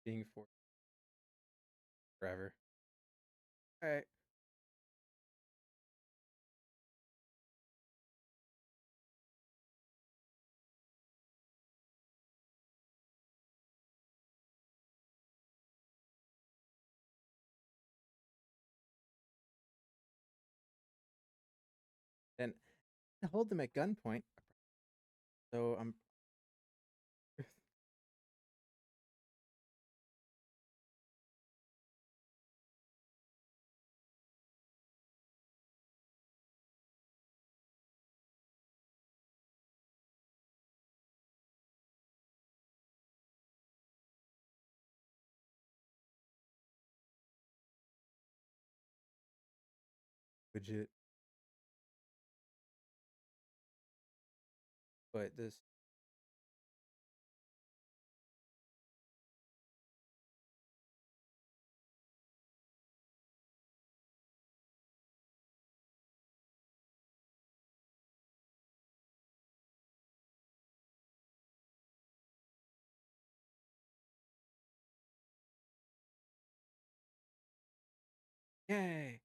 being forced forever. Alright. Then hold them at gunpoint. So I'm legit, but this yay.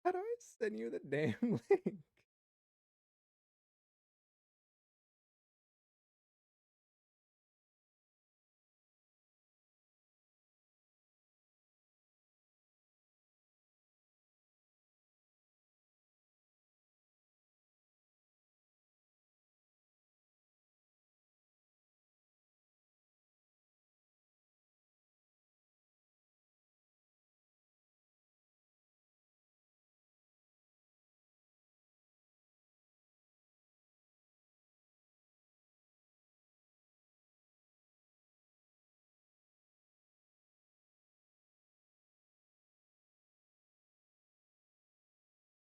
How do I send you the damn link?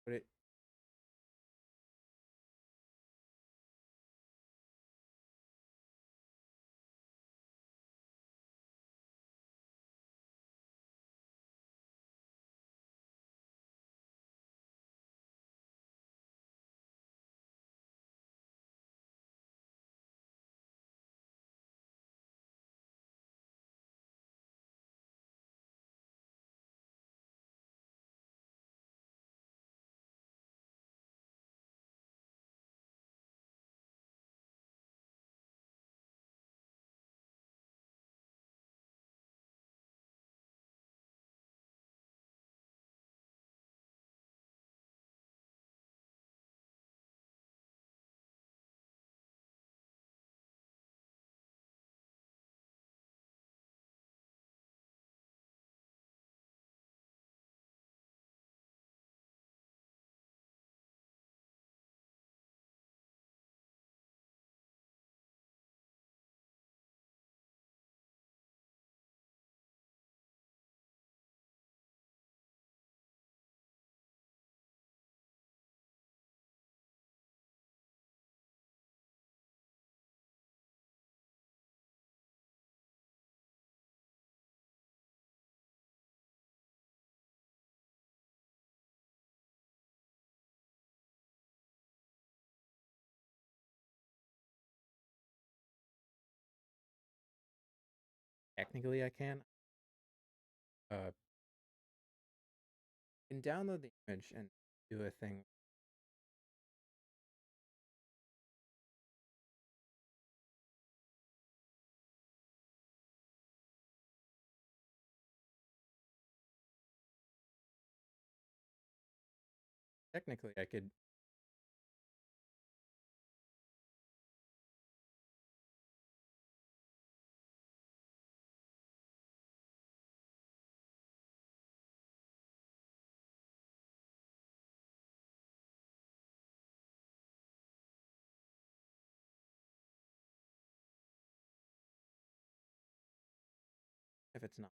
But it technically I uh can download the image and do a thing. Technically I could if it's not.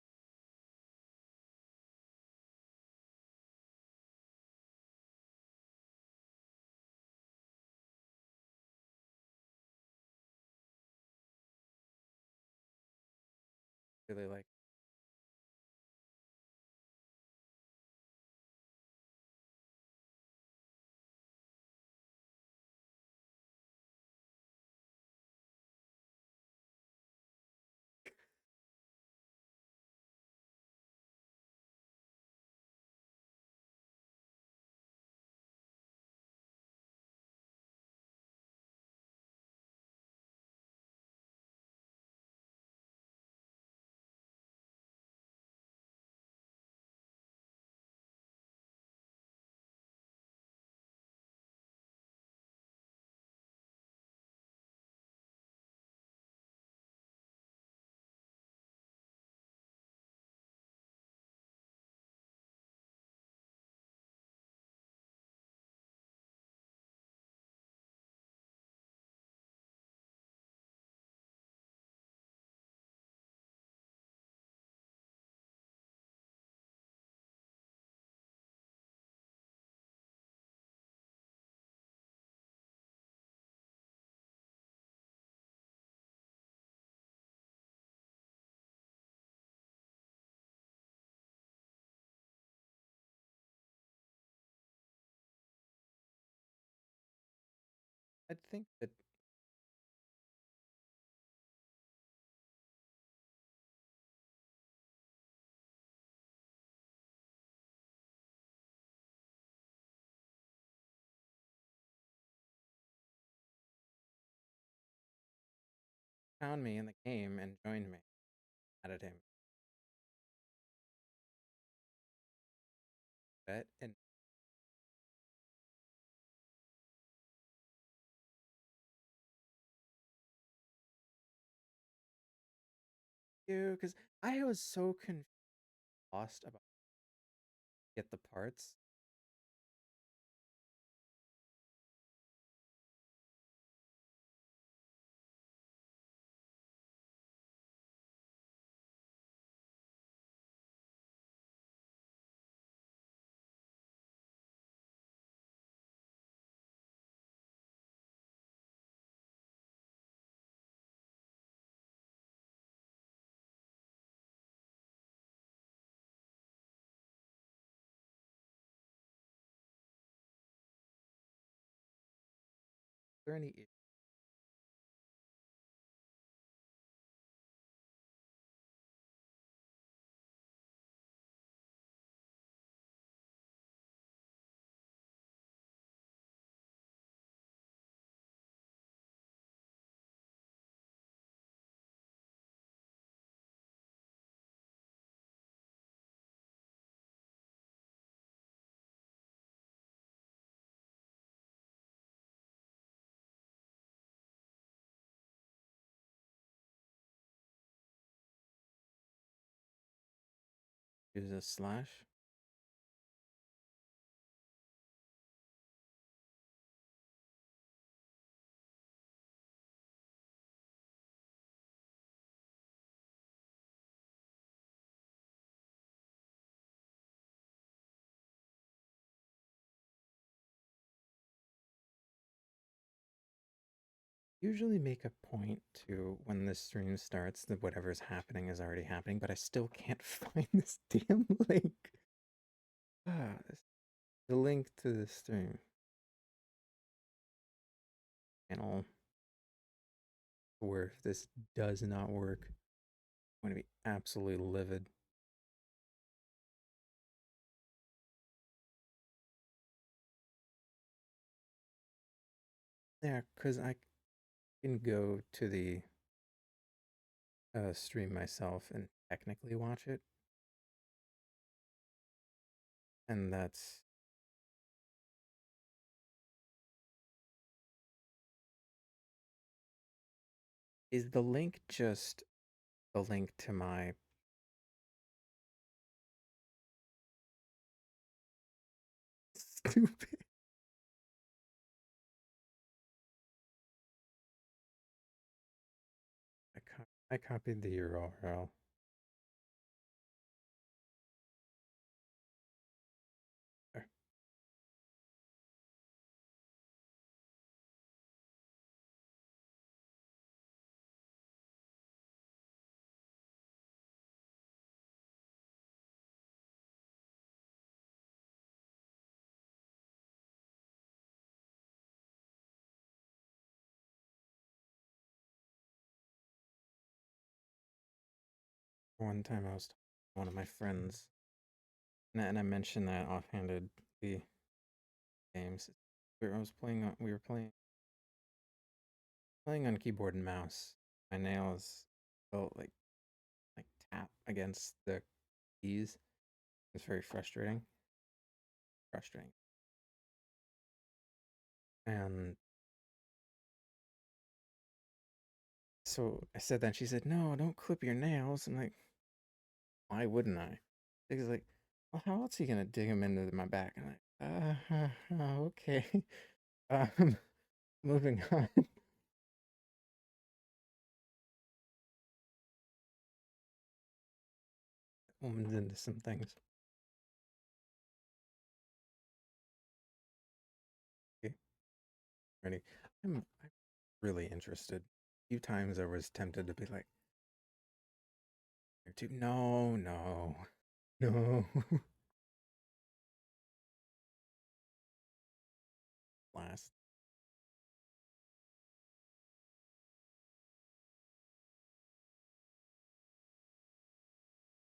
Really like. I think that found me in the game and joined me. Added him. Bet and you because I was so lost about get the parts. Is there any use a slash? Usually make a point to when the stream starts that whatever's happening is already happening, but I still can't find this damn link. Ah, the link to the stream channel. Where if this does not work, I'm going to be absolutely livid. Yeah, because I can go to the stream myself and technically watch it, and that's is the link just the link to my stupid. I copied the URL. One time I was talking to one of my friends, and I mentioned that offhandedly games. We were playing on keyboard and mouse. My nails felt like tap against the keys. It's very frustrating. Frustrating. And so I said that, and she said, "No, don't clip your nails." I'm like, "Why wouldn't I?" She's like, "Well, how else are you gonna dig them into my back?" And I'm like, okay." Um, moving on. Woman's into some things. Okay, ready. I'm really interested. A few times I was tempted to be like, no, no, no. Last.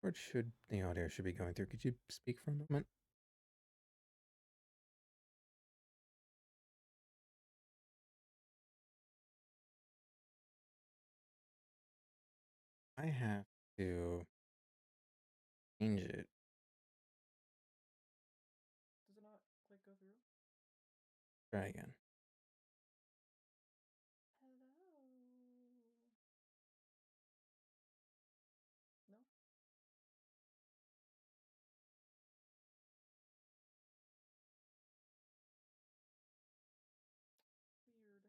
What should the audio should be going through? Could you speak for a moment? I have to change it. Does it not like go through? Try again. Hello. No? Weird.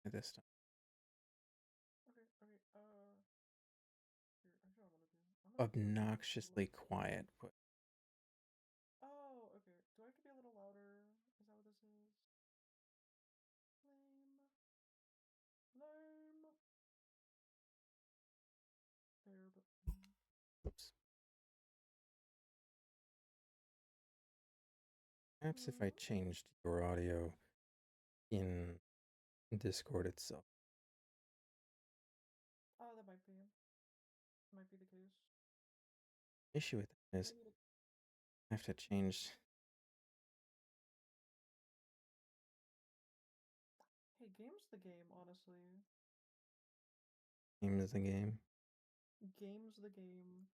This time. Okay, okay, here, actually I want to do. I'm gonna do like a Obnoxiously little. quiet. But Oh, okay. Do I have to be a little louder? Is that what this is? Lame. Lame. There, but. oops. Perhaps if I Hmm? changed your audio in Discord itself. Oh, that might be. Might be the case. Issue with that is Maybe the. I have to change Hey, game's the game, honestly. name of the game. Game's the game.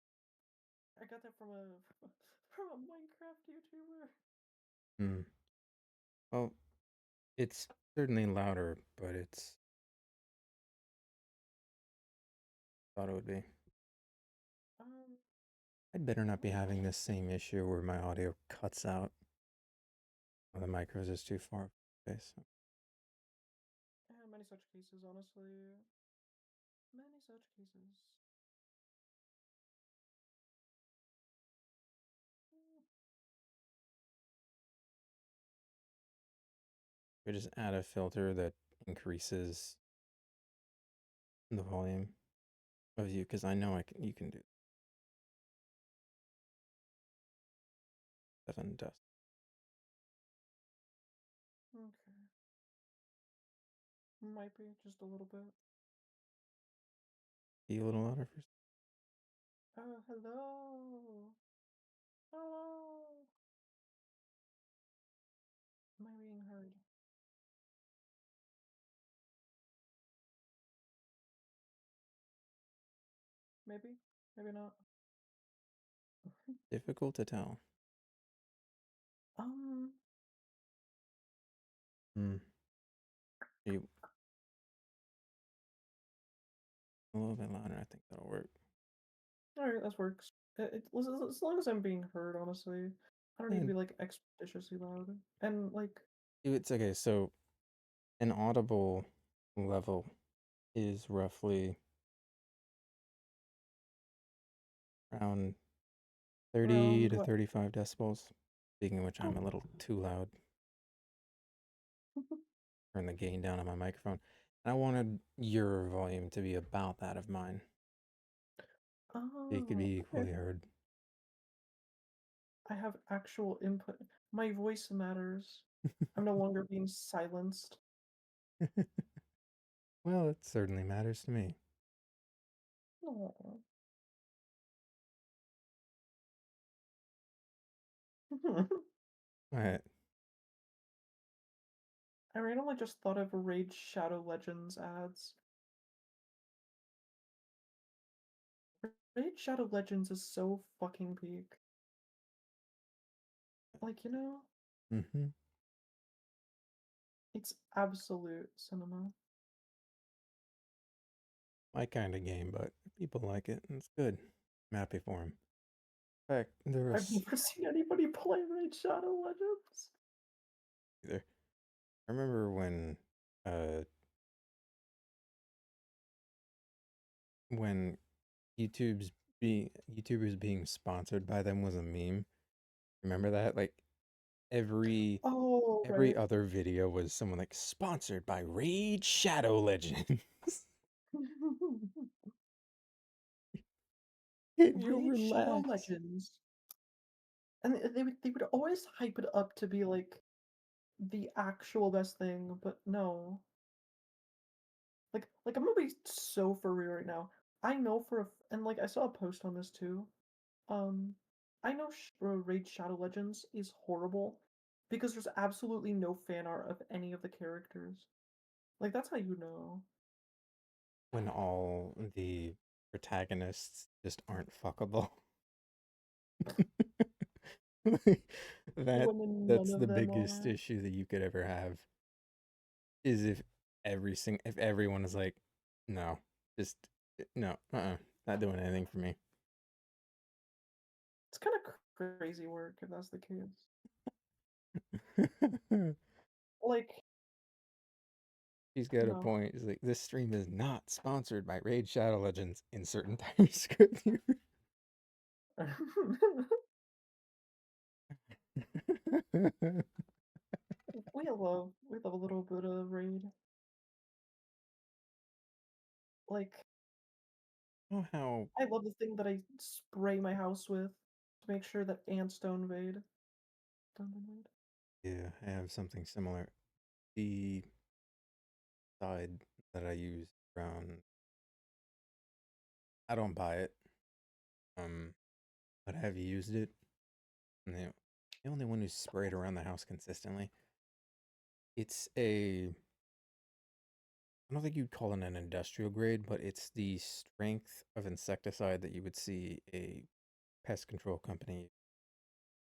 I got that from a from a Minecraft YouTuber. Hmm. Well, it's certainly louder, but it's thought it would be. Um, I'd better not be okay. having this same issue where my audio cuts out when the micros is too far away. So Yeah, many such cases, honestly. Many such cases. Mm. we just add a filter that increases the volume of you because I know I can. You can do 7 dust. Okay. Might be just a little bit. Be a little louder for. Oh, hello. Hello. Am I being heard? Maybe. Maybe not. Difficult to tell. Um. Hmm. You a little bit louder. I think that'll work. All right, that works. As long as I'm being heard, honestly, I don't need to And be like expeditiously loud. And like, it's okay. So an audible level is roughly around 30 around to what? 35 decibels. Speaking of which, I'm a little too loud. Turn the gain down on my microphone. I wanted your volume to be about that of mine. So you could Oh, be okay. equally heard. I have actual input. My voice matters. I'm no longer being silenced. Well, it certainly matters to me. Aw. What? I randomly just thought of Raid Shadow Legends ads. Raid Shadow Legends is so fucking peak. Like, you know, Mm-hmm. it's absolute cinema. My kind of game, but people like it, and it's good. I'm happy for him. In fact, there I've was never seen anybody play Raid Shadow Legends. either. I remember uh, when YouTubers being sponsored by them was a meme. Remember that? Like every Oh, every right. other video was someone like sponsored by Raid Shadow Legends. Can you Raid Shadow relax? Legends. And they would always hype it up to be like the actual best thing, but no. Like I'm gonna be so for real right now. I know and like I saw a post on this too. Um, I know Raid Shadow Legends is horrible because there's absolutely no fan art of any of the characters. Like that's how you know. When all the protagonists just aren't fuckable. that When none that's of the them biggest are. issue that you could ever have is if everyone is like, no, just no, not doing anything for me. It's kind of crazy work if that's the case. Like, She's got a no. point. It's like this stream is not sponsored by Raid Shadow Legends. Insert entire script here. we love a little bit of raid. Like, Oh, how I love the thing that I spray my house with to make sure that ants don't invade. Don't invade. yeah, I have something similar. The side that I use around, I don't buy it. Um, but I have used it. And the only one who's sprayed around the house consistently. It's a I don't think you'd call it an industrial grade, but it's the strength of insecticide that you would see a pest control company,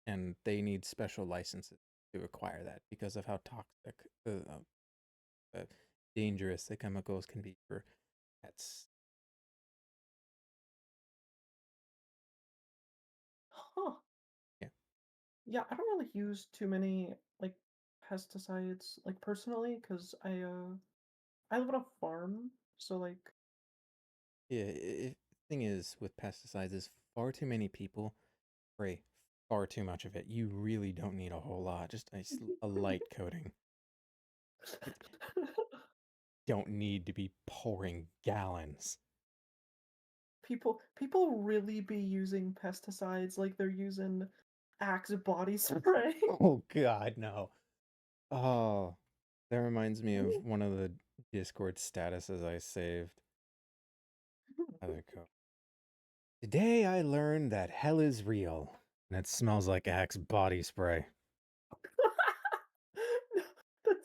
and they need special licenses to acquire that because of how toxic, uh, dangerous the chemicals can be for pets. Huh. Yeah, Yeah, I don't really use too many like pesticides like personally because I live on a farm, so like yeah. Thing is with pesticides is far too many people spray far too much of it. You really don't need a whole lot, just a light coating. Don't need to be pouring gallons. people really be using pesticides like they're using Axe body spray. Oh God, no. Oh, that reminds me of one of the Discord statuses I saved. Other co. Today I learned that hell is real, and it smells like Axe body spray. No, that's,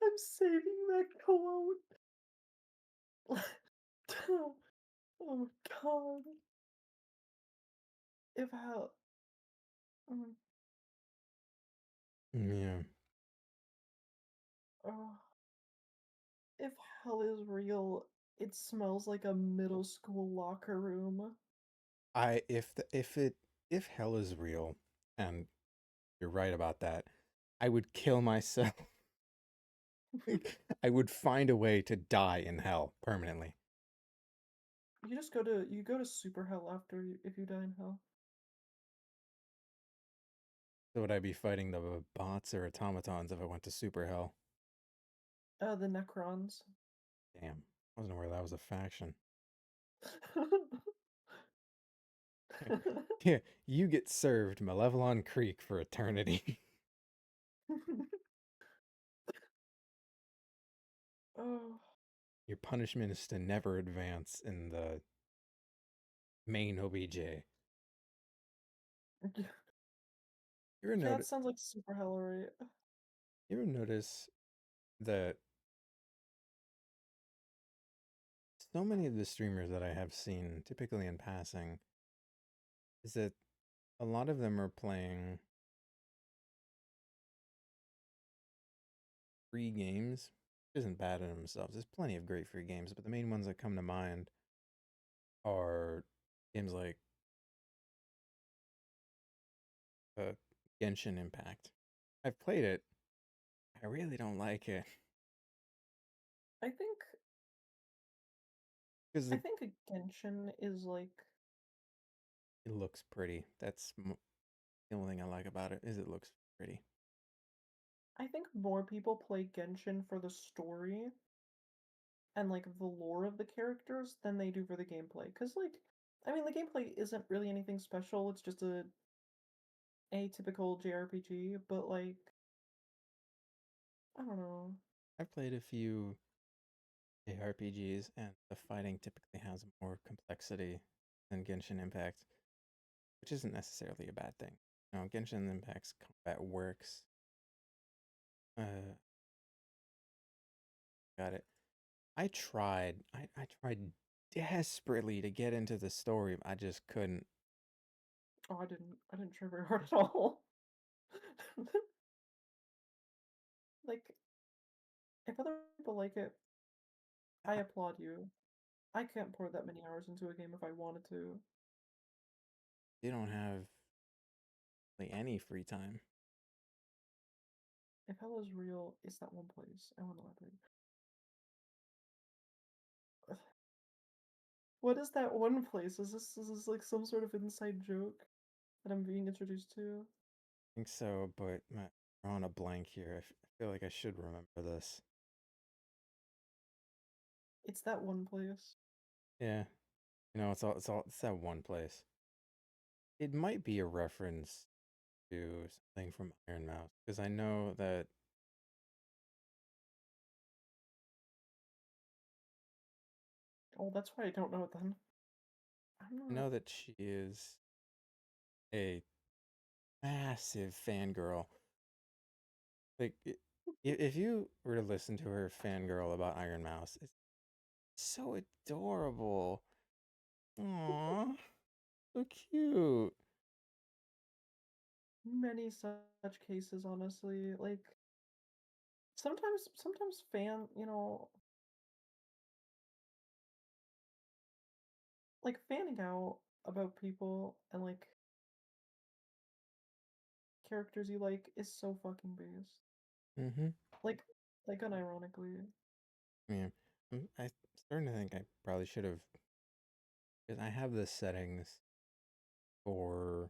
I'm saving that quote. Oh God. If how mm, Yeah, oh, if hell is real, it smells like a middle school locker room. if hell is real, and you're right about that, I would kill myself. I would find a way to die in hell permanently. You go to super hell if you die in hell. So would I be fighting the bots or automatons if I went to super hell? The Necrons. Damn, I wasn't aware that was a faction. Yeah, you get served Malevelon Creek for eternity. Oh, Your punishment is to never advance in the main OBJ. Yeah, You ever that notice? sounds like super hella right. You ever notice that so many of the streamers that I have seen, typically in passing, is that a lot of them are playing free games, which isn't bad in themselves. There's plenty of great free games, but the main ones that come to mind are games like uh, Genshin Impact. I've played it. I really don't like it I think because I it think a Genshin is like looks pretty. That's the only thing I like about it is it looks pretty. I think more people play Genshin for the story and like the lore of the characters than they do for the gameplay. Cause like I mean the gameplay isn't really anything special, it's just a atypical JRPG, but like I don't know. I've played a few JRPGs, and the fighting typically has more complexity than Genshin Impact, which isn't necessarily a bad thing. Genshin Impact's combat works. Uh, got it. I tried desperately to get into the story. I just couldn't. Oh, I didn't try very hard at all. Like if other people like it, I I, applaud you. I can't pour that many hours into a game if I wanted to. they don't have like any free time. If hell is real, it's that one place. I want to elaborate. What is that one place? Is this like some sort of inside joke that I'm being introduced to? I think so, but I'm drawing a blank here. I feel like I should remember this. It's that one place. Yeah, it's that one place. It might be a reference to something from Iron Mouse because Oh, that's why I don't know it then. I'm I not. know that she is a massive fangirl. Like, if you were to listen to her fangirl about Iron Mouse, it's so adorable. Aww, so cute. Many such cases, honestly. Like sometimes like fanning out about people and like characters you like is so fucking based. Mm-hmm. Like, like unironically. Yeah, I'm starting to think I probably should have, because I have the settings for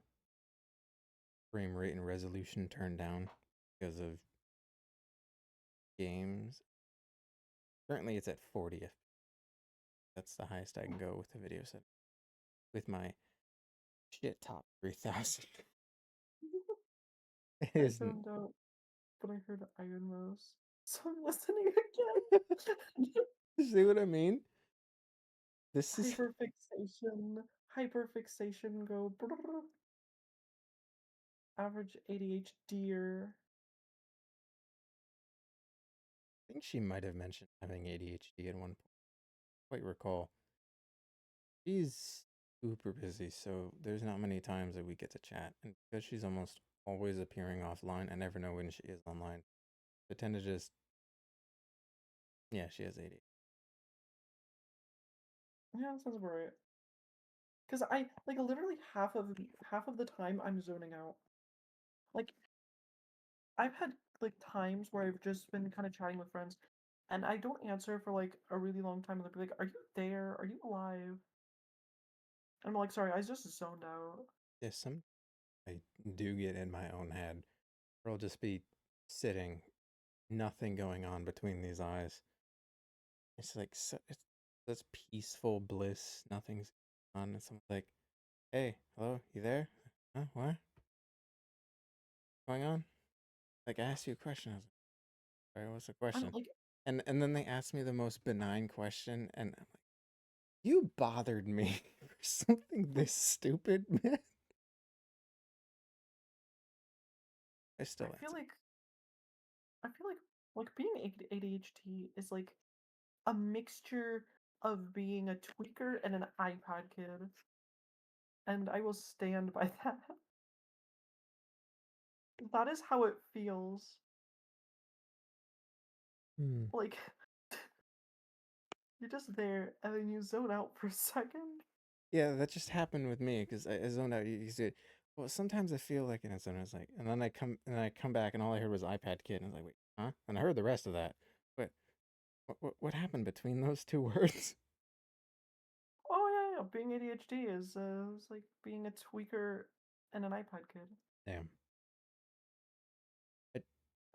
frame rate and resolution turned down because of games. Currently, it's at 40th. That's the highest I can go with the video setting. With my shit top 3000. It I isn't. zoned out, but I heard Iron Mouse, so I'm listening again. See what I mean? This is. Hyperfixation, hyperfixation, go brrr. Average ADHD. I think she might have mentioned having ADHD at one point. Quite recall. She's super busy, so there's not many times that we get to chat. And because she's almost always appearing offline, I never know when she is online. I tend to just, yeah, she has ADHD. Yeah, that sounds about right. Because I like literally half of the time I'm zoning out. Like I've had like times where I've just been kind of chatting with friends, and I don't answer for like a really long time. And they'll be like, "Are you there? Are you alive?" And I'm like, "Sorry, I just zoned out." Yes, some I do get in my own head. Or I'll just be sitting, nothing going on between these eyes. It's like it's this peaceful bliss. Nothing's on. And someone's like, "Hey, hello, you there? Huh? What? Going on?" Like, I asked you a question. I was like, "Sorry, what's the I'm question?" like, And then they asked me the most benign question, and I'm like, "You bothered me." something this stupid, man. I I still feel answer. like I feel like being ADHD is like a mixture of being a tweaker and an iPad kid. And I will stand by that. That is how it feels. Hmm. Like you're just there and then you zone out for a second. Yeah, that just happened with me because I zoned out. You said, well, sometimes I feel like in a zone. I was like, and then I come back and all I heard was iPad kid, and I was like, wait, huh? And I heard the rest of that, but what happened between those two words? Oh yeah, yeah. Being ADHD is like being a tweaker and an iPad kid. Damn,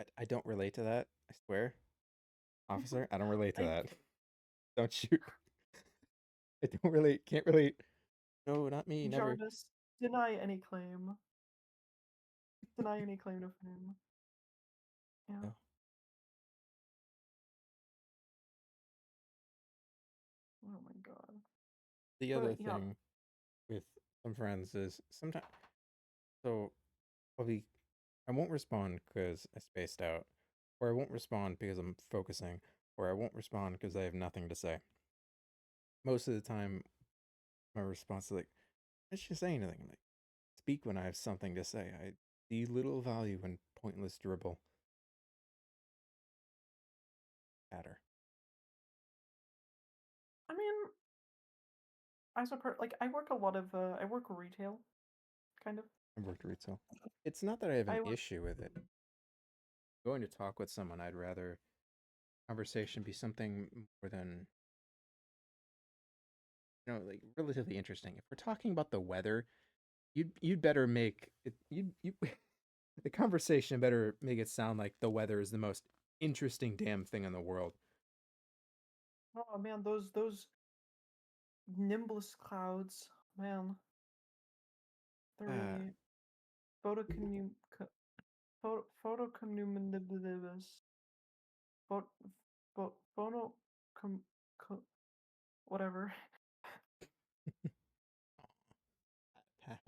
I, I don't relate to that. I swear, officer, I don't relate to I that. Don't shoot. I don't relate. Can't relate. No, not me. Never. Jarvis, deny any claim. Deny any claim to fame. Yeah. No. Oh my god. The other But yeah. thing with some friends is sometimes. So I'll be. I won't respond because I spaced out, or I won't respond because I'm focusing, or I won't respond because I have nothing to say. Most of the time, my response is like, "I shouldn't say anything." I'm like, speak when I have something to say. I see little value in pointless dribble. Chatter. I mean, as a like I work a lot of I work retail, kind of. I've worked retail. It's not that I have an I work issue with it. Going to talk with someone, I'd rather conversation be something more than like relatively interesting. If we're talking about the weather, you'd better make it you the conversation better make it sound like the weather is the most interesting damn thing in the world. oh man, those Nimbus clouds, man, they're Ah, really photocommum photocommunicative photo photo whatever. Pat.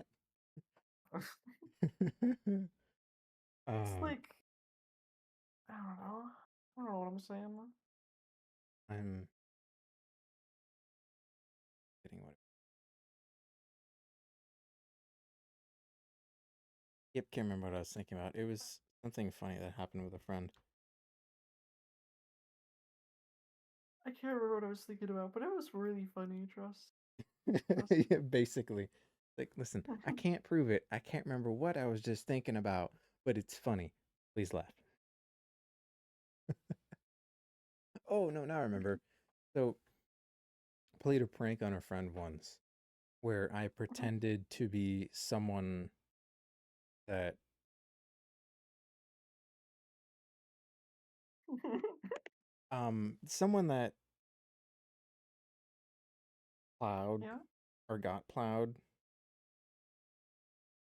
It's um, like I don't know. I don't know what I'm saying. I'm getting what. Yep, can't remember what I was thinking about. It was something funny that happened with a friend. I can't remember what I was thinking about, but it was really funny. Trust. Yeah, basically, like, listen, I can't prove it. I can't remember what I was just thinking about, but it's funny. Please laugh. Oh no, now I remember. So played a prank on a friend once where I pretended to be that someone that plowed Yeah. or got plowed,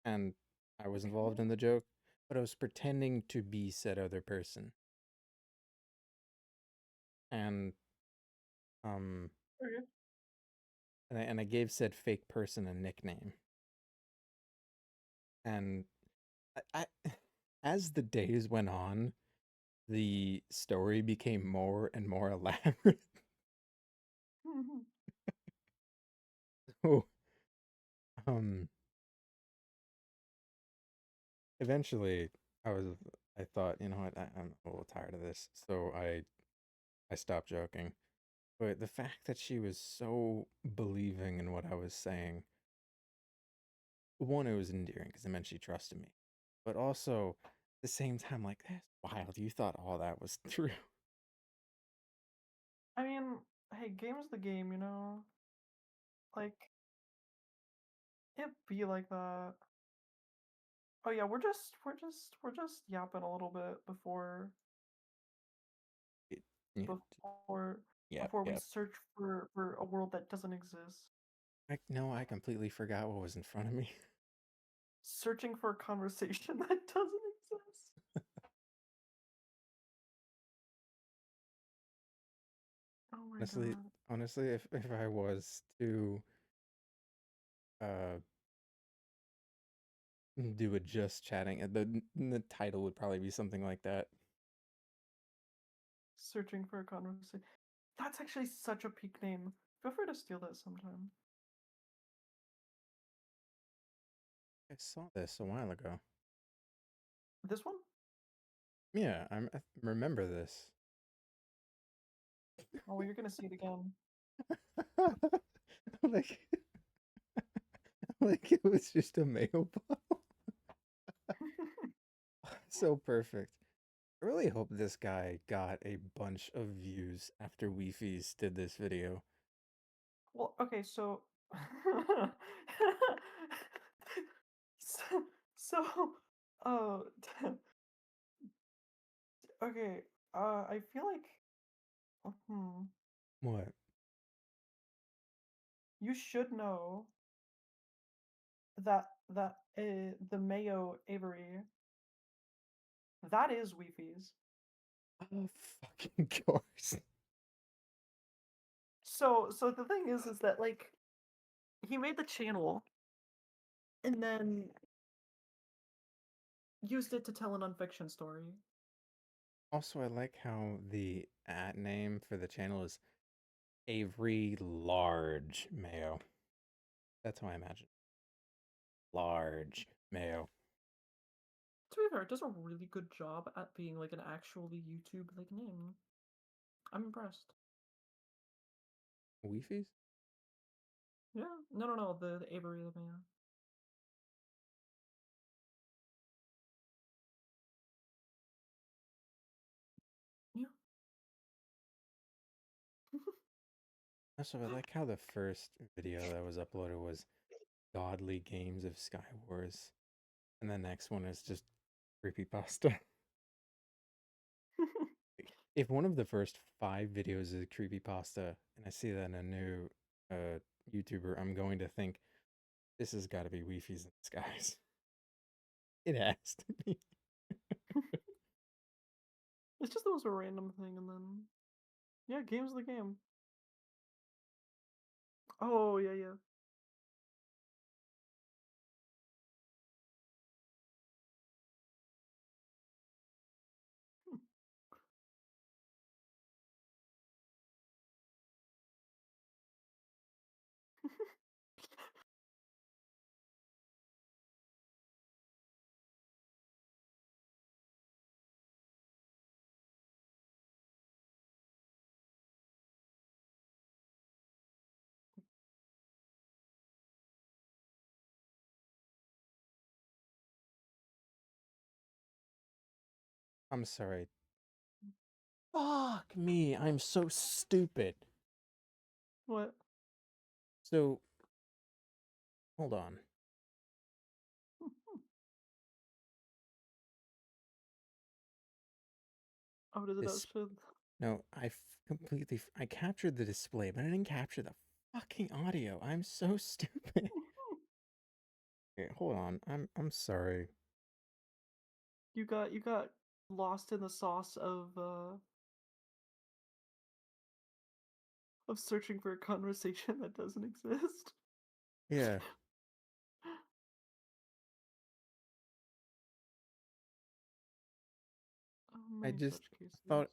and I was involved Okay. in the joke, but I was pretending to be said other person. And um Okay. and I gave said fake person a nickname. And I as the days went on, the story became more and more elaborate. So um eventually I thought, you know what, I'm a little tired of this. So I stopped joking. But the fact that she was so believing in what I was saying, one, it was endearing because it meant she trusted me. But also at the same time, like, that's wild. You thought all that was true. I mean, hey, game's the game, you know? Like, it be like that. Oh yeah, we're just yapping a little bit It, yeah, before yeah, before we yeah. search for a world that doesn't exist. No, I completely forgot what was in front of me. Searching for a conversation that doesn't exist. Oh my Honestly, god. honestly, if I was to do a just chatting. The title would probably be something like that. Searching for a conversation. That's actually such a peak name. Feel free to steal that sometime. I saw this a while ago. This one? Yeah, I remember this. Oh, well, you're gonna see it again. like, like it was just a mail bottle. So perfect. I really hope this guy got a bunch of views after Wifies did this video. Well, okay, so so, so uh okay, I feel like hmm, What? you should know that the Mayo Avery, that is Wifies. Oh, fucking course. So the thing is that like he made the channel and then used it to tell an unfiction story. Also, I like how the at name for the channel is Avery Large Mayo. That's how I imagine. Large Mayo. To be fair, it does a really good job at being like an actually YouTube like name. I'm impressed. Wifies? Yeah. No. The Avery the Mayo. Yeah. Also, I like how the first video that was uploaded was Godly Games of Sky Wars. And the next one is just creepypasta. If one of the first 5 videos is creepypasta and I see that in a new YouTuber, I'm going to think this has got to be Wifies in disguise. It has to be. It's just the most random thing, and then yeah, game's the game. Oh yeah. I'm sorry. Fuck me. I'm so stupid. What? So, hold on. Oh, does it This show? No, completely I captured the display, but I didn't capture the fucking audio. I'm so stupid. Okay, hold on. I'm sorry. You got lost in the sauce of searching for a conversation that doesn't exist. Yeah, I Many just such cases. thought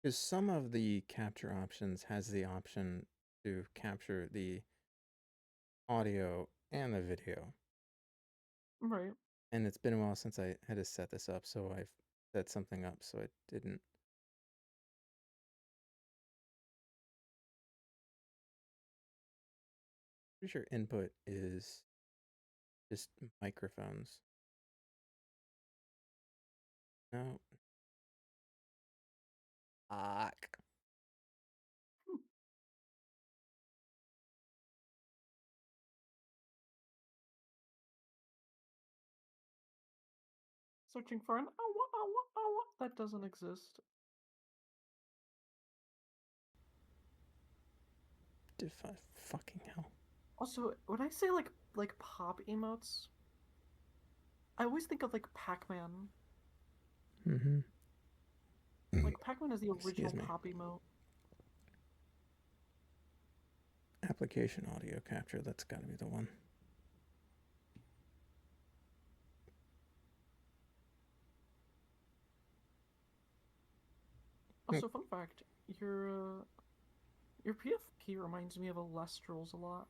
because some of the capture options has the option to capture the audio and the video. Right. And it's been a while since I had to set this up, so I've set something up so it didn't. Pretty sure input is just microphones. No. Fuck. Searching for an ow. That doesn't exist. Fucking hell. Also, when I say like pop emotes, I always think of like Pac-Man. Mm-hmm. Like Pac-Man is the original Excuse me. pop emote. Application audio capture, that's gotta be the one. Also, fun fact: your PFP reminds me of Alestral's a lot.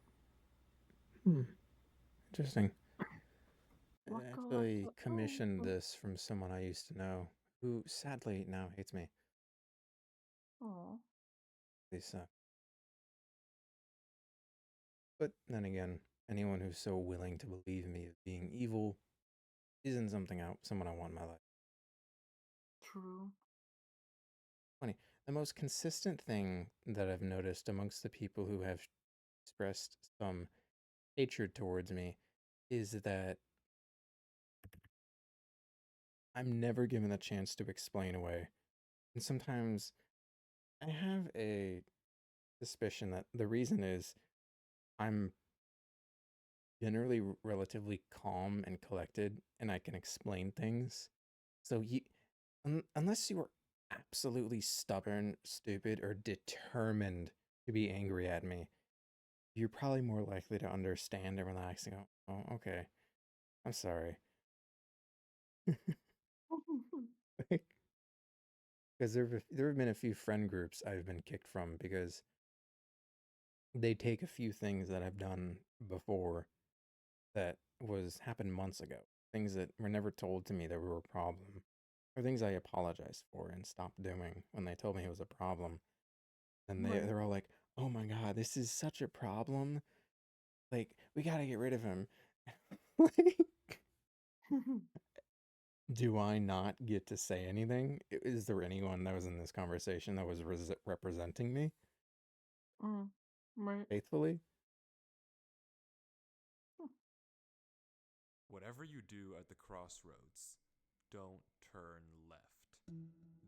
Interesting. I What actually oh, commissioned this from someone I used to know who sadly now hates me. oh, Lisa. But then again, anyone who's so willing to believe me of being evil isn't someone I want in my life. true. Funny. The most consistent thing that I've noticed amongst the people who have expressed some hatred towards me is that I'm never given the chance to explain away. And sometimes I have a suspicion that the reason is I'm generally relatively calm and collected and I can explain things. So unless you are absolutely stubborn, stupid, or determined to be angry at me, you're probably more likely to understand and relax and go, oh, okay, I'm sorry. Because there have been a few friend groups I've been kicked from because they take a few things that I've done before that was happened months ago, things that were never told to me that were a problem, or things I apologized for and stopped doing when they told me it was a problem. And Right. they're all like, "Oh my god, this is such a problem. Like, we gotta get rid of him." Like, do I not get to say anything? Is there anyone that was in this conversation that was representing me Right. faithfully? Whatever you do at the crossroads, don't turn left.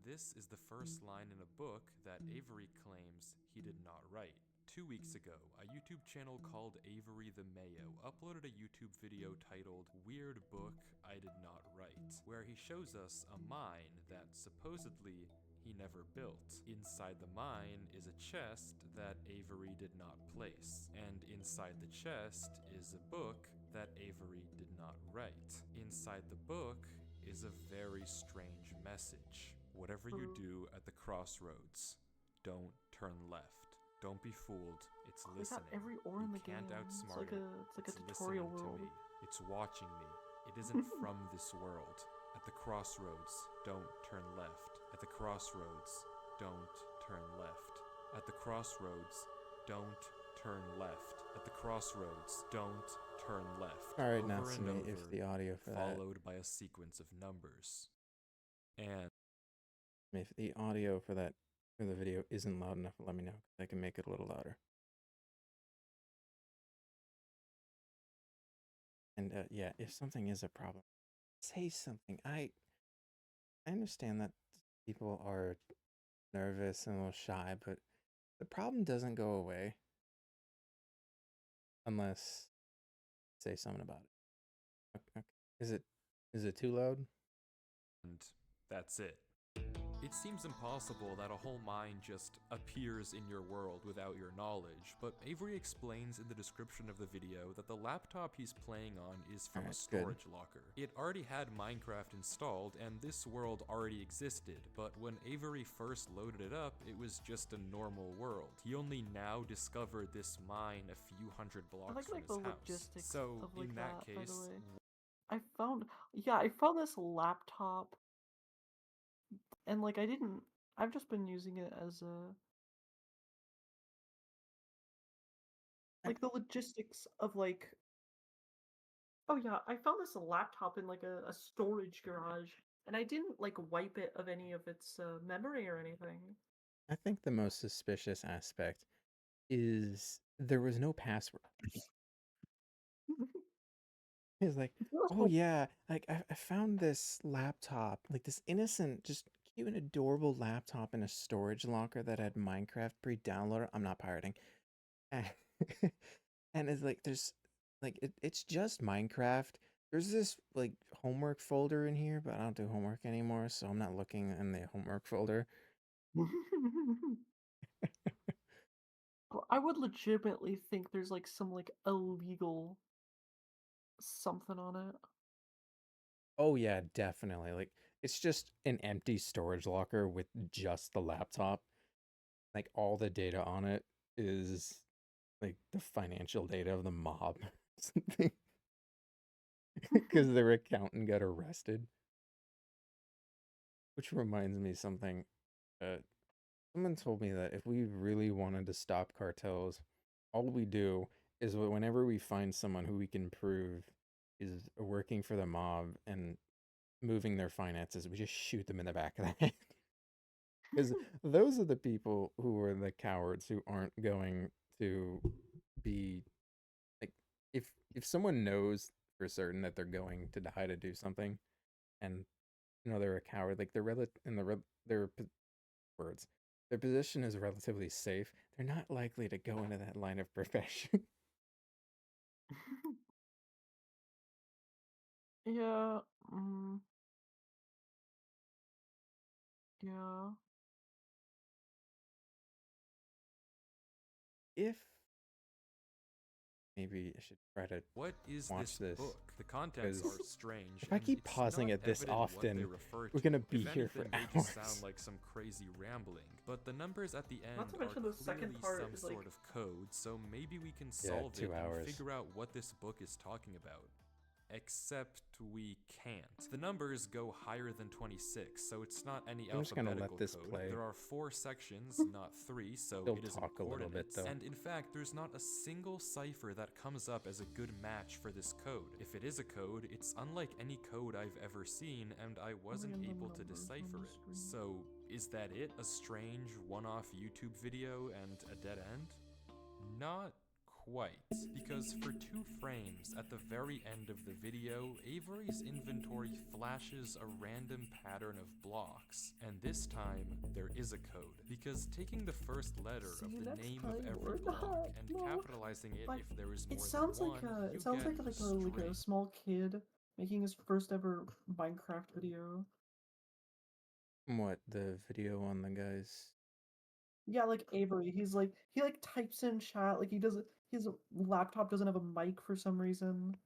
This is the first line in a book that Avery claims he did not write. 2 weeks ago, a YouTube channel called Avery the Mayo uploaded a YouTube video titled Weird Book I Did Not Write, where he shows us a mine that supposedly he never built. Inside the mine is a chest that Avery did not place, and inside the chest is a book that Avery did not write. Inside the book is a very strange message. Whatever you True. do at the crossroads, don't turn left. Don't be fooled. It's Oh, they got listening. every ore You in the can't game. outsmart it. It's like a It's tutorial listening to world. me. It's watching me. It isn't from this world. At the crossroads, don't turn left. At the crossroads, don't turn left. At the crossroads, don't turn left. At the crossroads, don't turn left. All right, Over and Natsumi, if over, the audio for that, followed by a sequence of numbers. And if the audio for that for the video isn't loud enough, let me know. I can make it a little louder. And yeah, if something is a problem, say something. I understand that people are nervous and a little shy, but the problem doesn't go away unless you say something about it. Okay. Is it too loud? that's it. It seems impossible that a whole mine just appears in your world without your knowledge, but Avery explains in the description of the video that the laptop he's playing on is from a Alright, good. storage locker. It already had Minecraft installed, and this world already existed, but when Avery first loaded it up, it was just a normal world. He only now discovered this mine a few hundred I blocks like from the his house. logistics So, of like in that that, by the case, way. I found this laptop and like I've just been using it as a I, like the logistics of like oh yeah, I found this laptop in like a storage garage and I didn't like wipe it of any of its memory or anything. I think the most suspicious aspect is there was no password. It's like, oh yeah, like I found this laptop, like this innocent, just cute and adorable laptop in a storage locker that had Minecraft pre-downloaded. I'm not pirating. And, and it's like there's like it's just Minecraft. There's this like homework folder in here, but I don't do homework anymore, so I'm not looking in the homework folder. I would legitimately think there's like some like illegal something on it. Oh yeah, definitely. Like It's just an empty storage locker with just the laptop. Like all the data on it is like the financial data of the mob or something. Because their accountant got arrested. Which reminds me something. Someone told me that if we really wanted to stop cartels, all we do is whenever we find someone who we can prove is working for the mob and moving their finances, we just shoot them in the back of the head. Because those are the people who are the cowards who aren't going to be like, if someone knows for certain that they're going to die to do something, and they're a coward, like their position is relatively safe, they're not likely to go into that line of profession. Yeah. Yeah. If maybe I should try to What is watch this this, book? The contents because are strange. if I and keep it's pausing not it this evident what they often, refer we're to. gonna be If here for anything, they just hours. sound like some crazy rambling. But the numbers at the end Not to are mention the clearly second part some is, sort like- of code, so maybe we can Yeah, solve 2 it hours. and figure out what this book is talking about. Except we can't. The numbers go higher than 26, so it's not any I'm just gonna alphabetical let this code. play. There are 4 sections, not 3, so Still it isn't talk a little bit, coordinates. though. And in fact, there's not a single cipher that comes up as a good match for this code. If it is a code, it's unlike any code I've ever seen, and I wasn't Random able to numbers on decipher the it. screen. So, is that it? A strange one-off YouTube video and a dead end? Not quite, because for 2 frames at the very end of the video, Avery's inventory flashes a random pattern of blocks, and this time there is a code, because taking the first letter See of you the next name time, of every or block not. and No. capitalizing it Like, if there is more It sounds than like one, a. you It sounds get like a string. small kid making his first ever Minecraft video. What, the video on the guy's? Yeah, like Avery. He types in chat. Like he doesn't. His laptop doesn't have a mic for some reason.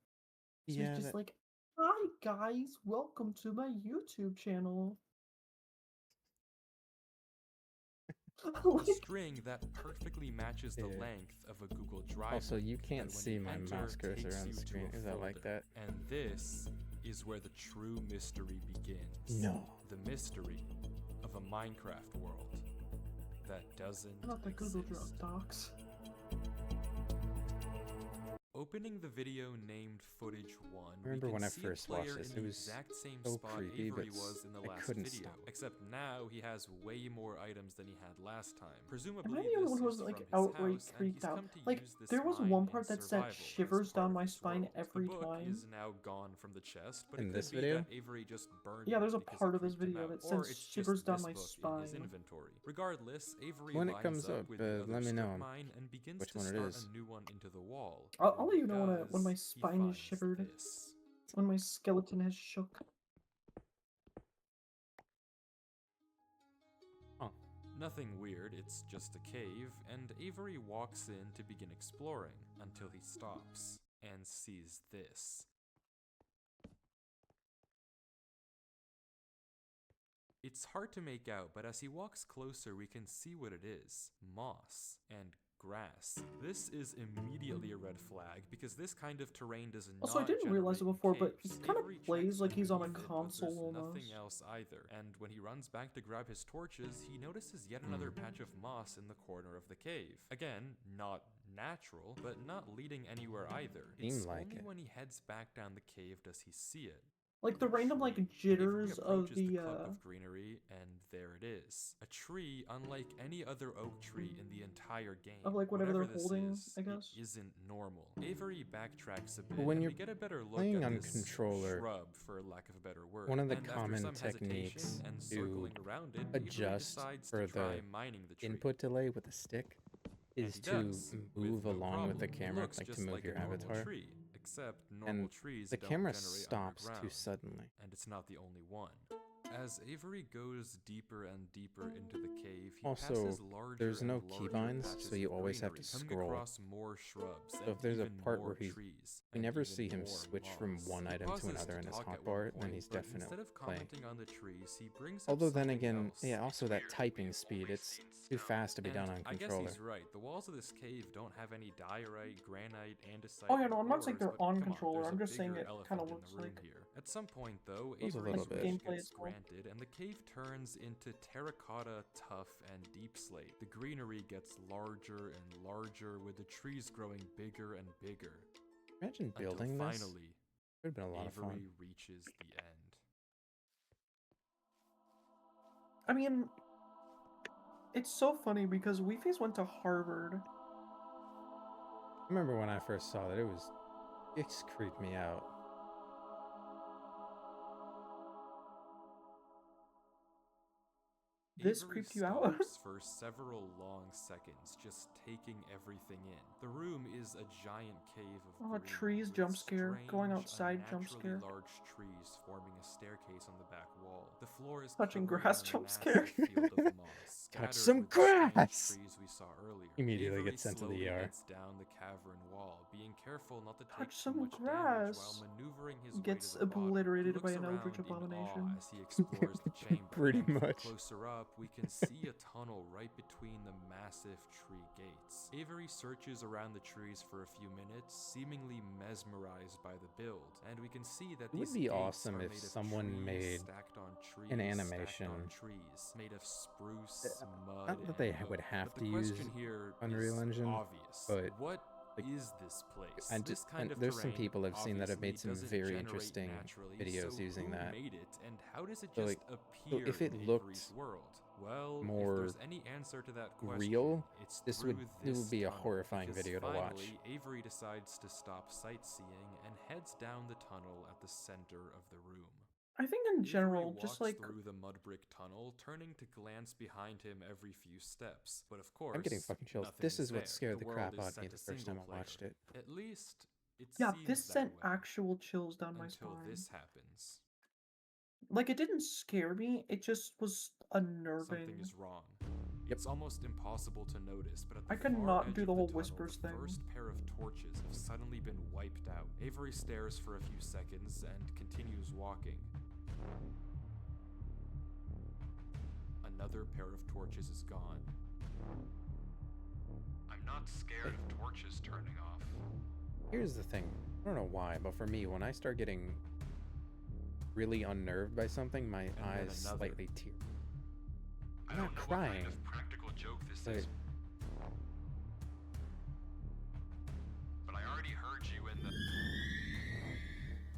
So Yeah, he's just like, "Hi guys, welcome to my YouTube channel." A Like, string that perfectly matches the Yeah. length of a Google Drive. Also, you link can't that when see you my enter, mouse cursor takes on you the to screen. a Is that like folder. that? And this is where the true mystery begins. No. The mystery of a Minecraft world that doesn't not the Google exist. Docs. Opening the video named Footage 1, I remember we can when I see first a player watched this, in it the was exact same so spot creepy, Avery but was in the I last couldn't video. stop it. Except now he has way more items than he had last time. Am Presumably I the only this one who is was like from his outright house, and creeped he's out? come to Like, use this there was mine one in part that survival sent as shivers part down of my this spine world. every The book time. is now gone from the chest, but In it this could be video? that Avery just burned Yeah, it there's a because part it of this creeped him video out, that or sends it's shivers just down this my book in his spine. inventory. Regardless, Avery When it lines comes up up, with the other let me strip know mine and begins which to one it start is. a new one into the wall. I'll let you know when my Because he spine is finds shivered. this. When my skeleton has shook. Huh. Nothing weird, it's just a cave, and Avery walks in to begin exploring until he stops and sees this. It's hard to make out, but as he walks closer, we can see what it is: moss and grass. This is immediately a red flag because this kind of terrain does not Also, I didn't realize it generate in before, but he caves. kind Avery of plays checks like he's on a underneath it, but console there's almost. nothing else either. And when he runs back to grab his torches, he notices yet another patch of moss in the corner of the cave. Again, not natural, but not leading anywhere either. It's Seemed like only it. when he heads back down the cave does he see it. Like the random like Tree. jitters Avery of approaches the clump of greenery, and there it is. A tree unlike any other oak tree in the entire game. Of, like, whatever they're this holding, is, I guess. It isn't normal. Avery backtracks a bit, When and you're we get a better look playing at on this controller, shrub, for lack of a better word. one of the And after common some techniques hesitation and to circling around it, Avery adjust decides for to try the mining the tree. input delay with a stick And is he to does, move with no along with the problem. It camera, looks like to just move like your a normal avatar. tree, except normal And trees the don't camera generate stops too underground. suddenly. And it's not the only one. As Avery goes deeper and deeper into the cave, he Also, passes larger there's no and larger keybinds, patches so you of always have to greenery, coming scroll. across more shrubs So and if there's a even part more where trees. we and never even see him more switch from moss. one He item to pauses another in his talk at one hotbar, then point, he's but definitely instead of playing. commenting on the trees, he brings up Although then something again, else. yeah, also that typing speed, it's too fast to be done on I guess controller. he's right. The walls of this cave don't have any diorite, granite, andesite, Oh yeah, or no, I'm not saying ores, they're but on come controller. there's I'm a just saying bigger it elephant kind of in looks the room like here. At some point, though, There's a Avery's little bit. wish Gameplay gets as well. granted, and the cave turns into terracotta, tough, and deep slate. The greenery gets larger and larger, with the trees growing bigger and bigger. Imagine Until building this. finally, Would have been a lot of fun. Avery reaches the end. I mean, it's so funny because Wifies went to Harvard. I remember when I first saw that, it creeped me out. This Avery creeped you out? stops for several long seconds, just taking everything in. The room is a giant cave of Oh, greenery trees, with jump scare. Going strange, outside, jump unnaturally scare. large trees forming a staircase on the back wall. The floor is Touching covered grass, in a jump massive scare. field of moss, Touch scattered some with the strange grass! trees we saw earlier. Immediately Avery gets sent to the slowly ER. heads down the cavern wall, being careful not to Touch take too some much damage grass. while maneuvering his Gets way to the bottom. He obliterated looks by an eldritch around in awe abomination. as he explores the chamber. Pretty and from much. closer up, we can see a tunnel right between the massive tree gates. Avery searches around the trees for a few minutes, seemingly mesmerized by the build, and we can see that It would these be gates awesome are if made of someone trees made stacked on trees, an stacked animation. on trees, made of spruce, mud, Not that they and would oak. have But to the use question here Unreal is Engine, obvious. but, What like, is this place? I This just kind of there's some terrain people I've seen that have made obviously some doesn't very generate interesting naturally, videos so using who that. made it, and how does it So, just like, so appear if it in looked Avery's world? Well, more if there's any answer to that question, real, it's it through would be a tunnel, horrifying because video to watch. finally, Avery decides to stop sightseeing and heads down the tunnel at the center of the room. I think in general, Avery just walks like through the mud brick tunnel, turning to glance behind him every few steps. But of course, I'm getting fucking chills. nothing This is there. what scared the world crap is out of set me to the first time single I watched player. it. At least it yeah, seems this that sent way. actual chills down my Until spine. this happens. Like it didn't scare me, it just was unnerving. Something is wrong. Yep. It's almost impossible to notice, but at the I could far not edge do of the whole tunnel, whispers the thing. first pair of torches have suddenly been wiped out. Avery stares for a few seconds and continues walking. Another pair of torches is gone. I'm not scared of torches turning off. Here's the thing. I don't know why, but for me, when I start getting really unnerved by something, my eyes slightly tear. I'm not crying. What kind of practical joke this is. But I already heard you in the...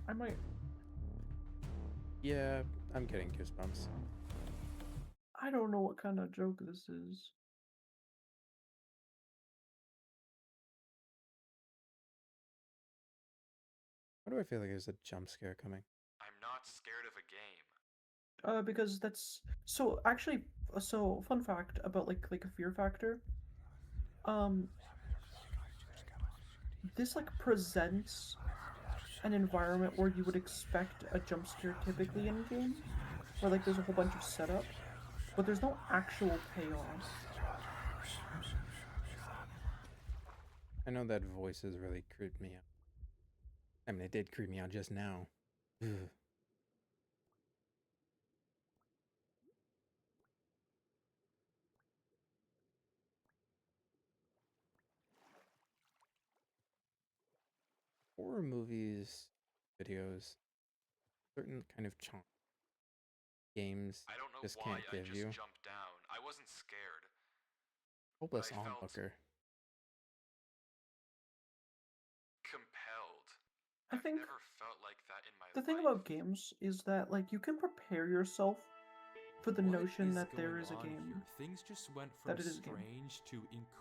I might. Yeah, I'm getting goosebumps. I don't know what kind of joke this is. Why do I feel like there's a jump scare coming? I'm not scared of a game. Because that's so actually. So fun fact about like a fear factor. This like presents an environment where you would expect a jump scare typically in game, where like there's a whole bunch of setup, but there's no actual payoff. I know that voice has really creeped me out. I mean, it did creep me out just now. Ugh. Horror movies, videos, certain kind of charm games I don't know just why can't I give just you. jumped down. I wasn't scared. Hopeless I felt onlooker. compelled. I think I've never felt like that in my the life. thing about games is that like you can prepare yourself for the What notion is that there going is a on game. here? Things just went from That it is a game. strange to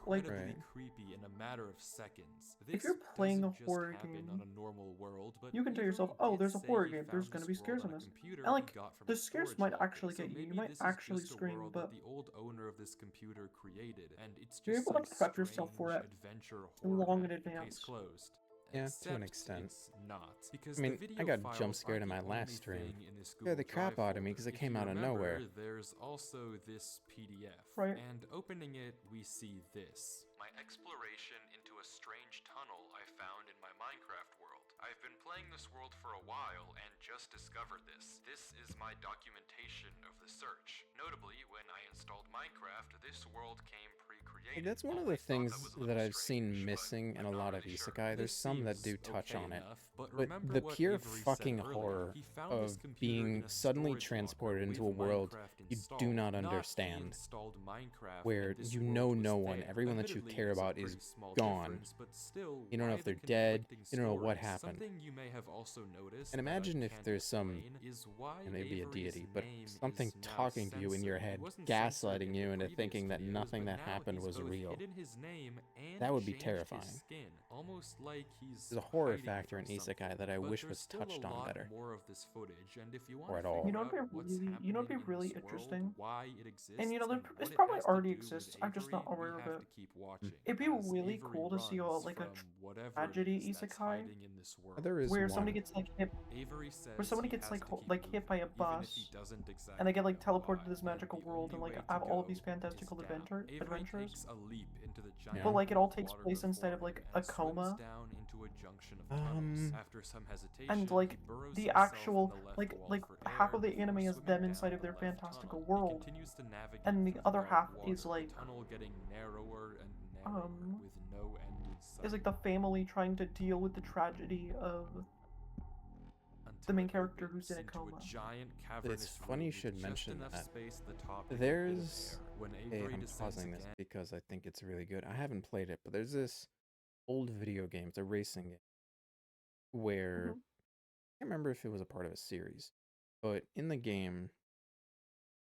Like- incredibly Right. creepy in a matter of seconds. If This you're playing a doesn't just horror happen game, on a normal world, but you can tell Avery yourself, oh, did there's a say horror he game, there's found gonna this be scares world in on a this. computer And, like, he got from the a scares storage might locker, actually so get you. You maybe might this actually is just scream, a world but that the old owner of this computer created, and it's you're just able to some prep yourself for strange it adventure horror long in map. Case advance. closed. Yeah, to an Except extent. it's not, because I mean, the video I got files jump scared in aren't my the last only stream. thing in this Scared the Google crap Drive out of me folder. because it If came you out of remember, nowhere. there's also this PDF, Right. and opening it, we see this. My exploration into a strange tunnel I found in my Minecraft world. I've been playing this world for a while and just discovered this. This is my documentation of the search. Notably, when I installed Minecraft, this world came pre-created. Like, that's one of the Always thought things was a that little I've seen strange, missing in I'm a not lot of really sure. isekai. There's This some that do seems touch okay on it. enough, but But remember the what pure Avery fucking said earlier. horror He found of this computer being in a suddenly storage transported locker into a with world Minecraft you installed. do not He understand, installed Minecraft where and this you world know was no one, there. everyone that you Admittedly, care it's a about is pretty small gone. difference, but still, You don't know why if the they're dead, conflicting you don't know what stories? happened. Something you may have also noticed And that I imagine if can't there's some, explain is why it may be a Avery's deity, but name something is now talking to you in your censored. He head, wasn't censored gaslighting in you the into previous thinking that videos, nothing but that now happened he's was both real. hidden his name and That would be changed terrifying. his skin, almost like he's There's a horror hiding factor in from isekai something. that I But wish there's was still touched a on lot better. more of this footage, and if you want Or to at all. figure You know out what'd be what's really, happening you know what'd be in really this world, interesting? why it exists, And you know, and it what it probably has to already do with exists. I'm just not Avery, aware we of have it. to keep watching. It'd be as really Avery cool to see runs like a from whatever tragedy it is that's isekai hiding in this world. There is where one. somebody gets like hit, Avery says where somebody he gets has like to keep like hit by a moving, even if he bus, doesn't exactly and they get like know teleported to why, this magical and the world and only like way have to all of go these is fantastical down. Avery adventures. takes a leap into the Yeah. giant But like it all blue takes water place instead of before like him a and swims coma. down into a junction of tunnels. After some hesitation, And he like burrows the himself actual in the left like wall like for half air of the before anime is swimming them down inside of the their left fantastical tunnel. world, He continues to navigate and the through other dark half water, is like the tunnel getting narrower and narrower with no end in sight. is like the family trying to deal with the tragedy of the Until main it character opens who's in a into coma. giant cavernous It's funny you room should with mention just enough that. space at the top to get a bit of There's, air. When hey, Avery I'm descends pausing this again, because I think it's really good. I haven't played it, but there's this old video game, it's a racing game, where I can't remember if it was a part of a series, but in the game,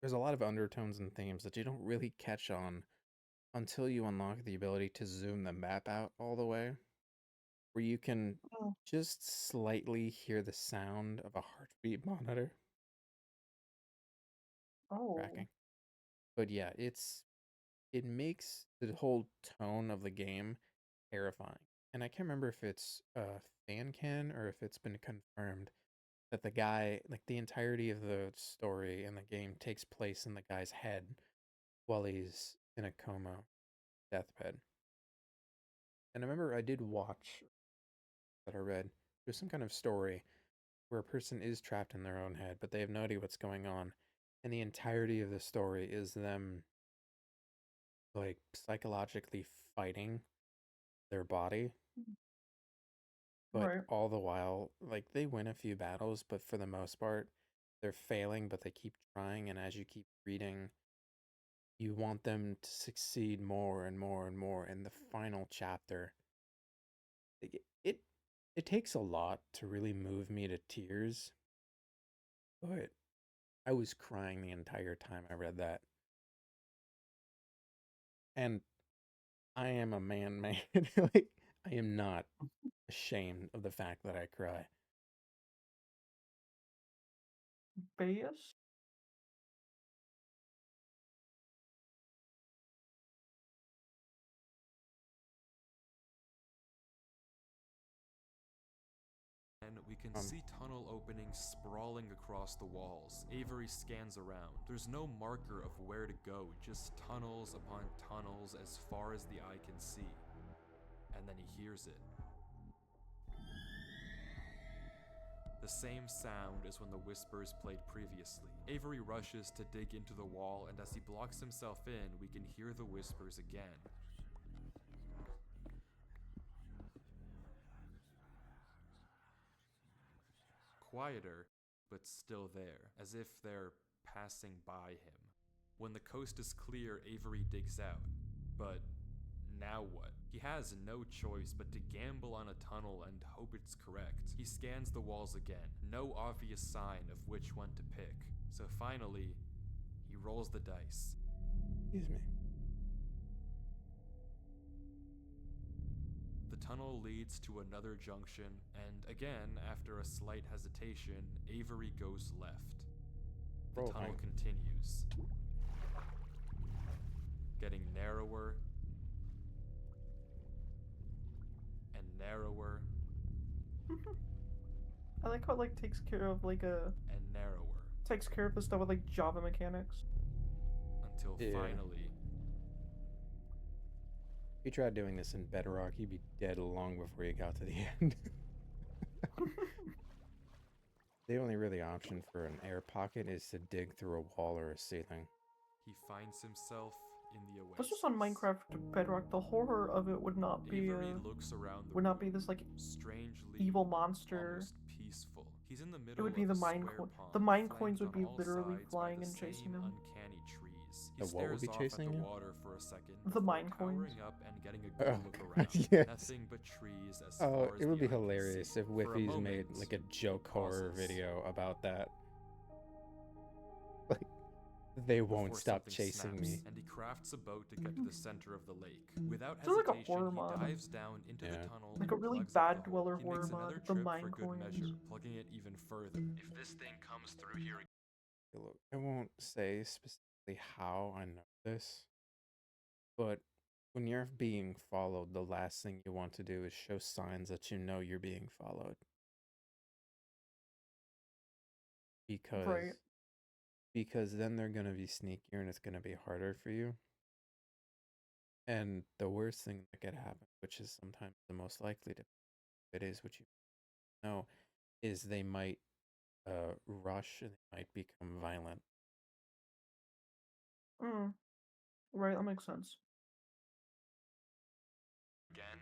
there's a lot of undertones and themes that you don't really catch on until you unlock the ability to zoom the map out all the way, where you can Oh. just slightly hear the sound of a heartbeat monitor Oh, tracking. But yeah, it makes the whole tone of the game terrifying. And I can't remember if it's fan can or if it's been confirmed that the guy, like the entirety of the story in the game takes place in the guy's head while he's in a coma deathbed. And I remember I did watch that I read. There's some kind of story where a person is trapped in their own head, but they have no idea what's going on. And the entirety of the story is them like psychologically fighting their body, but right. all the while, like they win a few battles, but for the most part, they're failing, but they keep trying. And as you keep reading, you want them to succeed more and more and more. In the final chapter, it it takes a lot to really move me to tears, but I was crying the entire time I read that. And I am a man, man. Like, I am not ashamed of the fact that I cry. Bayes? and we can see tunnel openings sprawling across the walls. Avery scans around. There's no marker of where to go, just tunnels upon tunnels as far as the eye can see. And then he hears it. The same sound as when the whispers played previously. Avery rushes to dig into the wall, and as he blocks himself in, we can hear the whispers again. Quieter, but still there, as if they're passing by him. When the coast is clear, Avery digs out. But now what? He has no choice but to gamble on a tunnel and hope it's correct. He scans the walls again, no obvious sign of which one to pick. So finally, he rolls the dice. Excuse me. The tunnel leads to another junction, and again, after a slight hesitation, Avery goes left. The tunnel continues, getting narrower and narrower I like how it like takes care of like and narrower, takes care of the stuff with like Java mechanics. until Yeah. finally, If you tried doing this in Bedrock, you'd be dead long before you got to the end. The only really option for an air pocket is to dig through a wall or a ceiling. he finds himself in the oasis. This was on Minecraft Bedrock. The horror of it would not be Avery looks around the would not be room, this like strangely evil monster. almost peaceful. He's in the middle It would be of the a mine square coin. pond, The mine flanked coins would on be all literally sides by flying the and chasing same him. uncanny trees. He The what would stares be off chasing at the you? water for a second The before mine cowering coins. up and getting a good Oh, look God, around. yes. Nothing but trees as Oh, far as it would the be eye can hilarious see. if For a Wifies made moment, like a joke he horror pauses. video about that. Like, they won't Before stop something chasing snaps, me. and he crafts a boat to get to the center of the lake. Without It's like a hesitation, horror he mod. dives down into the Yeah. tunnel Like and a really plugs bad up the dweller hole. He horror makes mod, another the trip mine for good coins. measure, plugging it even further. If this thing comes through here, Look, I won't say specifically how I know this, but when you're being followed, the last thing you want to do is show signs that you know you're being followed. Right. Because then they're going to be sneakier and it's going to be harder for you. And the worst thing that could happen, which is sometimes the most likely to, it is what you know, is they might rush and they might become violent. Right, that makes sense. again,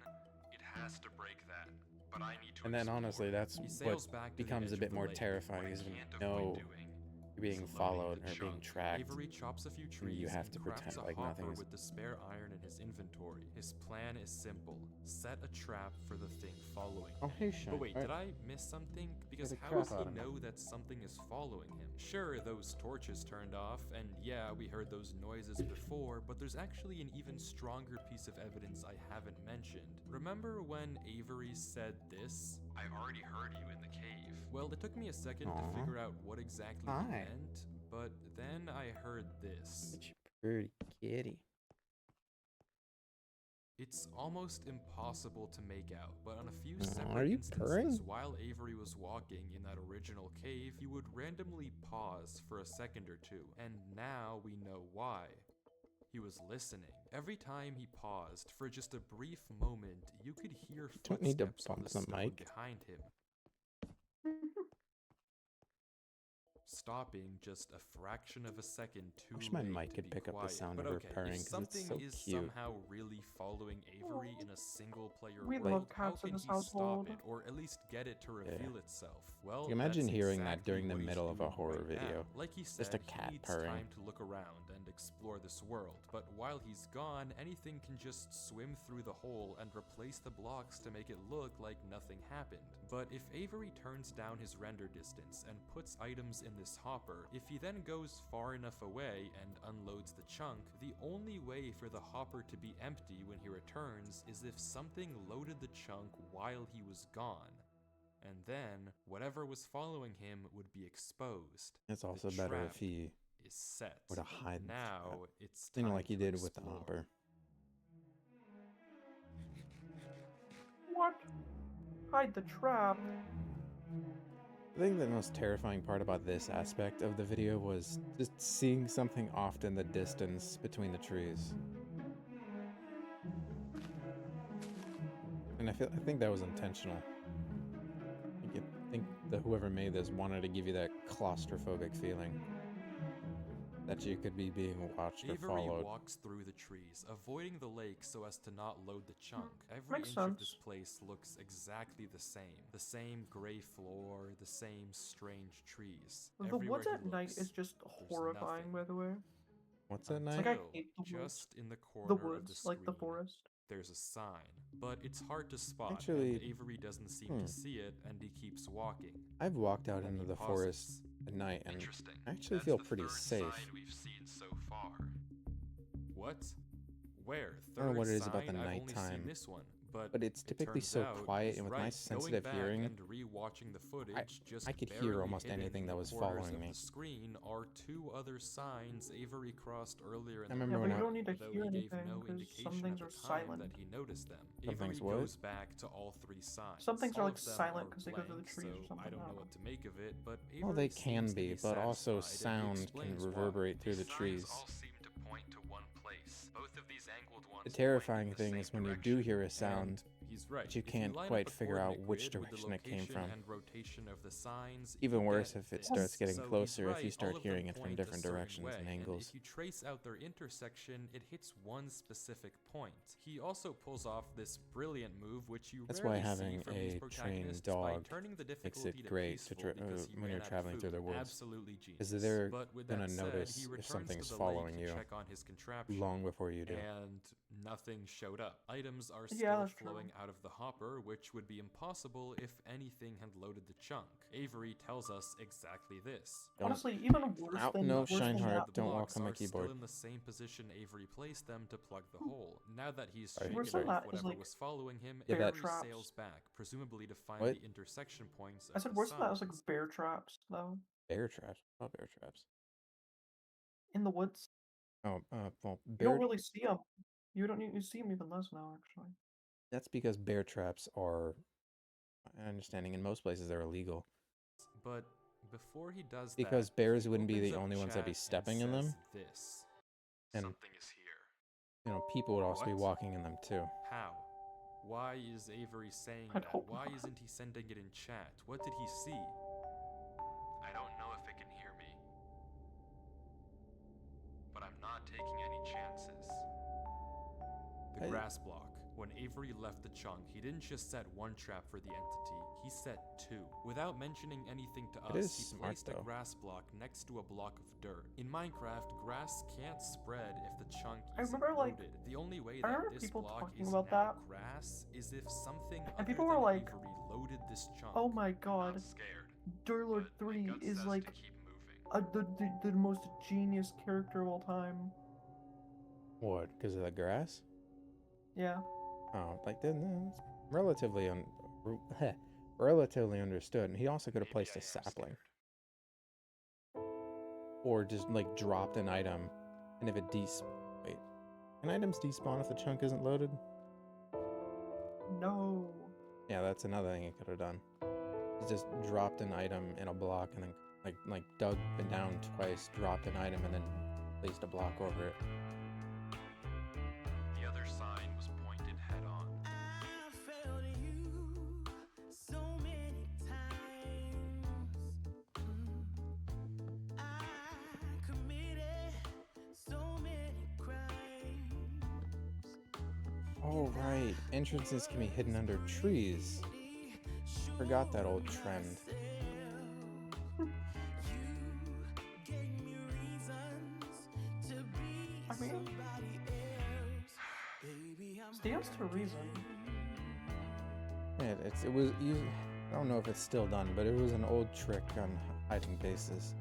it has to break that. But I need to And then explore. honestly, that's He what sails back to the becomes edge a of bit the more lake. terrifying What I is when can't you know avoid doing you're being is loading followed the or being chunk. tracked. Avery chops a few and trees you have and to crafts pretend a like nothing hopper is. with the spare iron in his inventory. His plan is simple. Set a trap for the thing following Oh, him. hey, Shine. But wait, did I miss something? Because the how crap does he out of me. know that something is following him? Sure, those torches turned off, and yeah, we heard those noises before, but there's actually an even stronger piece of evidence I haven't mentioned. Remember when Avery said this? I already heard you in the cave. Well, it took me a second Aw. to figure out what exactly he Hi. meant, but then I heard this. Such a pretty kitty. It's almost impossible to make out, but on a few Aw, separate are you instances, purring? while Avery was walking in that original cave, he would randomly pause for a second or two, and now we know why. He was listening. Every time he paused for just a brief moment, you could hear Don't need to footsteps on bump the the stone mic. behind him. Stopping just a fraction of a second too Wish my late mic to could be pick up the quiet. sound But of her okay, purring, if 'cause it's something so is cute. somehow really following Avery in a single-player We world, love how cats in can this he stop household. it, or at least get it to reveal itself? Well, Like, imagine that's hearing that exactly during the what he's middle of a doing horror right video. now. Like he said, Just a cat he needs purring. time to look around and explore this world. But while he's gone, anything can just swim through the hole and replace the blocks to make it look like nothing happened. But if Avery turns down his render distance and puts items in this hopper, if he then goes far enough away and unloads the chunk, the only way for the hopper to be empty when he returns is if something loaded the chunk while he was gone. And then, whatever was following him would be exposed. It's The also better trap if he is set. were to hide the Now trap. it's You time know, like he to did with the explore. hopper. What? Hide the trap. I think the most terrifying part about this aspect of the video was just seeing something off in the distance between the trees. And I think that was intentional. I think that whoever made this wanted to give you that claustrophobic feeling. That you could be being watched or Avery followed. walks through the trees, avoiding the lake so as to not load the chunk. Every Makes inch sense. of this place looks exactly the same. The same gray floor, the same strange trees. The Everywhere woods he at night looks, is just there's horrifying, nothing. by the way. What's at Until, night? Like, I hate the woods. just in the corner The of the woods, screen, like the forest. there's a sign, but it's hard to spot, Actually, and Avery doesn't seem to see it, and he keeps walking. I've walked out Then into he the pauses. forest at night and Interesting. I actually That's feel the pretty third safe. sign we've seen so far. What? Where? I don't know Third what it is sign? about the I've only nighttime. seen this one. But it's typically turns so out quiet, he's and with my right. sensitive Going hearing, back and rewatching the footage, just I could hear barely almost hidden anything in that the was corners following of me. the screen are 2 other signs Avery crossed earlier in I the remember Yeah, when but you I- don't need to though hear he gave anything no because some indication things at are the time silent. that he noticed them. Some Avery things what? goes back to all 3 signs. Some things all are like of them silent are because they go through the blank, trees or so something. I don't know what to make of it, but Avery Well, they seems can to be, but also satisfied, and he sound can explains reverberate why. through the These trees. signs all seem to point to one place. Both of these angled ones The point terrifying in the thing same is when you direction. do hear a And sound, he's right. but you If can't line up quite the figure out coordinate which grid with the direction it came location from. and rotation of the signs, Even you worse get if it this. starts getting So he's closer, if you right, start all of them hearing it from point a different certain directions way, and and angles. if you trace out their intersection, it hits one specific point. He also pulls off this brilliant move, which you That's why rarely see having from these a protagonists, trained by dog turning the makes difficulty it to great to peaceful because he when ran you're out of traveling through food. the woods. Absolutely genius. Because they're But with gonna that said, notice he if returns something's to the following lake to you check on his contraption, long before you do. and nothing showed up. Items are Yeah, still that's true. flowing out of the hopper, which would be impossible if anything had loaded the chunk. Avery tells us exactly this. Don't- Honestly, even worse Ow, than no, worse than Shineheart, that. The don't walk blocks on my are keyboard. still in the same position Avery placed them to plug the hole. Now that he's Sorry, shaken Worse sorry. than off that is whatever like was following him, Yeah, bear Avery traps. sails back, presumably to find What? the intersection points of I said the worse than that is like signs. bear traps though Bear traps? Oh, bear traps. in the woods. Oh, well, You don't bear. really see them. You don't need to see them even less now, actually. That's because bear traps are, my understanding, in most places they're illegal. But before he does Because that, bears he wouldn't be opens the up only ones that'd be chat and stepping in them, says This. and Something is here. people would also be What? walking in them too. How? Why is Avery saying I'd that? hope Why not. isn't he sending it in chat? What did he see? I don't know if it can hear me. But I'm not taking any chances. The I- grass block. When Avery left the chunk, he didn't just set one trap for the entity, he set 2. Without mentioning anything to It us, is he smart, placed a though. grass block next to a block of dirt. In Minecraft, grass can't spread if the chunk I isn't remember, like- loaded. The only way I that remember this people block talking is about now that. grass is if something And other people than were like, Avery loaded this chunk. Oh my I'm god, not scared, Durlord but my 3 gut is says like to keep moving. the most genius character of all time. What? Because of the grass? Yeah. Oh, like then it's relatively relatively understood. And he also could have placed a sapling, or just like dropped an item, and if it wait, can items despawn if the chunk isn't loaded? No. Yeah, that's another thing he could have done. He just dropped an item in a block, and then like dug it down twice, dropped an item, and then placed a block over it. The other sign was pointed head on. I failed you so many times. I committed so many crimes. Oh right, entrances can be hidden under trees. Forgot that old trend. I mean, stands to reason. Yeah, it was. I don't know if it's still done, but it was an old trick on hiding bases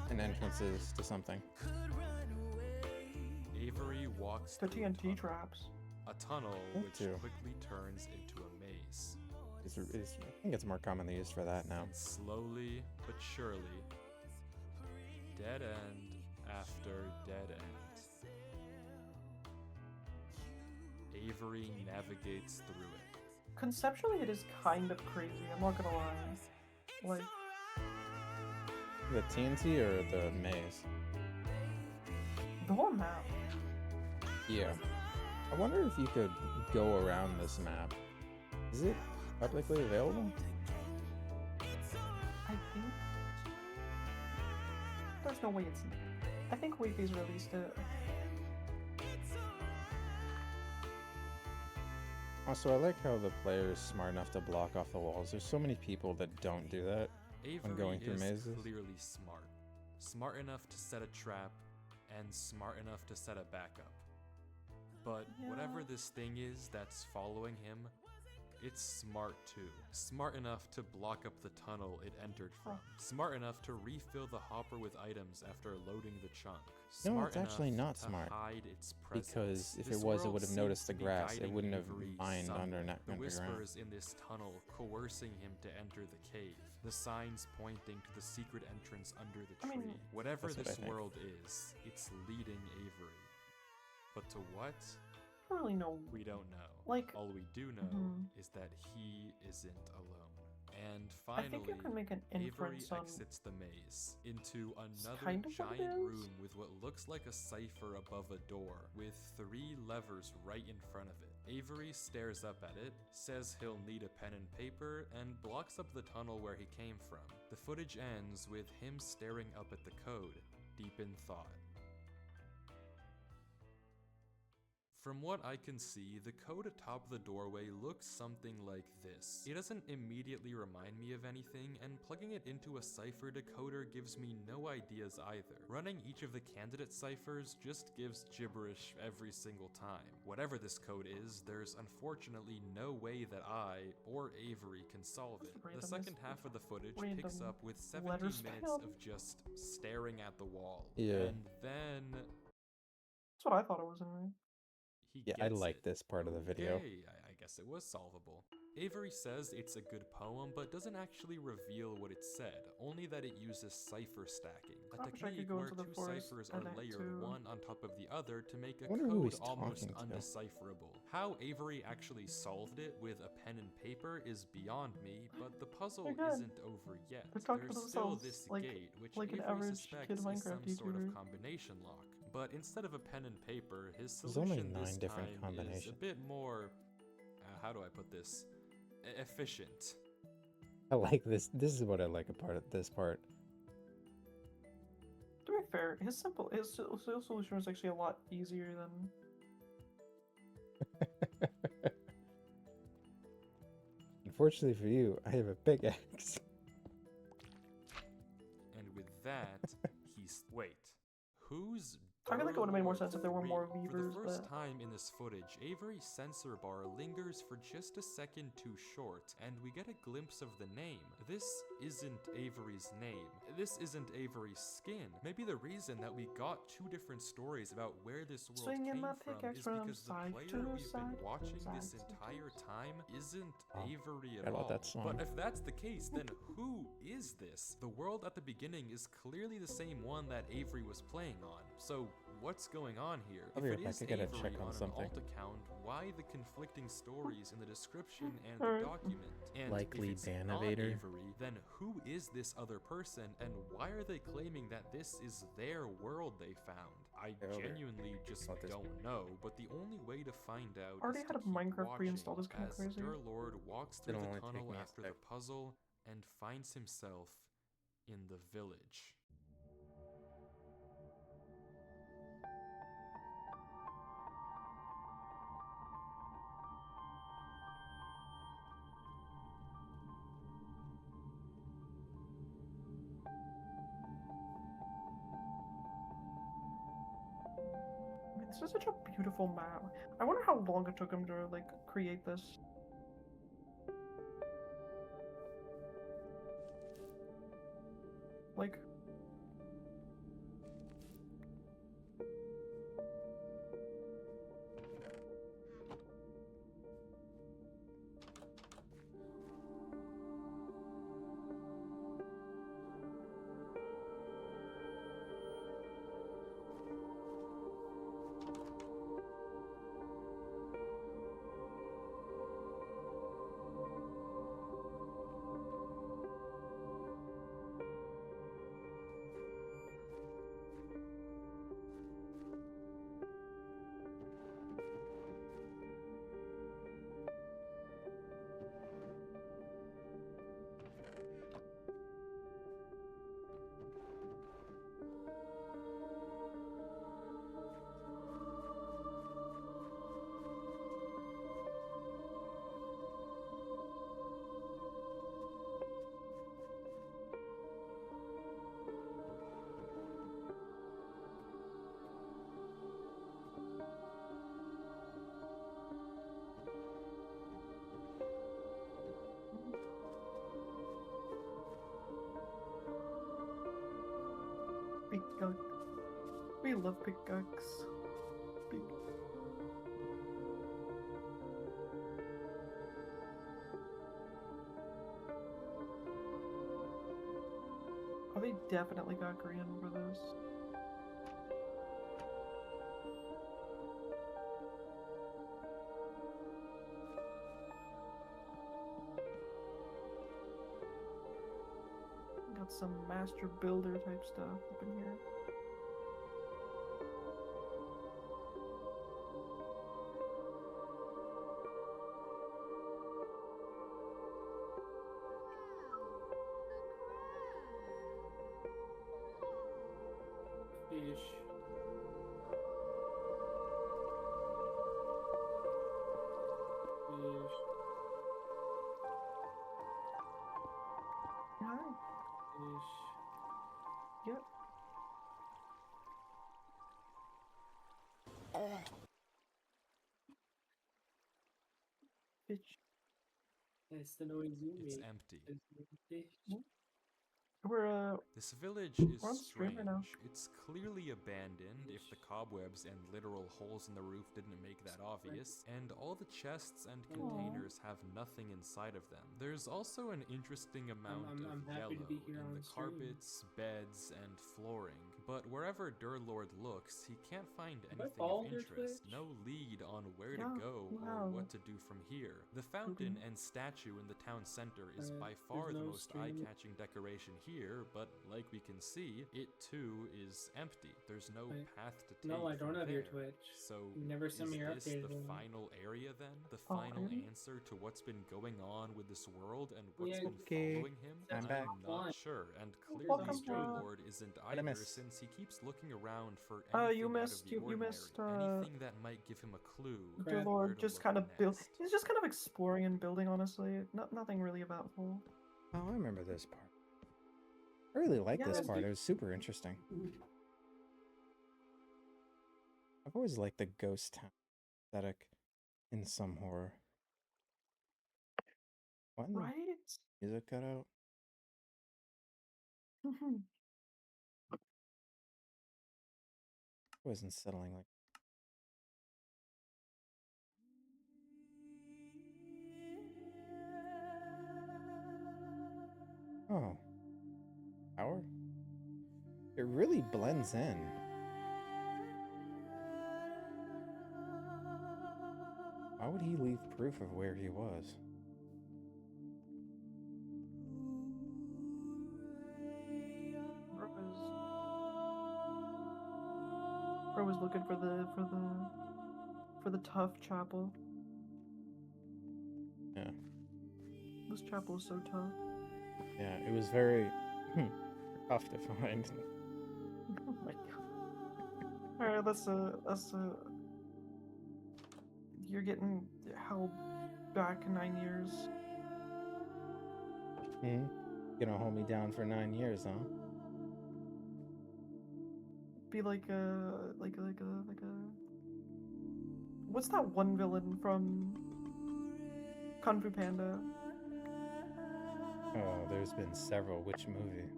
and entrances to something. Avery walks The through a TNT tunnel. traps. A tunnel Me which too. quickly turns into a maze. I think it's more commonly used for that now. And slowly but surely, dead end after dead end, Avery navigates through it. Conceptually, it is kind of crazy. I'm not gonna lie. Like, The TNT or the maze? the whole map. Yeah. I wonder if you could go around this map. Is it publicly available? I think. There's no way it's. I think Wifies released it. Also, I like how the player is smart enough to block off the walls. There's so many people that don't do that. Avery going through is mazes? clearly smart. Smart enough to set a trap, and smart enough to set a backup. But whatever Yeah. this thing is that's following him, It's smart too. Smart enough to block up the tunnel it entered from. Smart enough to refill the hopper with items after loading the chunk. No, Smart it's actually enough not to smart. hide its presence. Because if This it was, it world would have seems noticed to the be grass. It guiding wouldn't have Avery mined somewhere. underground. The whispers in this tunnel coercing him to enter the cave. The signs pointing to the secret entrance under the tree. I mean, Whatever that's what I this think. world is, it's leading Avery. But to what? I don't really know. We don't know. Like, All we do know mhm. is that he isn't alone. And I think you finally, can make an Avery inference on. exits the maze into another kind of what it giant is. room with what looks like a cipher above a door, with 3 levers right in front of it. Avery stares up at it, says he'll need a pen and paper, and blocks up the tunnel where he came from. The footage ends with him staring up at the code, deep in thought. From what I can see, the code atop the doorway looks something like this. It doesn't immediately remind me of anything, and plugging it into a cipher decoder gives me no ideas either. Running each of the candidate ciphers just gives gibberish every single time. Whatever this code is, there's unfortunately no way that I, or Avery, can solve it. The second half of the footage picks up with 17 letter minutes spam. of just staring at the wall. Yeah. And then That's what I thought it was anyway. he Yeah, gets I it. like this part of the video. Okay, I guess it was solvable. Avery says it's a good poem, but doesn't actually reveal what it said, only that it uses cipher stacking, a I wish I could technique go where into the 2 forest ciphers at are night layered too. one on top of the other to make a I wonder who code he's almost talking to. undecipherable. How Avery actually solved it with a pen and paper is beyond me, but the puzzle Again, isn't over yet. they're talking There's to still themselves this like- gate, which like an Avery average suspects kid is Minecraft some sort of YouTuber. combination lock. But instead of a pen and paper, his There's only solution 9 this different time is a combinations. bit more, how do I put this? Efficient. I like this. This is what I like about this part. To be fair, his solution was actually a lot easier than. Unfortunately for you, I have a big axe. And with that, he's... Wait. Who's... I feel like it would've made more sense if there were more For weavers, the first but- time in this footage, Avery's sensor bar lingers for just a second too short, and we get a glimpse of the name. This isn't Avery's name. This isn't Avery's skin. Maybe the reason that we got 2 different stories about where this world Swinging came my from pickaxe is from because the side player to we've been side, watching side this to entire time isn't Oh, Avery at forgot about all. that song. But if that's the case, then who is this? The world at the beginning is clearly the same one that Avery was playing on. So what's going on here? I'll If be it right back, is I gotta Avery check on on something. an alt account, why the conflicting stories in the description and the document? And Likely if it's Banavator. not Avery, then who is this other person, and why are they claiming that this is their world they found? I Okay. genuinely just Let this don't know, but the only way to find out Already is had to a keep Minecraft watching pre-installed, it's kinda as crazy. Lord walks through It'll the only take tunnel me a after the sec. puzzle and finds himself in the village. I mean, this is such a beautiful map. I wonder how long it took him to like create this. Like, Peacock. We love peacocks. Oh, they definitely got Korean for this. Got some master builder type stuff up in here. Fish. Fish. Hi. Fish. Yep. Fish. That's the noise you It's make. empty. Fish. We're This village We're is on stream right now. strange. It's clearly abandoned if the cobwebs and literal holes in the roof didn't make that obvious, and all the chests and containers have nothing inside of them. There's also an interesting amount I'm of happy to yellow be here in on the stream. carpets, beds, and flooring, but wherever Durlord looks, he can't find Have I anything of followed your interest, Twitch? no lead on where Yeah, to go wow. or what to do from here. The fountain and statue in the town center is by far the no most stream. eye-catching decoration here, but like we can see, it too is empty. There's no Wait. path to take No, I don't from have your there. Twitch. So You never sent is me your this updated the one. final area then? The Oh, final really? answer to what's been going on with this world and what's Yeah, been okay. following him? I'm back. not sure, and clearly Welcome, Durlord isn't I either miss? since he keeps looking around for anything you out missed- of the you ordinary, missed, anything that might give him a clue Crap. where Lord to just look kind of build. next. He's just kind of exploring and building, honestly. Nothing really eventful. Oh, I remember this part. I really like this Yeah. part. It was super interesting. I've always liked the ghost town aesthetic in some horror. Why didn't Right? the music cut out? It wasn't settling like. Oh. Power? It really blends in. Why would he leave proof of where he was? Bro was looking for the tough chapel. Yeah. This chapel is so tough. Yeah, it was very tough to find. Oh my god. Alright, let's you're getting held back 9 years. Hmm? Gonna hold me down for 9 years, huh? Be like a what's that one villain from Kung Fu Panda? Oh, there's been several. Which movie?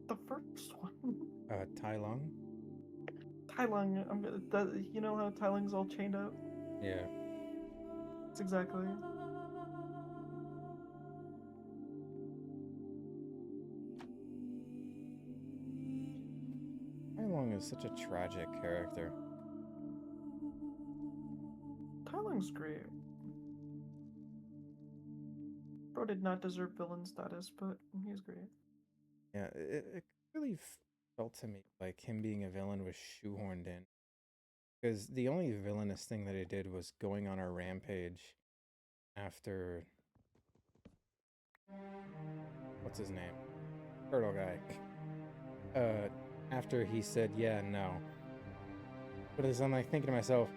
The first one. Tai Lung? Tai Lung. You know how Tai Lung's all chained up? Yeah. That's exactly. Tai Lung is such a tragic character. Tai Lung's great. Bro did not deserve villain status, but he's great. Yeah, it really felt to me like him being a villain was shoehorned in. Because the only villainous thing that he did was going on a rampage after... What's his name? Turtle guy. After he said, yeah, no. But as I'm like thinking to myself,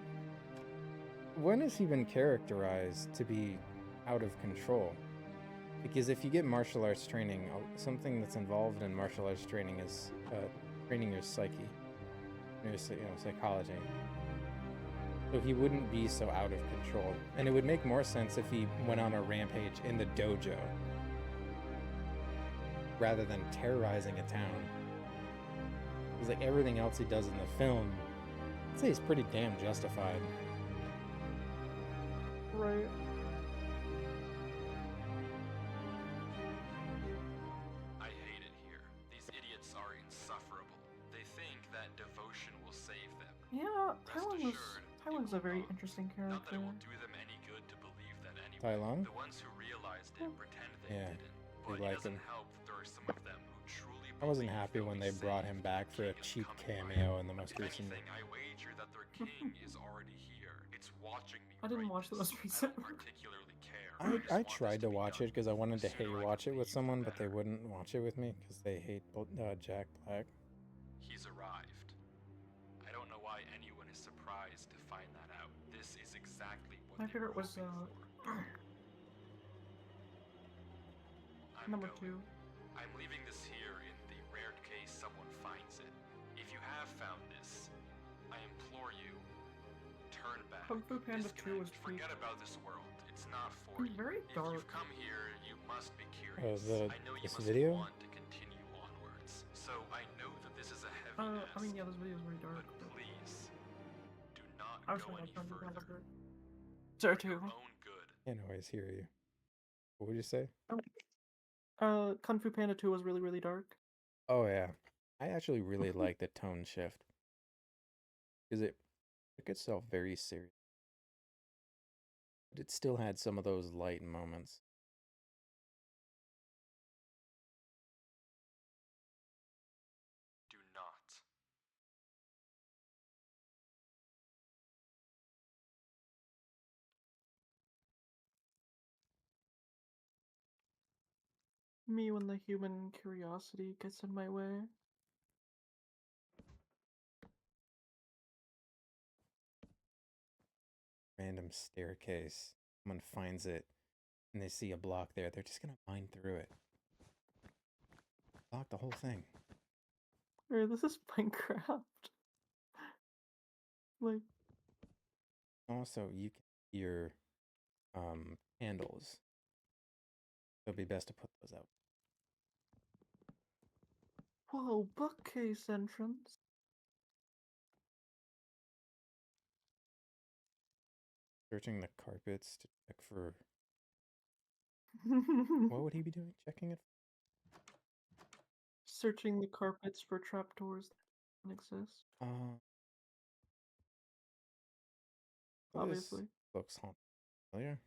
when has he been characterized to be out of control? Because if you get martial arts training, something that's involved in martial arts training is training your psyche, your psychology. So he wouldn't be so out of control. And it would make more sense if he went on a rampage in the dojo rather than terrorizing a town. Because like everything else he does in the film, I'd say he's pretty damn justified. Right. I hate it here. These idiots are insufferable. They think that devotion will save them. Yeah, Rest Tylung's a assured, very it will interesting not. Not that character. it will do them any good to believe that anyway. Tai Lung? The ones who realized it pretend they Yeah, didn't. they But like it doesn't him. help that there are some of them who truly I wasn't believe happy they'll when be they brought saved. him back for a King is cheap coming by. cameo in the most If recent. anything, I wager that their king is already here. It's watching me. I didn't write watch the this. most recent I don't one. particularly care. I just I want this tried to be watch done. it because I wanted The to hate sooner I watch can it with leave, the someone, but they better. wouldn't watch it with me because they hate Jack Black. He's arrived. I don't know why anyone is surprised to find that out. This is exactly what My they were favorite was hoping for. I'm number going. 2. I'm leaving this here in the rare case someone finds it. If you have found this, I implore you, turn back. Kung Fu Panda 2 was Disconnect. pretty. Forget about this world. It's not for It's you. very If dark. you've come here, you must be curious. The I know you this must video? want to continue onwards. So I know that this is a heavy I mean, ask, yeah, this video is very dark. but please do not I was go trying any to find further. Zero For your 2. own good. Can't always hear you. What would you say? Kung Fu Panda 2 was really, really dark. Oh yeah, I actually really like the tone shift because it took itself very serious, but it still had some of those light moments. Do not. Me when the human curiosity gets in my way. Random staircase. Someone finds it and they see a block there. They're just gonna mine through it. Block the whole thing. Or this is Minecraft. Like, Also, you can hear candles. So it'd be best to put those out. whoa, bookcase entrance. Searching the carpets to check for. What would he be doing? Checking it? Searching the carpets for trapdoors that don't exist. This Obviously. looks familiar.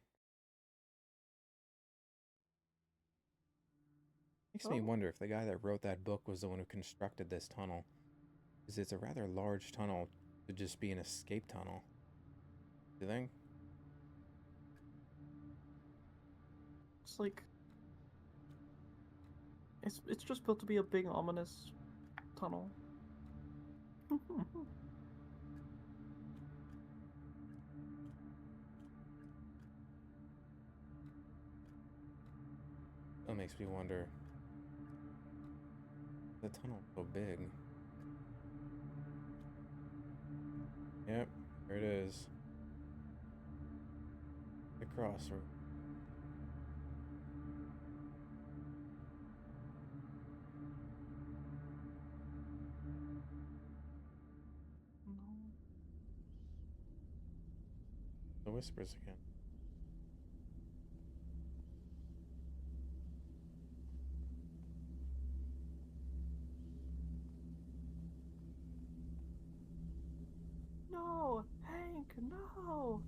Makes me Oh. wonder if the guy that wrote that book was the one who constructed this tunnel. Because it's a rather large tunnel to just be an escape tunnel. Do you think? It's like it's just built to be a big ominous tunnel. That makes me wonder. The tunnel's so big. Yep, there it is. The crossroad. No. The whispers again. No, Hank, no.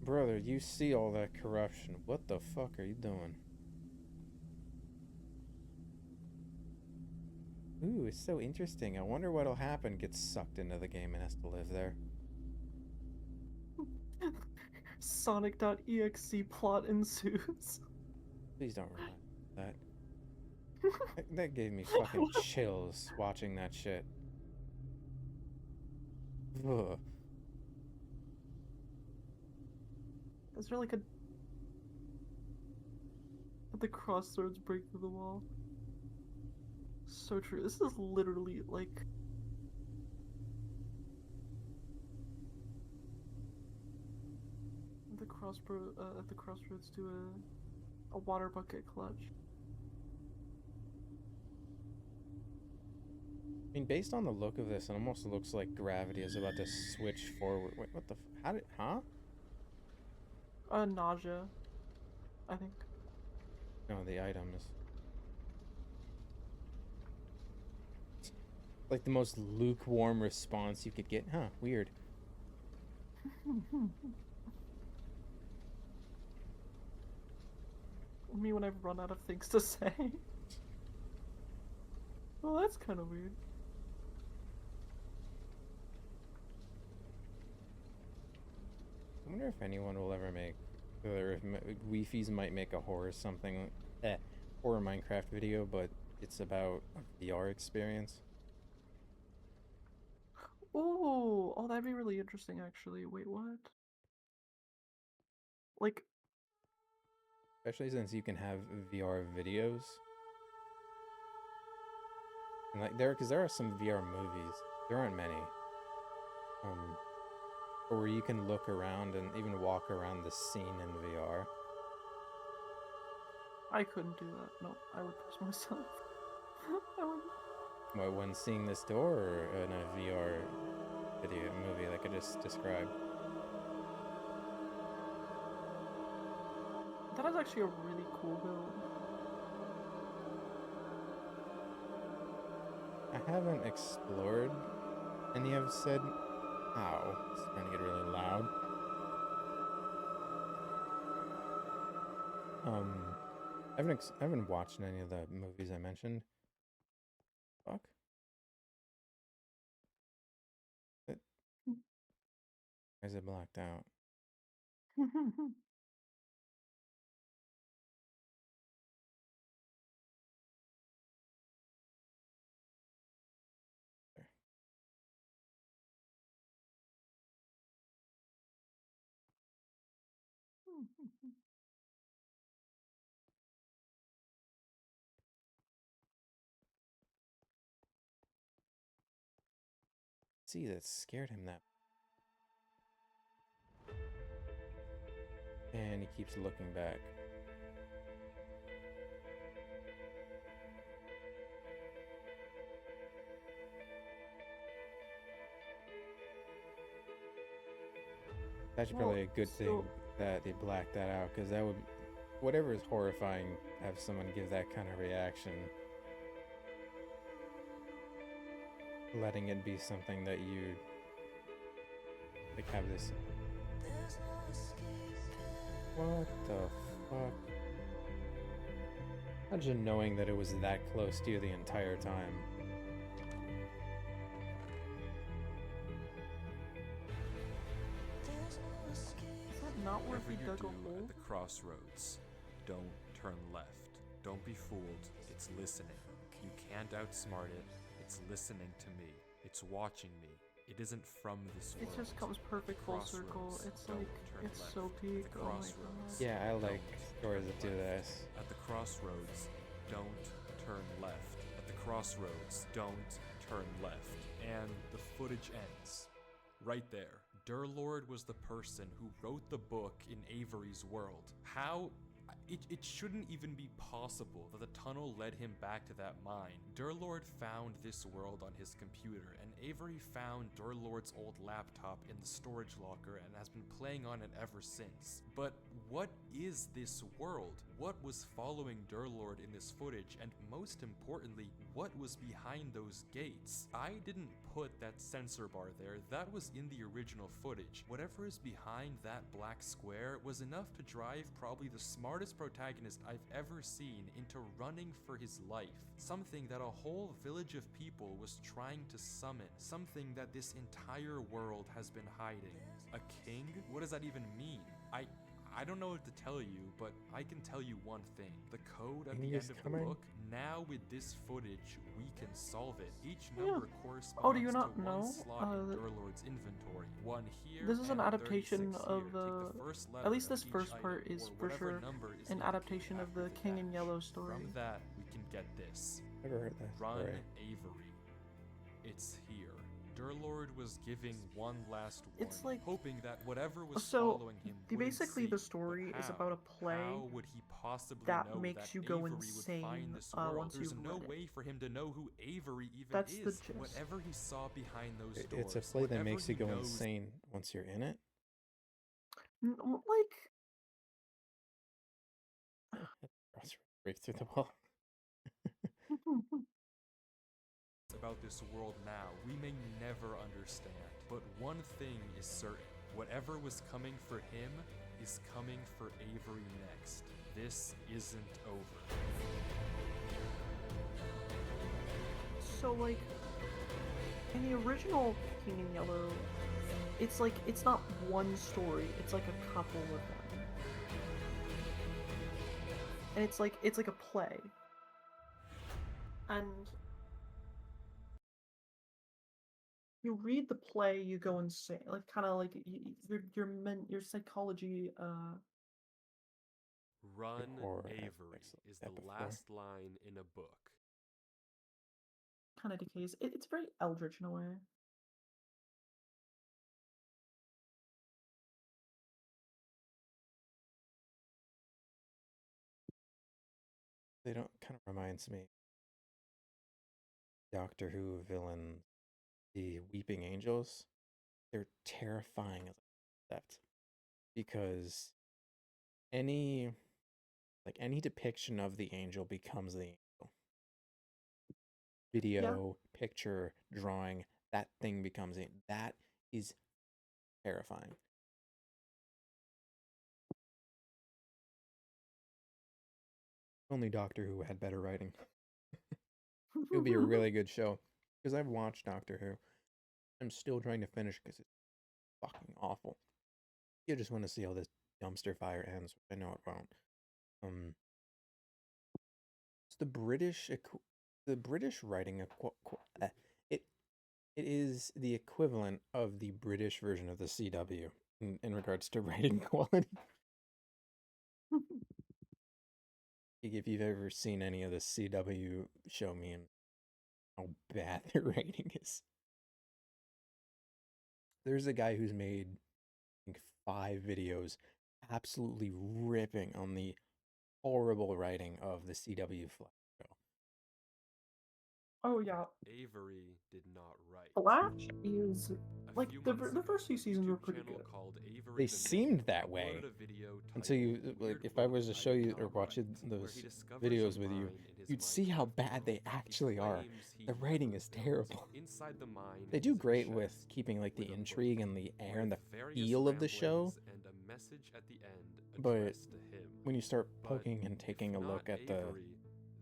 Brother, you see all that corruption. What the fuck are you doing? Ooh, it's so interesting. I wonder what'll happen. Gets sucked into the game and has to live there. Sonic.exe plot ensues. Please don't remind me of that. That gave me fucking chills watching that shit. Ugh. Is there like a at the crossroads break through the wall? So true. This is literally like at the crossroads do a water bucket clutch. mean, based on the look of this, it almost looks like gravity is about to switch forward. Wait, what the? How did? Huh? Nausea, I think. No, the items. Like the most lukewarm response you could get. Huh? Weird. Me when I've run out of things to say. Well, that's kind of weird. I wonder if anyone will ever make, or if Wifies might make a horror something, horror Minecraft video, but it's about a VR experience. Ooh, oh, that'd be really interesting, actually. Wait, what? Like, Especially since you can have VR videos. And like because there are some VR movies. There aren't many. Where you can look around and even walk around the scene in VR. I couldn't do that. No, I would piss myself. I would. What, when seeing this door or in a VR video movie like I just described? That is actually a really cool build. I haven't explored any of said. Ow, it's starting to get really loud. I haven't watched any of the movies I mentioned. Fuck. Why is it blacked out? There. See, that scared him that. And he keeps looking back. That's Well, probably a good thing so- that they blacked that out, because that would, whatever is horrifying, have someone give that kind of reaction. Letting it be something that you like have this. What the fuck? Imagine knowing that it was that close to you the entire time. Is that not where Whatever he you dug do a hole? at the crossroads, don't turn left. Don't be fooled. It's listening. You can't outsmart it. It's listening to me. It's watching me. It isn't from this world. It just comes perfect full circle. Crossroads, It's don't like, turn it's left. so At peak. the Oh my crossroads, god. Yeah, I like don't stories turn that do left. this. At the crossroads, don't turn left. At the crossroads, don't turn left. And the footage ends. Right there. Durlord was the person who wrote the book in Avery's world. How? It shouldn't even be possible that the tunnel led him back to that mine. Durlord found this world on his computer, and Avery found Durlord's old laptop in the storage locker and has been playing on it ever since. But what is this world? What was following Durlord in this footage? And most importantly, what was behind those gates? I didn't put that sensor bar there. That was in the original footage. Whatever is behind that black square was enough to drive probably the smartest protagonist I've ever seen into running for his life. Something that a whole village of people was trying to summon. Something that this entire world has been hiding. A king? What does that even mean? I don't know what to tell you, but I can tell you one thing. The code at And the he end is of the coming? book, now with this footage, we can solve it. Each Yeah. number corresponds Oh, do you to not one know? slot in Durlord's inventory. One here. This is an and adaptation 36 of here. Take the first at letter least of this each first item, part is or for whatever sure number is an indicated adaptation of after the King in dash. Yellow story. From that, we can get this. Never heard that Run story. Avery. It's here. Durlord was giving one last It's warning, like- hoping that whatever was So, following him basically wouldn't the see. story But is how? about a play How would he possibly that know makes that you go Avery would insane, find this world? once There's you've no read it. way for him to know who Avery even That's the is. gist. Whatever he saw behind those doors, It's a play that whatever makes you he go knows insane once you're in it. Like, Break through the wall. about this world now, we may never understand. But one thing is certain. Whatever was coming for him is coming for Avery next. This isn't over. so like, in the original King in Yellow, it's like, it's not one story, it's like a couple of them. And it's like a play. And you read the play, you go insane. Like, kind of like your psychology. Run, horror Avery aspects of is the epithet. last line in a book. Kind of decays. It's very eldritch in a way. They don't kind of reminds me Doctor Who villain, the Weeping Angels. They're terrifying as a concept because any depiction of the angel becomes the angel. Video, picture, drawing, that thing becomes it. That is terrifying. Only Doctor Who had better writing. It would be a really good show. Because I've watched Doctor Who. I'm still trying to finish because it's fucking awful. You just want to see how this dumpster fire ends, which I know it won't. It's the British writing it is the equivalent of the British version of the CW in regards to writing quality. If you've ever seen any of the CW, show me how bad their writing is. There's a guy who's made, I think, 5 videos absolutely ripping on the horrible writing of the CW Flash show. Oh yeah, Avery did not write. Flash is A like few the months first few ago, a seasons were YouTube pretty channel good. called Avery They the seemed Ninja that way uploaded a video until you titled like. Weird If I was to Book show I you Did or Not watch Write, where those he discovers videos a with you, mine in his you'd see how Minecraft bad they world. He actually are. claims he The writing is built. terrible. Inside the mine They do is a great with chest keeping like the with a intrigue book and the air and the with various feel of the show, ramblings and a message at the end but addressed to him. when you start But poking and if taking a not look at the Avery,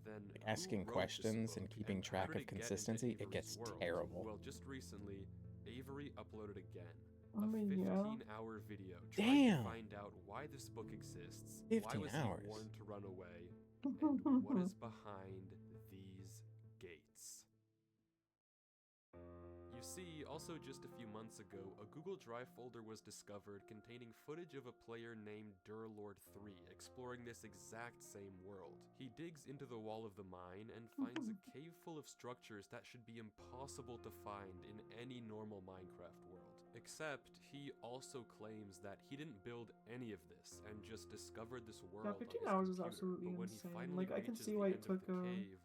then who asking wrote this questions and book, keeping and how track did of it get into consistency, it Avery's gets world? terrible. Well, just recently, Avery uploaded again I a mean, 15-hour video trying Damn! to find out why this book exists, 15 why was hours. he warned to run away, and what is behind these gates. You see, also just a few months ago, a Google Drive folder was discovered containing footage of a player named Durlord3 exploring this exact same world. He digs into the wall of the mine and finds a cave full of structures that should be impossible to find in any normal Minecraft world. Except, he also claims that he didn't build any of this and just discovered this world on 15 his hours is computer. absolutely But when insane. he finally Like, I can reaches see the why end it took of the cave,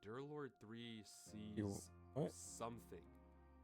Durlord3 sees What? something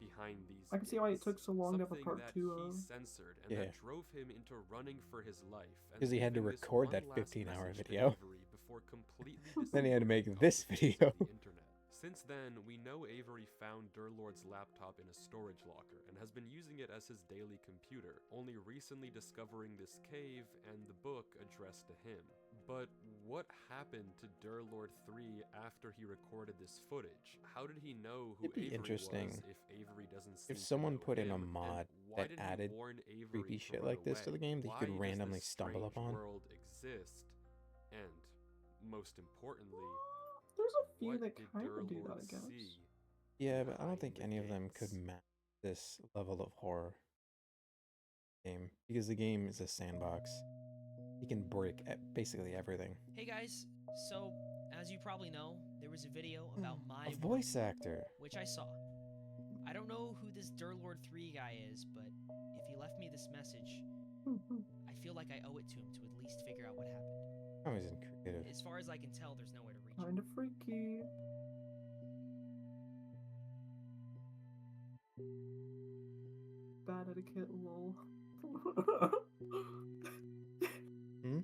behind these I can see why it gates. took so long to have a Something part that 2 he of. censored and Yeah. that drove him into running for his life. and 'Cause he had to leaving this record one that last 15-hour message to video. Avery before completely Then he had to make disappearing this off the face video. of the internet. Since then, we know Avery found Durlord's laptop in a storage locker and has been using it as his daily computer, only recently discovering this cave and the book addressed to him. But what happened to Durlord3 after he recorded this footage? How did he know who It'd be Avery interesting was if Avery doesn't seem if to someone know put in a him? And mod why that did he added warn Avery creepy to shit run like this to the away? game that you could Why does randomly this stumble strange upon. world exist? And most importantly, There's a few what that did kind of do that, I Durlord guess. see? Yeah, but I don't behind think the any of them could gates? match this level of horror game because the game is a sandbox. You can break basically everything. Hey guys, so as you probably know, there was a video about my A voice world, actor. which I saw. I don't know who this Durlord 3 guy is, but if he left me this message, I feel like I owe it to him to at least figure out what happened. I was creative. As far as I can tell, there's no way to reach him. Kind of freaky. Bad etiquette, lol. Hmm?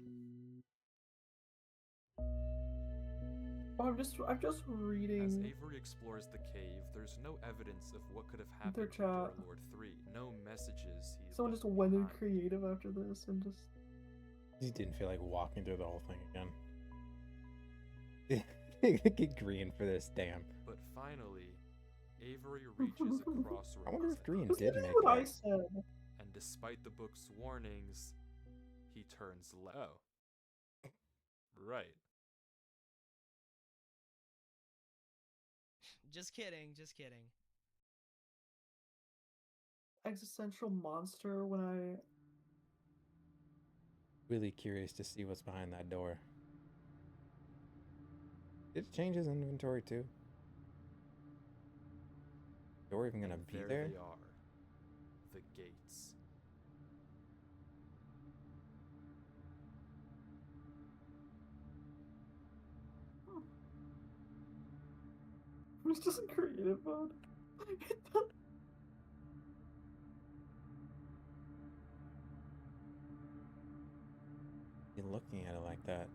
Oh, I'm just As reading. Avery explores the cave, there's no evidence of what could have happened Their to chat. Durlord 3. No messages he Someone left just went in behind. creative after this and just. He didn't feel like walking through the whole thing again. Get green for this, damn. But finally, Avery reaches a crossroads. I wonder if that Green goes did This is make what I that. said. And despite the book's warnings, he turns left. Oh. Right. Just kidding, just kidding. Existential monster when I. Really curious to see what's behind that door. Did it change his inventory too? Door even gonna And be there there? they are. The gates. It's just in creative mode. You're looking at it like that.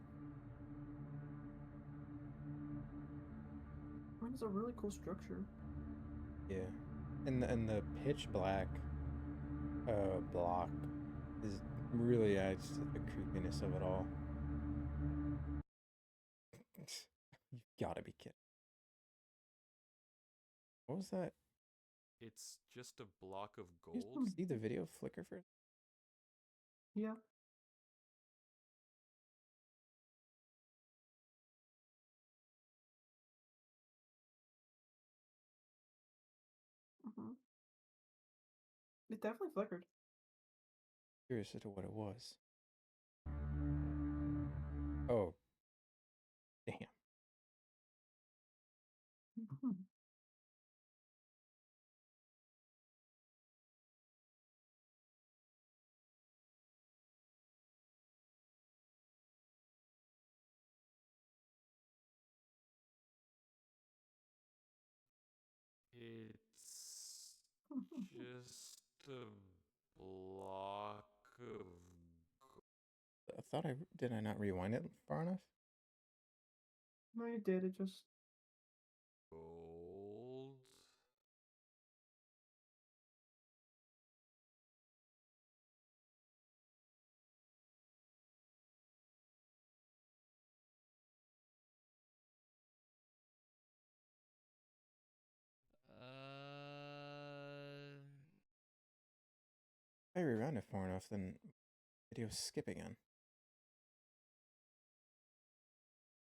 I mean, it's a really cool structure. Yeah. And the pitch black block is really adds to the creepiness of it all. You've gotta be kidding. What was that? It's just a block of You gold. see the video flicker for? Yeah. Mm-hmm. It definitely flickered. Curious as to what it was. Oh. Damn. It's just a block of I thought did I not rewind it far enough? No, you did. It just. gold. If I rewound it far enough, then videos skip again.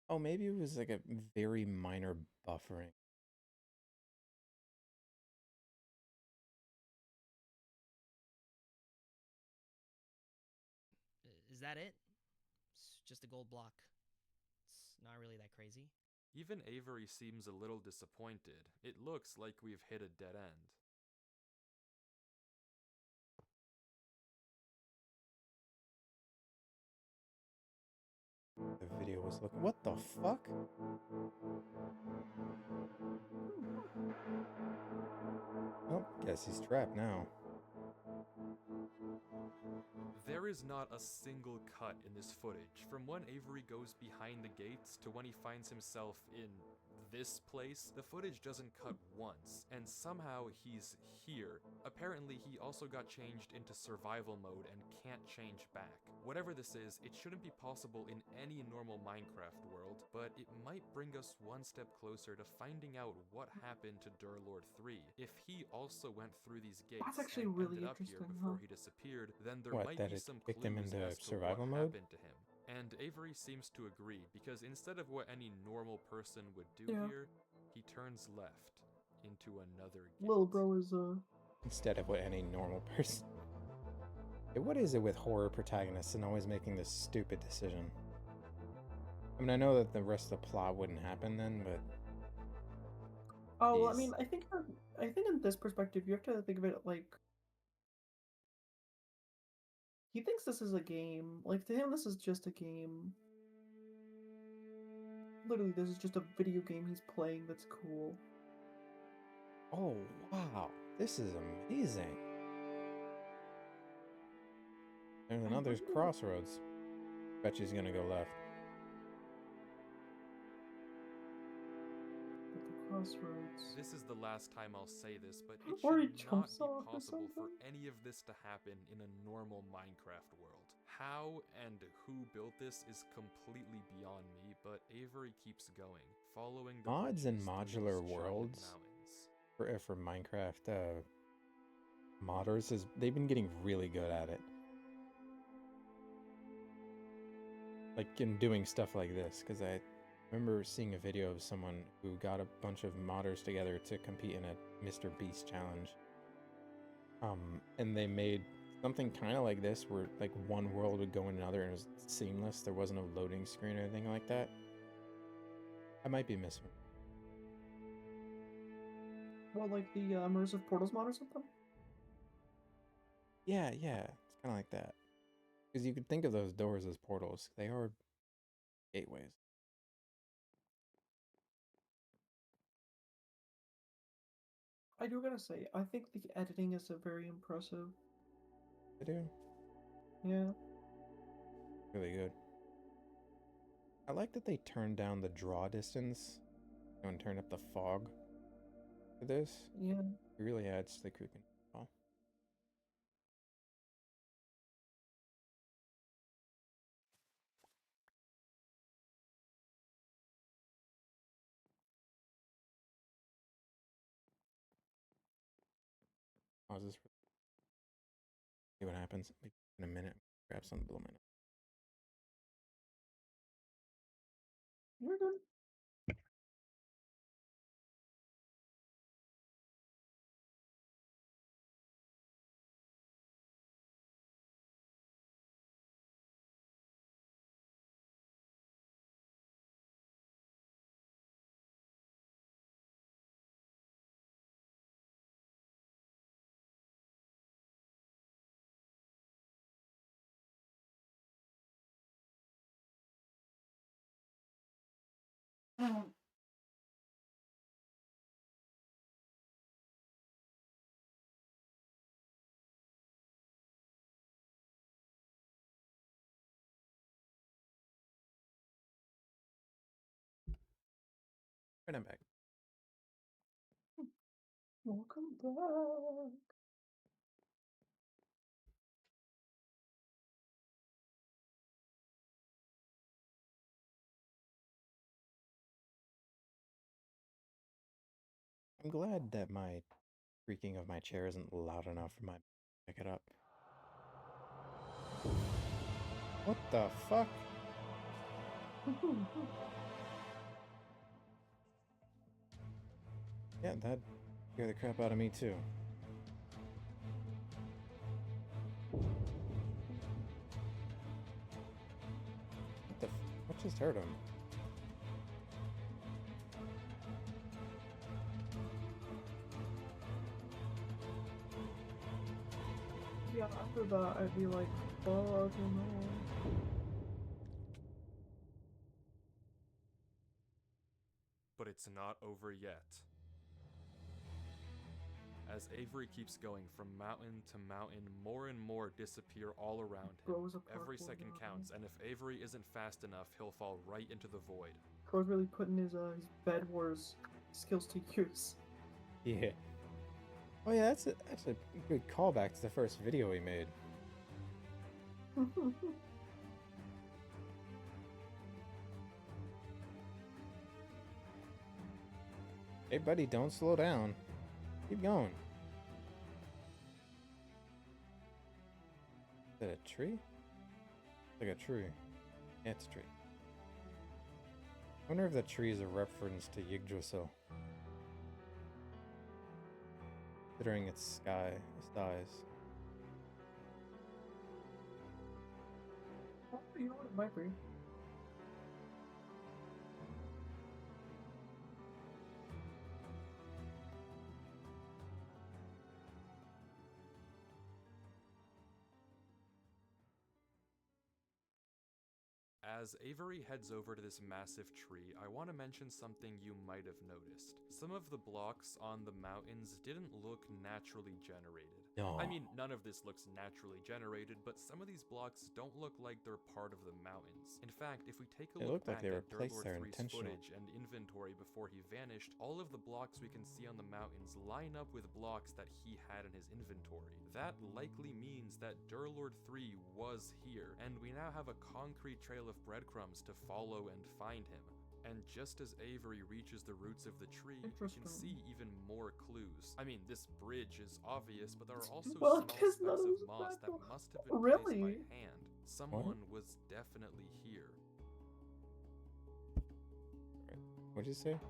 Oh, maybe it was like a very minor buffering. Is that it? It's just a gold block. It's not really that crazy. Even Avery seems a little disappointed. It looks like we've hit a dead end. The video was looking. What the fuck? Oh, guess he's trapped now. There is not a single cut in this footage, from when Avery goes behind the gates to when he finds himself in this place. The footage doesn't cut once, and somehow he's here. Apparently, he also got changed into survival mode and can't change back. Whatever this is, it shouldn't be possible in any normal Minecraft world, but it might bring us one step closer to finding out what happened to Durlord 3. If he also went through these gates That's actually and really ended up here interesting, before huh? he disappeared, then there What, might that be it some kicked him clues into as to survival what mode? happened to him. And Avery seems to agree, because instead of what any normal person would do Yeah. here, he turns left into another gate. Little bro is Instead of what any normal person. Hey, what is it with horror protagonists and always making this stupid decision? I mean, I know that the rest of the plot wouldn't happen then, but Oh, well, I These- mean, I think in this perspective, you have to think of it like he thinks this is a game. Like to him, this is just a game. Literally, this is just a video game he's playing that's cool. Oh, wow. This is amazing. There's I another wonder- crossroads. Bet she's gonna go left. At the crossroads. This is the last time I'll say this, but it Or he should not jumps be off or possible for something. any of this to happen in a normal Minecraft world. How and who built this is completely beyond me, but Avery keeps going, following the Mods and bridges through modular those charted worlds mountains. for Minecraft modders is they've been getting really good at it. Like in doing stuff like this, because I remember seeing a video of someone who got a bunch of modders together to compete in a Mr. Beast challenge. And they made something kind of like this, where like one world would go in another and it was seamless. There wasn't a loading screen or anything like that. I might be missing. Well, like the immersive portals mod or something. Yeah, it's kind of like that. Because you could think of those doors as portals. They are gateways. I do gotta say, I think the editing is very impressive. They do. Yeah. Really good. I like that they turned down the draw distance and turned up the fog for this. Yeah. It really adds to the creeping. Oh. Pause this. See what happens. Maybe in a minute. Grab some below my nose. You're good. Right, I'm back. Welcome back. I'm glad that my creaking of my chair isn't loud enough for my pick it up. What the fuck? Yeah, that scared the crap out of me too. What just hurt him? Yeah, after that, I'd be like, fuck, no. But it's not over yet. As Avery keeps going from mountain to mountain, more and more disappear all around him. Bro's a Every parkour second guy. counts, and if Avery isn't fast enough, he'll fall right into the void. Bro's really putting his Bed Wars skills to use. Yeah. Oh yeah, that's a good callback to the first video we made. Hey buddy, don't slow down. Keep going. Is that a tree? Like a tree. Yeah, it's a tree. I wonder if that tree is a reference to Yggdrasil. Considering its size. Oh, you know what, it might be. As Avery heads over to this massive tree, I want to mention something you might have noticed. Some of the blocks on the mountains didn't look naturally generated. No. I mean, none of this looks naturally generated, but some of these blocks don't look like they're part of the mountains. In fact, if we take a It look looked like back they at replaced Durlord there 3's intentionally. footage and inventory before he vanished, all of the blocks we can see on the mountains line up with blocks that he had in his inventory. That likely means that Durlord 3 was here, and we now have a concrete trail of breadcrumbs to follow and find him. And just as Avery reaches the roots of the tree, we can Interesting. see even more clues. I mean, this bridge is obvious, but there are also Well, small because specks none of of this moss that back- must have been Really? placed by hand. Someone was definitely here. What'd you say?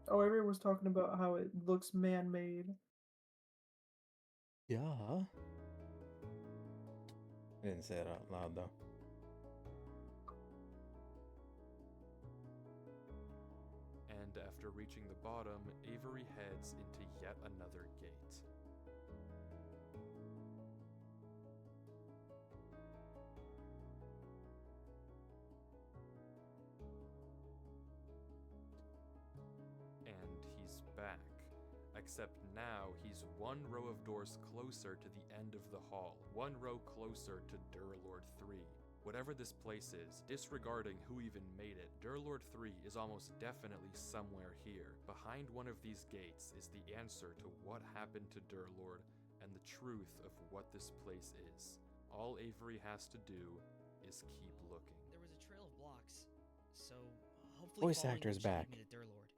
Oh, everyone was talking about how it looks man-made. Yeah. I didn't say it out loud though. And after reaching the bottom, Avery heads into yet another gate. And he's back. Except now he's one row of doors closer to the end of the hall, one row closer to Durlord 3. Whatever this place is, disregarding who even made it, Durlord 3 is almost definitely somewhere here. Behind one of these gates is the answer to what happened to Durlord and the truth of what this place is. All Avery has to do is keep looking. There was a trail of blocks, so hopefully Voice following actor's them should back. lead me to Durlord.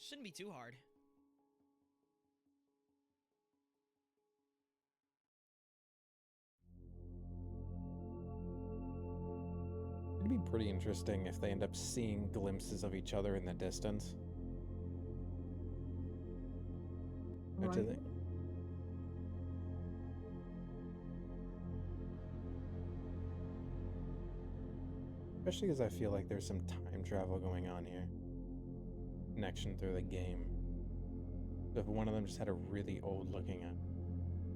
Shouldn't be too hard. It'd be pretty interesting if they end up seeing glimpses of each other in the distance. Don't you Right? think? Especially because I feel like there's some time travel going on here. Connection through the game. So if one of them just had a really old looking at.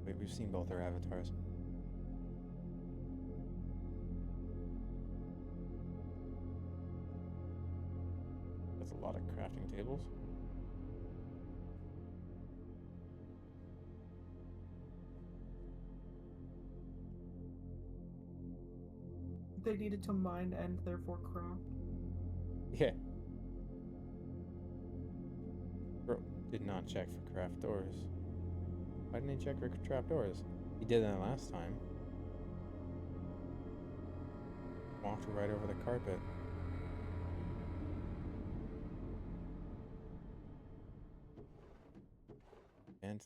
Wait, we've seen both their avatars. That's a lot of crafting tables. They needed to mine and therefore craft. Yeah. Bro did not check for craft doors. Why didn't he check for trap doors? He did that last time. Walked right over the carpet. And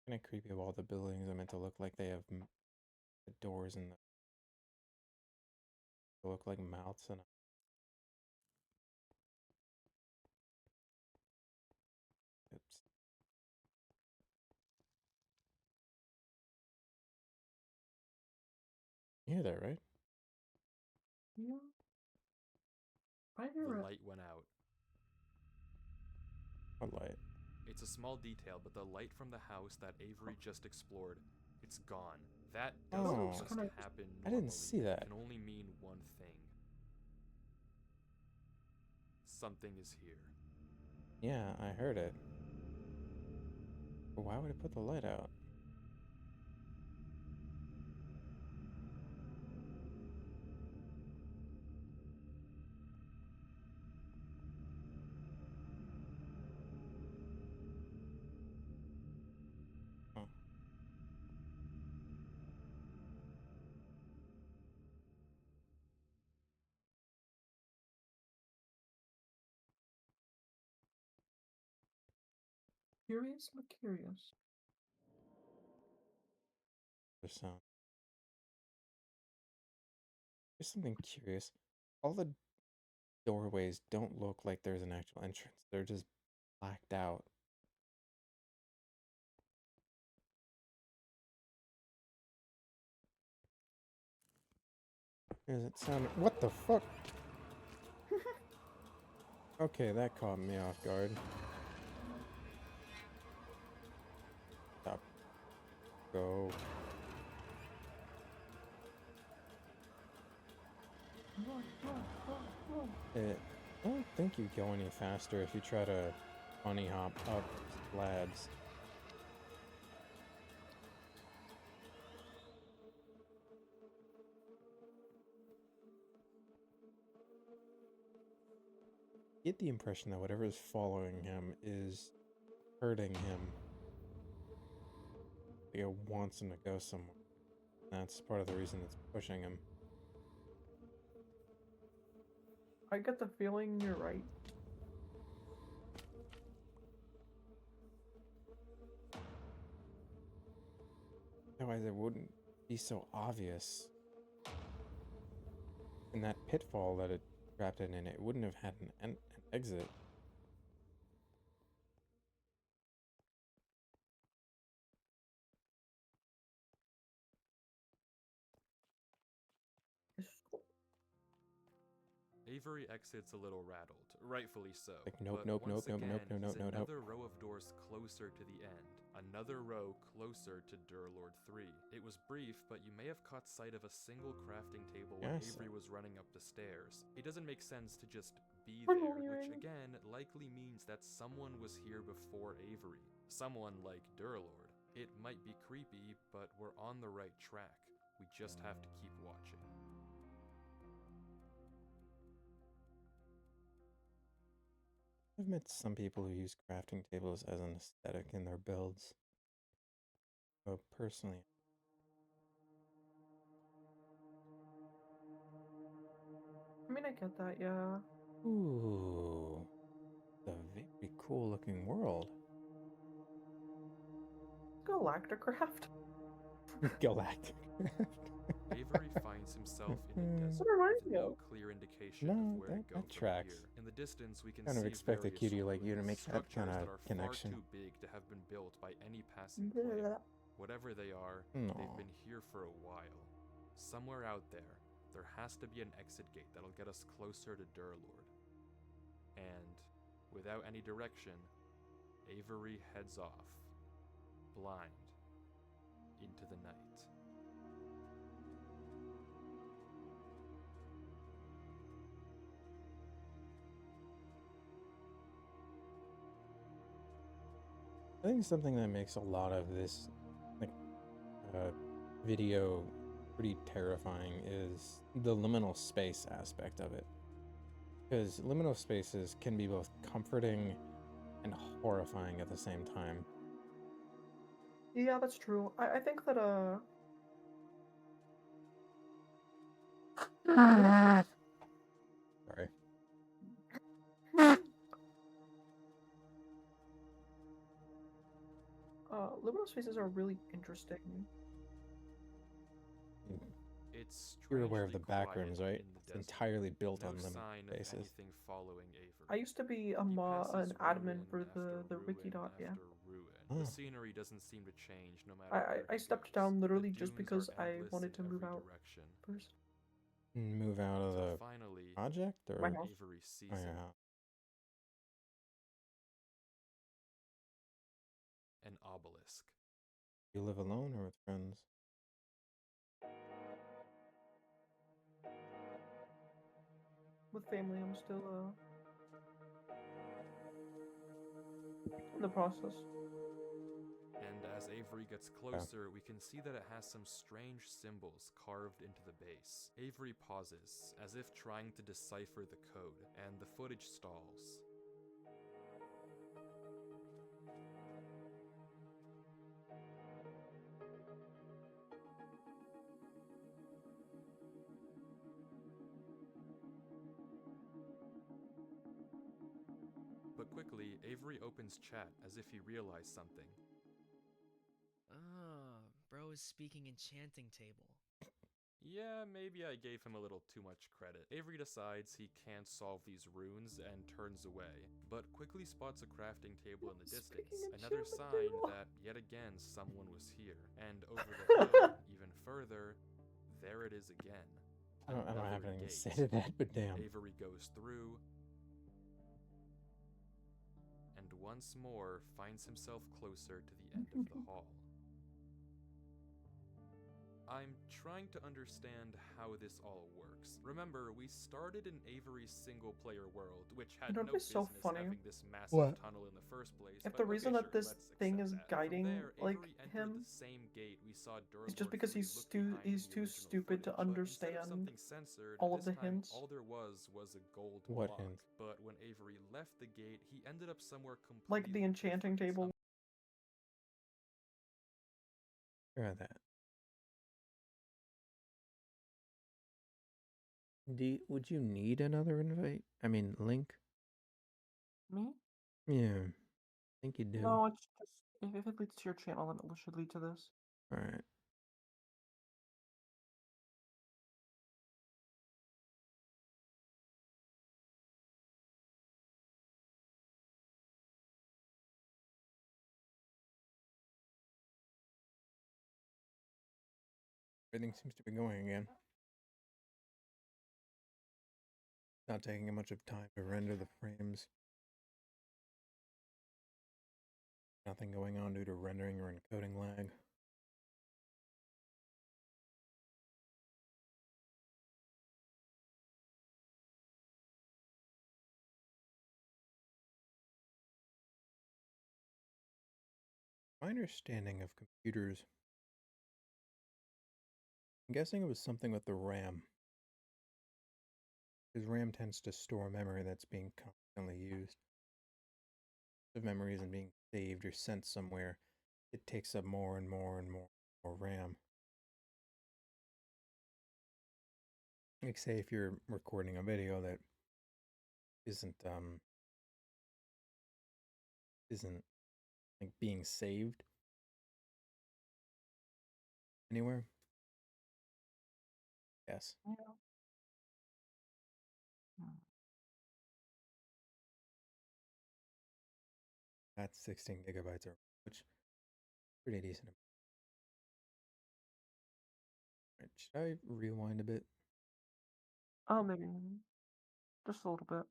kind of creepy of all the buildings are meant to look like they have the doors and they look like mouths and oops. You hear that, right? Yeah. I hear The it. light went out. What light? It's a small detail, but the light from the house that Avery just explored, it's gone. That doesn't Oh. just Kinda- happen I didn't normally. see that. It can only mean one thing. Something is here. Yeah, I heard it. But why would it put the light out? Oh. Curious but curious. There's sound. There's something curious. All the doorways don't look like there's an actual entrance. They're just blacked out. Does it sound? What the fuck? Okay, that caught me off guard. go. I don't think you go any faster if you try to bunny hop up slabs. Get the impression that whatever is following him is hurting him. Like it wants him to go somewhere. That's part of the reason it's pushing him. I get the feeling you're right. Otherwise, it wouldn't be so obvious. In that pitfall that it trapped it in, it wouldn't have had an exit. Avery exits a little rattled, rightfully so. Like, nope, but nope, once nope, again, nope, nope, nope, he's nope, nope, nope. another row of doors closer to the end. Another row closer to Durlord 3. It was brief, but you may have caught sight of a single crafting table when Yes. Avery was running up the stairs. It doesn't make sense to just be I'm there, which wearing- again likely means that someone was here before Avery. Someone like Durlord. It might be creepy, but we're on the right track. We just have to keep watching. I've met some people who use crafting tables as an aesthetic in their builds. But personally, I mean, I get that, yeah. ooh, it's a very cool looking world. Galacticraft. Galactic. Avery finds himself in a desert What reminds with me no of? clear indication No, of where to that go from tracks. here. In the distance, we can Kind of see expect a various cutie like you to ruins, make that structures kinda that are connection. far too big to have been built by any passing plane. Whatever they are, No. they've been here for a while. Somewhere out there, there has to be an exit gate that'll get us closer to Durlord. And without any direction, Avery heads off, blind, into the night. I think something that makes a lot of this video pretty terrifying is the liminal space aspect of it. Because liminal spaces can be both comforting and horrifying at the same time. Yeah, that's true. I think that, Sorry. liminal spaces are really interesting. It's You're aware of the strangely back rooms, quiet right? in the It's desert. entirely built No on liminal sign of spaces. anything following Avery. I used to be He passes an admin ruin for after the ruin wiki.yeah. after ruin. Oh. The scenery doesn't seem to change no matter where I he stepped goes. down The literally just dunes because are I endless wanted in to move every out direction. first. Move out of So the finally, project or My house. Avery sees oh, it. yeah. An obelisk. You live alone or with friends? With family, I'm still in the process. And as Avery gets closer, we can see that it has some strange symbols carved into the base. Avery pauses, as if trying to decipher the code, and the footage stalls. But quickly, Avery opens chat as if he realized something. Ah, bro is speaking enchanting table. Yeah, maybe I gave him a little too much credit. Avery decides he can't solve these runes and turns away, but quickly spots a crafting table in the distance. Speaking Another enchantment sign table. that, yet again, someone was here. And over the hill, even further, there it is again. I don't Another have anything to say gate. to that, but damn. Avery goes through, and once more finds himself closer to the end of the hall. I'm trying to understand how this all works. Remember, we started in Avery's single-player world, which had It'd no be so business funny having this massive What? tunnel in the first place. if But the okay, reason sure, that this let's thing accept is that. guiding From there, like Avery entered him the same gate we saw is just Durlord because 3 look behind in he's the too original stupid to footage, but instead of understand something censored, all of this the time hints. all there was a gold What block. hint? But when Avery left the gate, he ended up somewhere completely Like the enchanting different. table. Try that. Would you need another invite? I mean, link? Me? Yeah, I think you do. No, it's just if it leads to your channel, then it should lead to this. Alright. Everything seems to be going again. Not taking much of time to render the frames. Nothing going on due to rendering or encoding lag. My understanding of computers, I'm guessing it was something with the RAM. Because RAM tends to store memory that's being constantly used. If memory isn't being saved or sent somewhere, it takes up more and more and more RAM. Like say if you're recording a video that isn't like being saved anywhere. Yes. Yeah. That's 16 gigabytes, which is pretty decent. Right, should I rewind a bit? Oh, maybe just a little bit.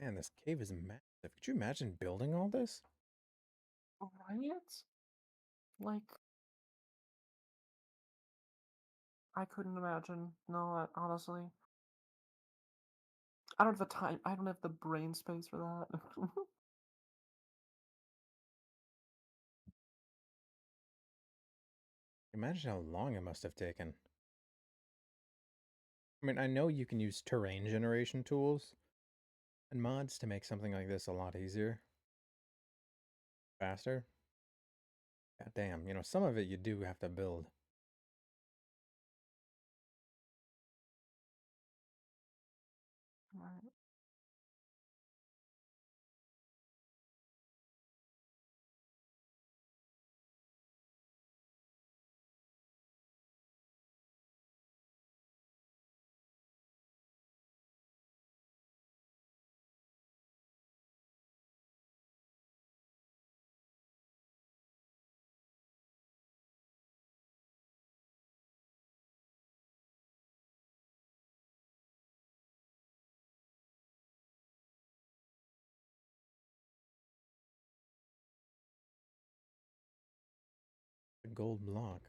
Man, this cave is massive. Could you imagine building all this? Right? Like, I couldn't imagine. No, honestly. I don't have the time. I don't have the brain space for that. Imagine how long it must have taken. I mean, I know you can use terrain generation tools and mods to make something like this a lot easier. Faster. God damn, you know, some of it you do have to build. Right. that gold block?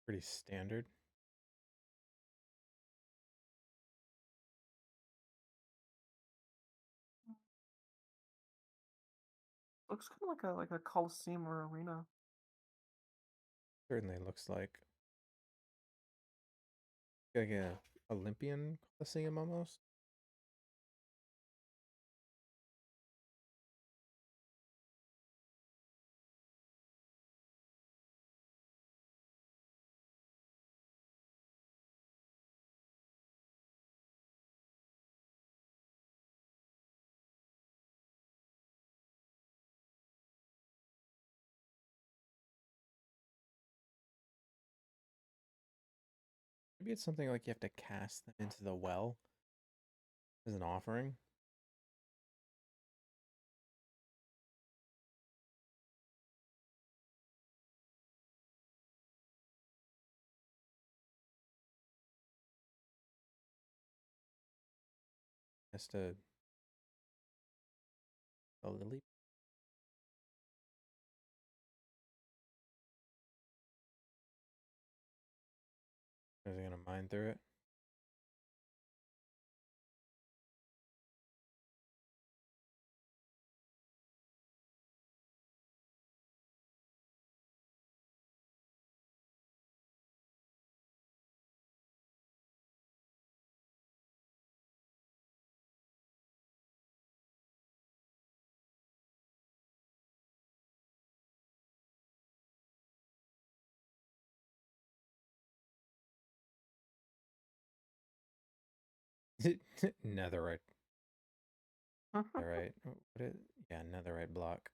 Pretty standard. Looks kind of like a coliseum or arena. Certainly looks like a Olympian Coliseum almost. Maybe it's something like you have to cast them into the well as an offering. Has to a lily. Is he gonna mine through it? Netherite. Netherite. What is? Yeah, netherite block.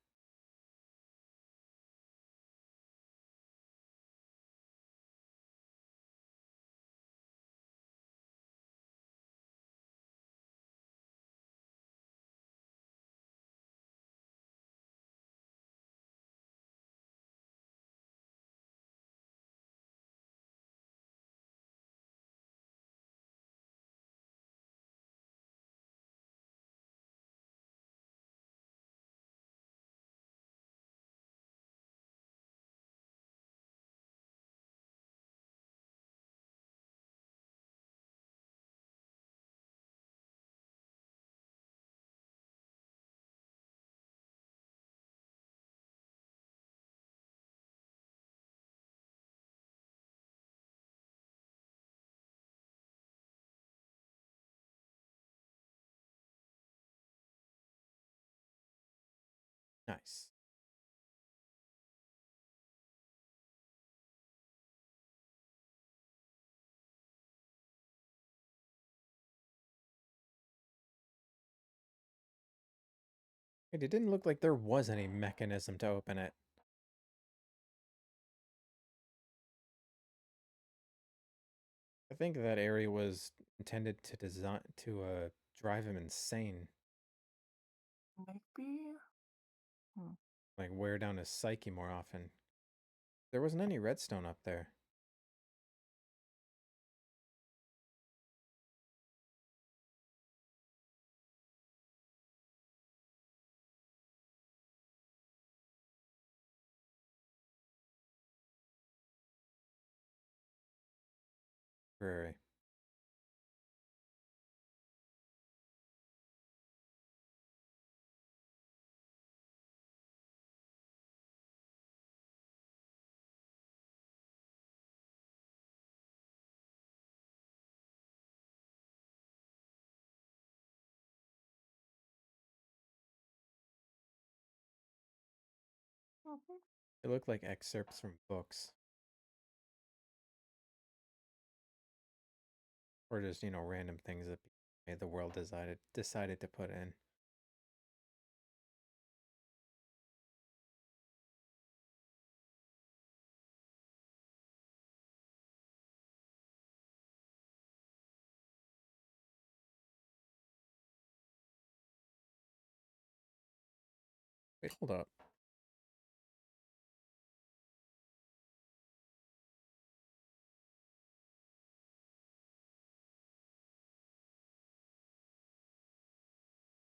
Nice. It didn't look like there was any mechanism to open it. I think that area was intended to drive him insane. Maybe. Like wear down his psyche more often. There wasn't any redstone up there. Very. It looked like excerpts from books. Or just, random things that the world decided to put in. Wait, hold up.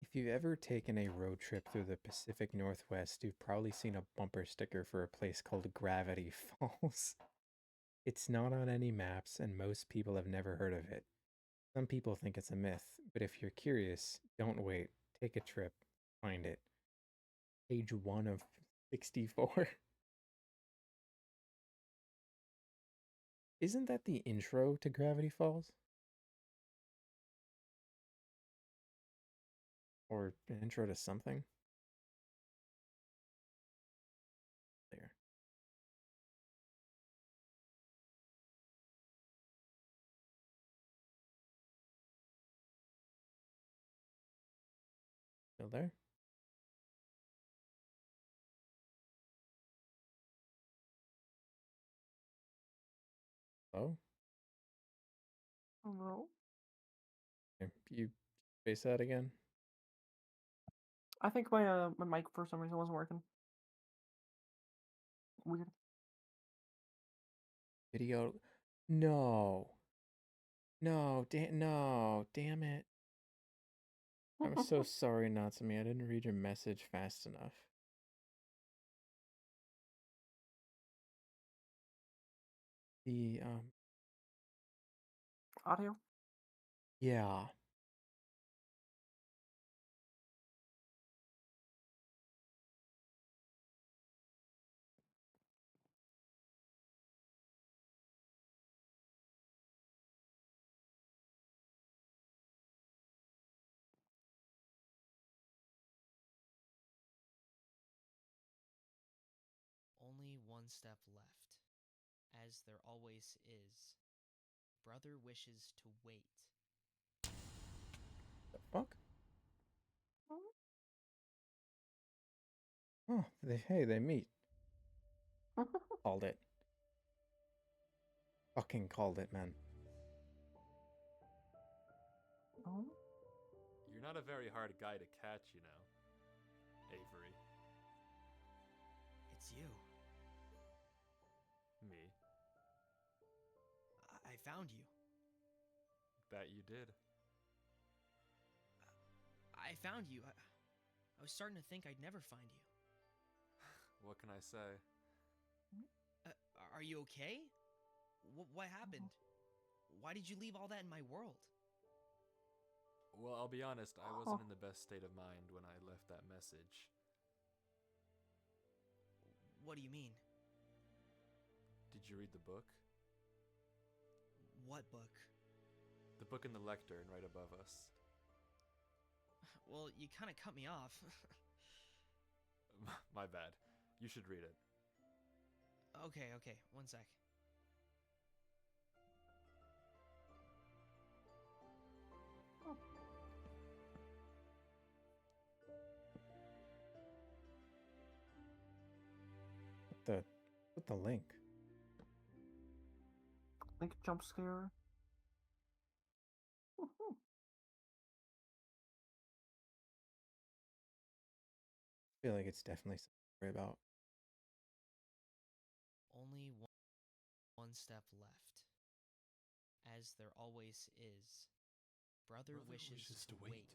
If you've ever taken a road trip through the Pacific Northwest, you've probably seen a bumper sticker for a place called Gravity Falls. It's not on any maps, and most people have never heard of it. Some people think it's a myth, but if you're curious, don't wait. Take a trip. Find it. Page 1 of 64. Isn't that the intro to Gravity Falls? Or an intro to something? There. Still there? Oh? No. Okay, you face that again? I think my mic for some reason wasn't working. Weird. Video. No. No, damn it. I'm so sorry, Natsumi. I didn't read your message fast enough. The, Audio? yeah. Only one step left, as there always is. Brother wishes to wait. The fuck? Oh, they meet. Called it. Fucking called it, man. Oh. You're not a very hard guy to catch, you know, Avery. It's you. Me. I found you. Bet you did. I found you. I was starting to think I'd never find you. What can I say? Are you okay? What happened? Why did you leave all that in my world? Well, I'll be honest, I wasn't in the best state of mind when I left that message. What do you mean? Did you read the book? What book? The book in the lectern right above us. Well, you kind of cut me off. My bad. You should read it. Okay, one sec. Put the link. Link jump scare. I feel like it's definitely something to worry about. Only one step left, as there always is. Brother wishes to wait.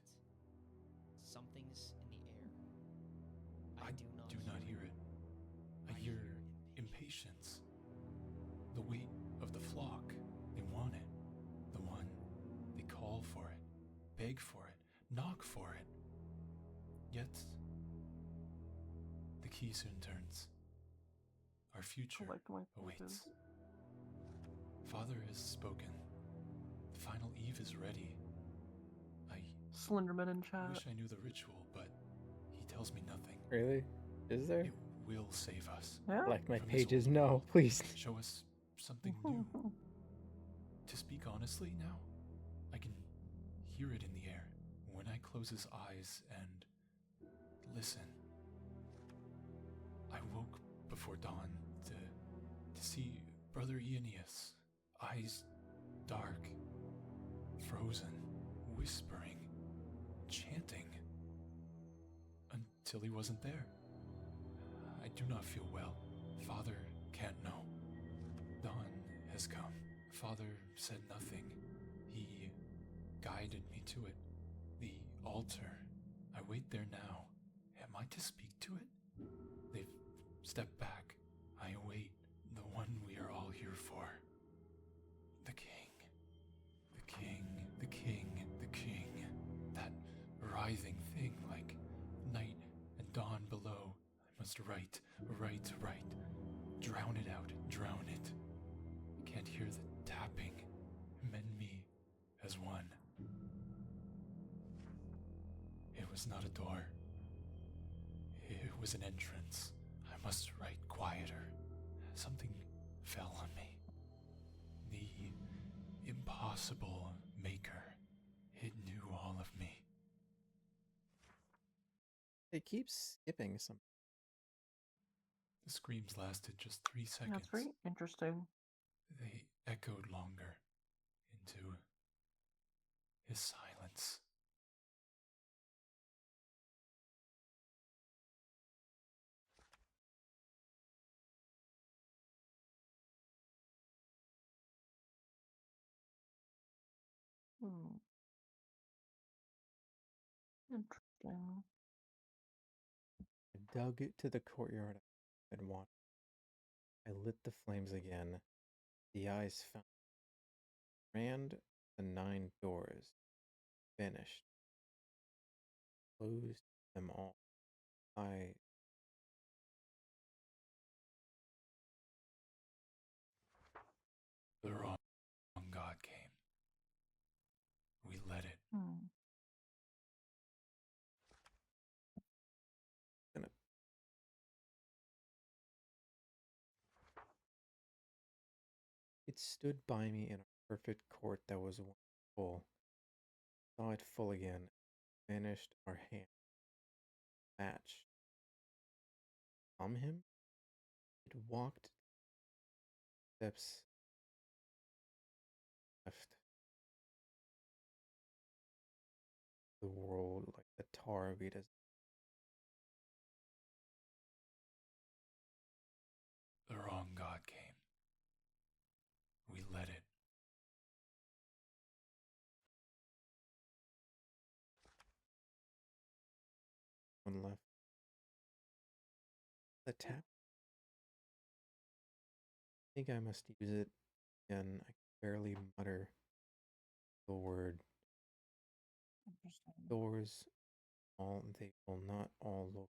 Something's in the air. I do not hear it. I hear impatience. The weight of the flock. They want it. The one. They call for it. Beg for it. Knock for it. Yet, the key soon turns. Our future Collect my awaits. pieces. Father has spoken. The final eve is ready. I Slenderman in chat. wish I knew the ritual, but he tells me nothing. Really? Is there? It will save us. Yeah? Like my From this pages, old no, world. please. Show us something new. To speak honestly now, I can hear it in the air when I close his eyes and listen. I woke before dawn to see Brother Aeneas, eyes dark, frozen, whispering, chanting, until he wasn't there. I do not feel well. Father can't know. Dawn has come. Father said nothing. He guided me to it. The altar. I wait there now. Am I to speak to it? They've stepped back. I await the one we are all here for. The king. The king. The king. The king. That writhing thing like night and dawn below. I must write. Drown it out. Drown it. I can't hear the tapping. Mend me as one. It was not a door. It was an entrance. I must write quieter. Something fell on me. The impossible maker. It knew all of me. It keeps skipping some. The screams lasted just 3 seconds. That's very interesting. They echoed longer into his silence. Interesting. I dug to the courtyard and watched. I lit the flames again. The eyes found. Ran the 9 doors. Finished. Closed them all. The wrong God came. We let it. It stood by me in a perfect court that was full. Saw it full again. Vanished our hand. Match. Him? It walked steps left the world like the tar beat us. The wrong God came. We let it. One left. The tap. I think I must use it again. I can barely mutter the word. Interesting. Doors. All they will not all look.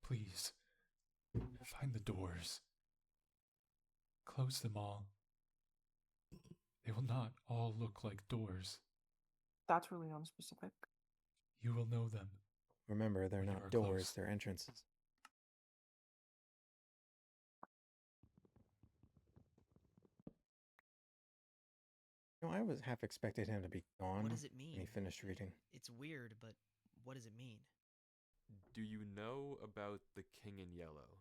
Please, find the doors. Close them all. They will not all look like doors. That's really unspecific. You will know them. Remember, they're When you not are doors, close. they're entrances. I was half expected him to be gone What does it when mean? he finished reading. It's weird, but what does it mean? Do you know about the King in Yellow?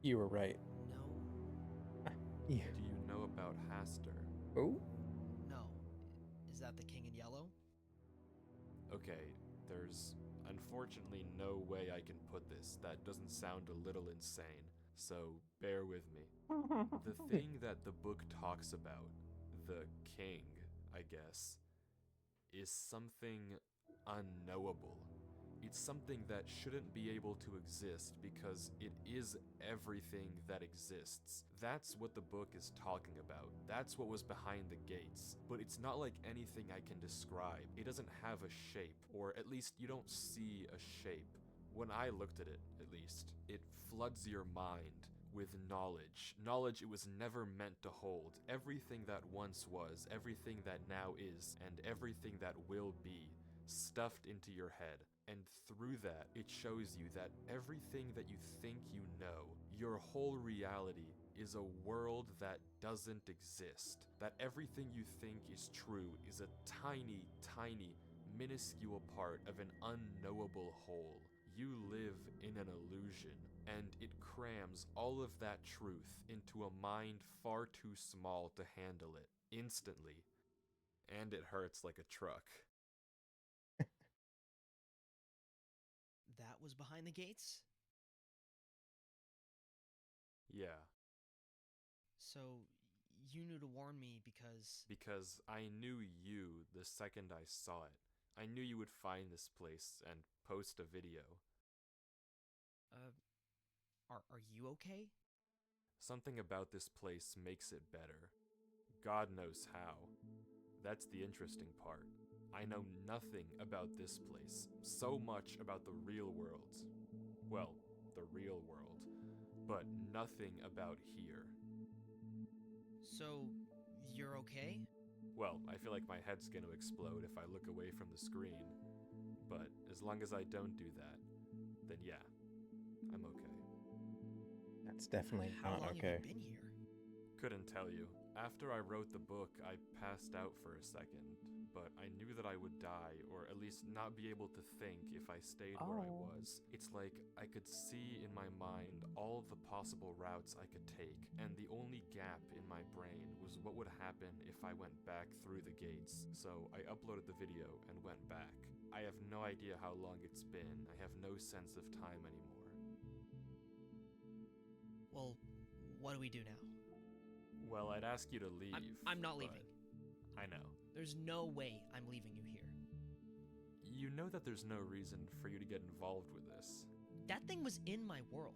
You were right. No. Yeah. Do you know about Haster? Oh? No. Is that the king in yellow? Okay, there's unfortunately no way I can put this that doesn't sound a little insane, so bear with me. The thing that the book talks about, the king, I guess, is something unknowable. It's something that shouldn't be able to exist because it is everything that exists. That's what the book is talking about. That's what was behind the gates. But it's not like anything I can describe. It doesn't have a shape, or at least you don't see a shape. When I looked at it, at least, it floods your mind with knowledge. Knowledge it was never meant to hold. Everything that once was, everything that now is, and everything that will be, stuffed into your head. And through that, it shows you that everything that you think you know, your whole reality, is a world that doesn't exist. That everything you think is true is a tiny, tiny, minuscule part of an unknowable whole. You live in an illusion, and it crams all of that truth into a mind far too small to handle it instantly. And it hurts like a truck. was behind the gates? Yeah, So, you knew to warn me because. because I knew you the second I saw it. I knew you would find this place and post a video. Are you okay? Something about this place makes it better. God knows how. That's the interesting part. I know nothing about this place, so much about the real world. Well, the real world, but nothing about here. So, you're okay? Well, I feel like my head's gonna explode if I look away from the screen, but as long as I don't do that, then yeah, I'm okay. That's definitely How not long okay. have you been here? Couldn't tell you. After I wrote the book, I passed out for a second, but I knew that I would die, or at least not be able to think if I stayed where I Oh. was. It's like I could see in my mind all of the possible routes I could take, and the only gap in my brain was what would happen if I went back through the gates. So I uploaded the video and went back. I have no idea how long it's been. I have no sense of time anymore. Well, what do we do now? Well, I'd ask you to leave. I'm not but leaving. I know. There's no way I'm leaving you here. You know that there's no reason for you to get involved with this. That thing was in my world.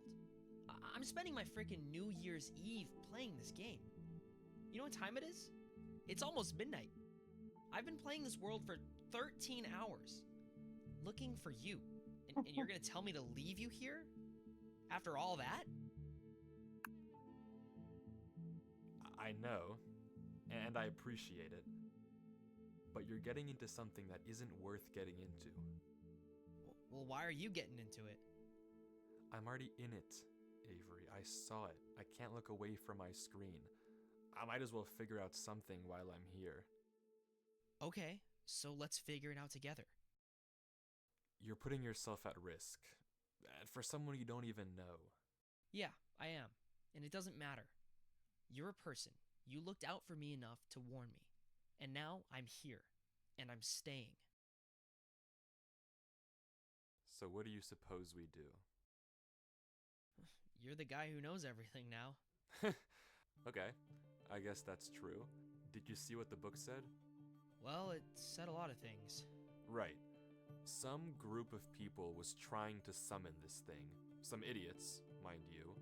I'm spending my freaking New Year's Eve playing this game. You know what time it is? It's almost midnight. I've been playing this world for 13 hours, looking for you. And you're gonna tell me to leave you here? After all that? I know, and I appreciate it, but you're getting into something that isn't worth getting into. Well, why are you getting into it? I'm already in it, Avery. I saw it. I can't look away from my screen. I might as well figure out something while I'm here. Okay, so let's figure it out together. You're putting yourself at risk, for someone you don't even know. Yeah, I am. And it doesn't matter. You're a person. You looked out for me enough to warn me. And now I'm here. And I'm staying. So what do you suppose we do? You're the guy who knows everything now. Okay, I guess that's true. Did you see what the book said? Well, it said a lot of things. Right. Some group of people was trying to summon this thing. Some idiots, mind you.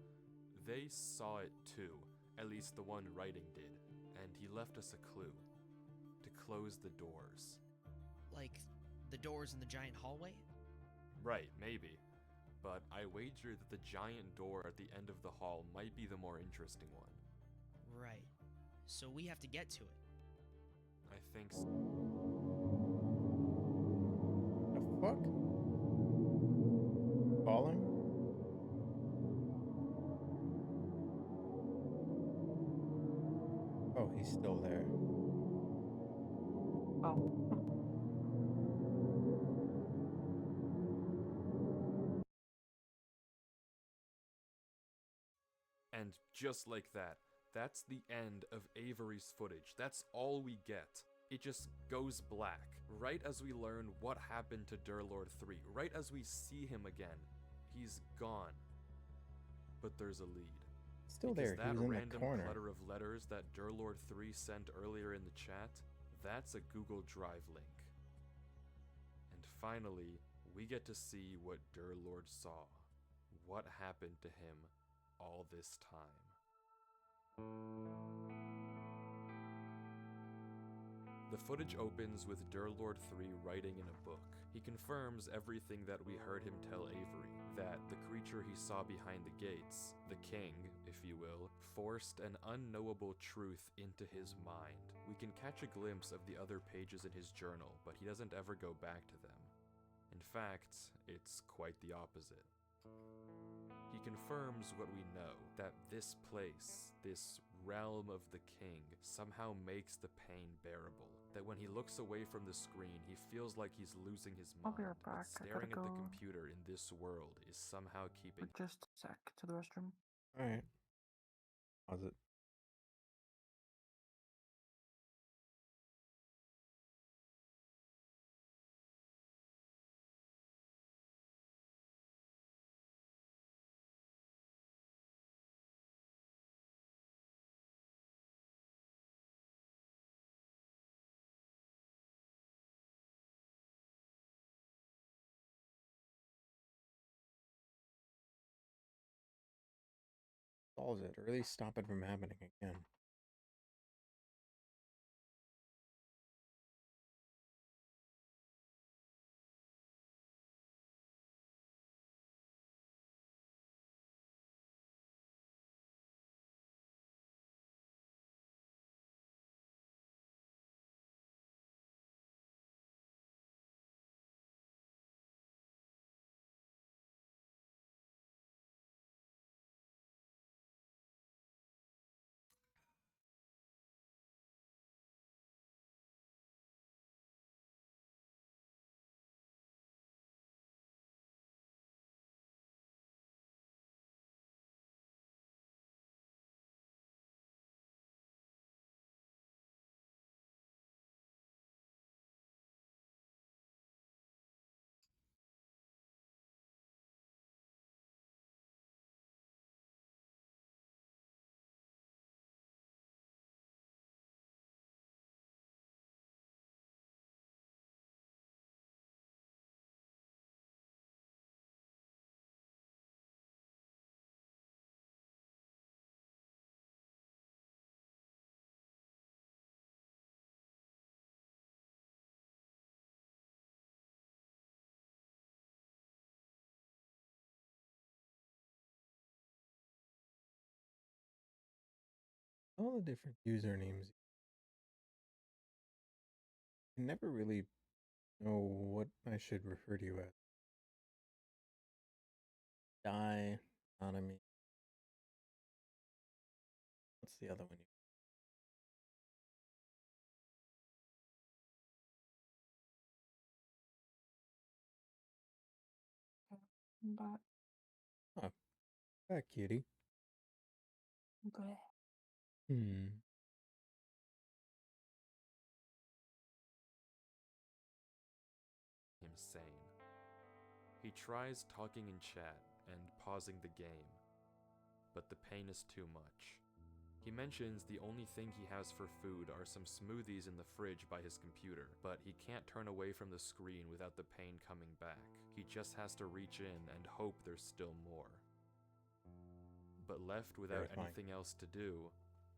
They saw it too. At least the one writing did. And he left us a clue. To close the doors. Like the doors in the giant hallway? Right, maybe. But I wager that the giant door at the end of the hall might be the more interesting one. Right. So we have to get to it. I think so. The fuck? Falling? Oh, he's still there. Oh. And just like that, that's the end of Avery's footage. That's all we get. It just goes black, right as we learn what happened to Durlord 3, right as we see him again. He's gone. But there's a lead. Still Because there. He that was in the random corner. clutter of letters that Durlord 3 sent earlier in the chat, that's a Google Drive link. And finally, we get to see what Durlord saw. What happened to him all this time. The footage opens with Durlord 3 writing in a book. He confirms everything that we heard him tell Avery, that the creature he saw behind the gates, the king, if you will, forced an unknowable truth into his mind. We can catch a glimpse of the other pages in his journal, but he doesn't ever go back to them. In fact, it's quite the opposite. He confirms what we know, that this place, this realm of the king, somehow makes the pain bearable. That when he looks away from the screen, he feels like he's losing his I'll mind. be right back. But I staring gotta at the go. computer in this world is somehow keeping Just a sec to the restroom. Alright. Pause it. solves it, or at least stop it from happening again. All the different usernames. I never really know what I should refer to you as. Die, anonymity. What's the other one? But Oh, back, kitty. okay. Hmm. Him sane. He tries talking in chat and pausing the game, but the pain is too much. He mentions the only thing he has for food are some smoothies in the fridge by his computer, but he can't turn away from the screen without the pain coming back. He just has to reach in and hope there's still more. But left without Terrifying. anything else to do,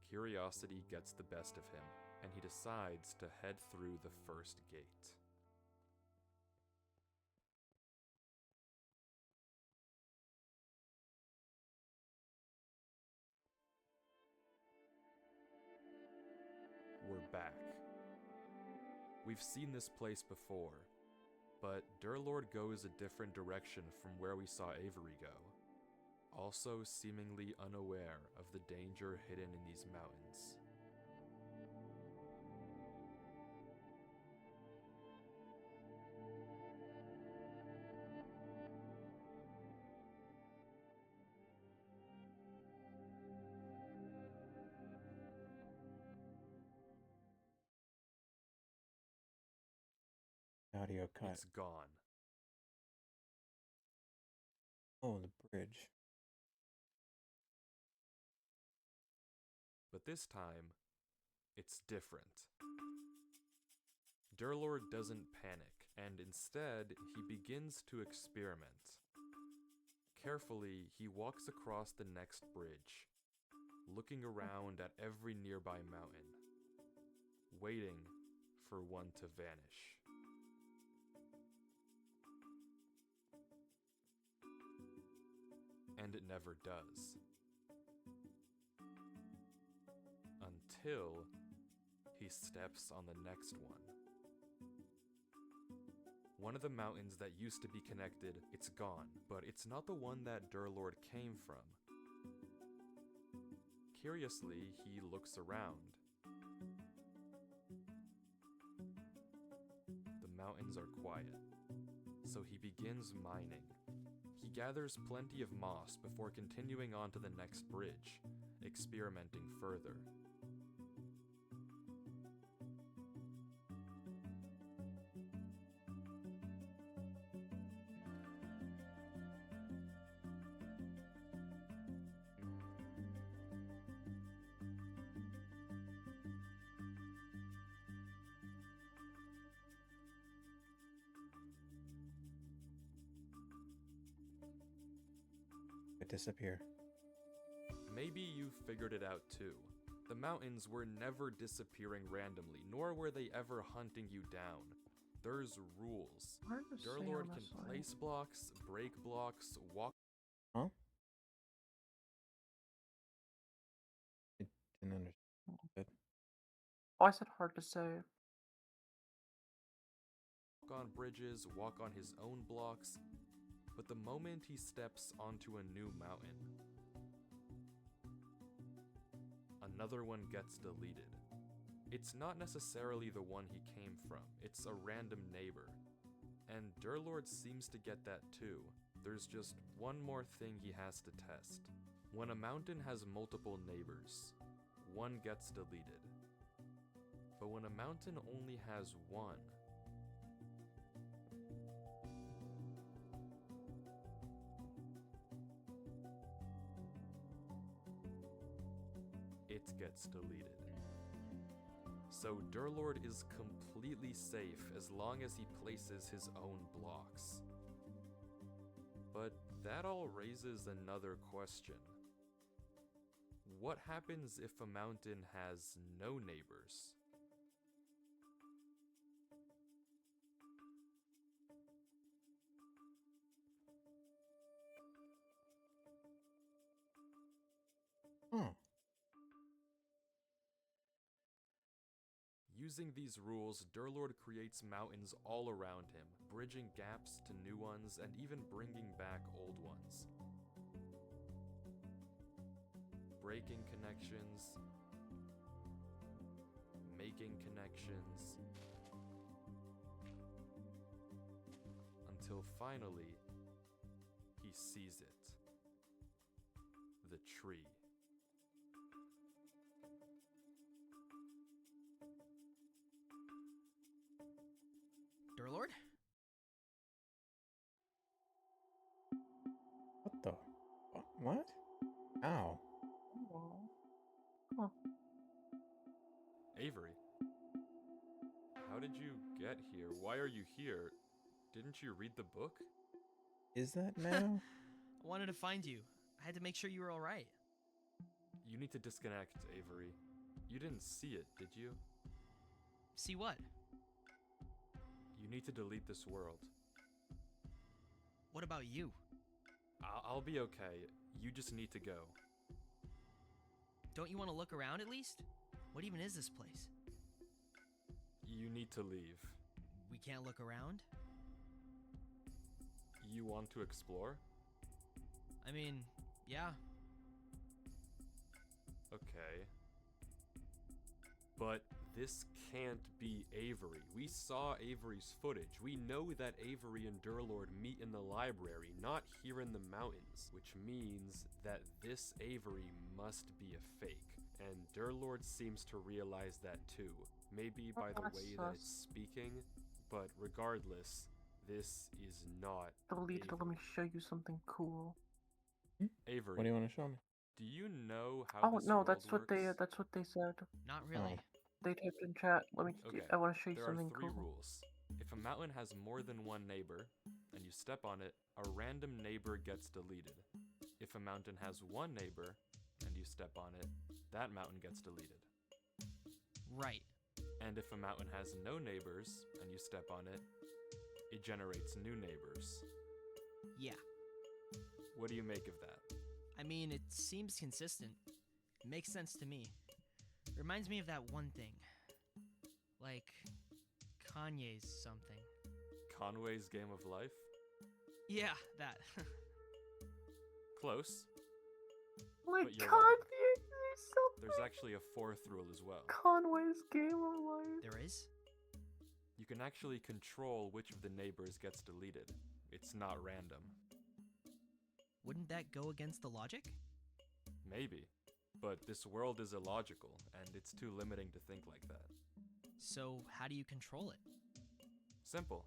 curiosity gets the best of him, and he decides to head through the first gate. We're back. We've seen this place before, but Durlord goes a different direction from where we saw Avery go, also seemingly unaware of the danger hidden in these mountains. Audio cut. It's gone. Oh, the bridge. But this time, it's different. Durlord doesn't panic, and instead, he begins to experiment. Carefully, he walks across the next bridge, looking around at every nearby mountain, waiting for one to vanish. And it never does. Until he steps on the next one. One of the mountains that used to be connected, it's gone, but it's not the one that Durlord came from. Curiously, he looks around. The mountains are quiet, so he begins mining. He gathers plenty of moss before continuing on to the next bridge, experimenting further. It disappear. Maybe you figured it out too. The mountains were never disappearing randomly, nor were they ever hunting you down. There's rules. Hard to say, Durlord can honestly. place blocks, break blocks, walk Huh? I didn't understand. Oh, I said hard to say. on bridges, walk on his own blocks, but the moment he steps onto a new mountain, another one gets deleted. It's not necessarily the one he came from, it's a random neighbor. And Durlord seems to get that too. There's just one more thing he has to test. When a mountain has multiple neighbors, one gets deleted. But when a mountain only has one, it gets deleted. So Durlord is completely safe as long as he places his own blocks. But that all raises another question. What happens if a mountain has no neighbors? Huh. Using these rules, Durlord creates mountains all around him, bridging gaps to new ones and even bringing back old ones. Breaking connections, making connections, until finally, he sees it. The tree. Durlord? What the? What? Ow. Huh. Avery, how did you get here? Why are you here? Didn't you read the book? Is that now? I wanted to find you. I had to make sure you were alright. You need to disconnect, Avery. You didn't see it, did you? See what? You need to delete this world. What about you? I'll be okay. You just need to go. Don't you want to look around at least? What even is this place? You need to leave. We can't look around? You want to explore? I mean, yeah. Okay. But this can't be Avery. We saw Avery's footage. We know that Avery and Durlord meet in the library, not here in the mountains, which means that this Avery must be a fake. And Durlord seems to realize that too. Maybe by the That's way that sus. it's speaking, but regardless, this is not Delete it. Let me Avery. show you something cool. Avery, What do you want to show me? do you know how Oh this no, world that's what works? that's what they said. Not really. They typed in chat. Let me. Okay, I want to show you there are something 3 cool. rules. If a mountain has more than one neighbor, and you step on it, a random neighbor gets deleted. If a mountain has one neighbor, and you step on it, that mountain gets deleted. Right. And if a mountain has no neighbors, and you step on it, it generates new neighbors. Yeah. What do you make of that? I mean, it seems consistent. It makes sense to me. Reminds me of that one thing. Like, Kanye's something. Conway's Game of Life? Yeah, that. Close. My But you're God, wrong. there's something. There's actually a 4th rule as well. Conway's Game of Life. There is? You can actually control which of the neighbors gets deleted. It's not random. Wouldn't that go against the logic? Maybe. But this world is illogical, and it's too limiting to think like that. So, how do you control it? Simple.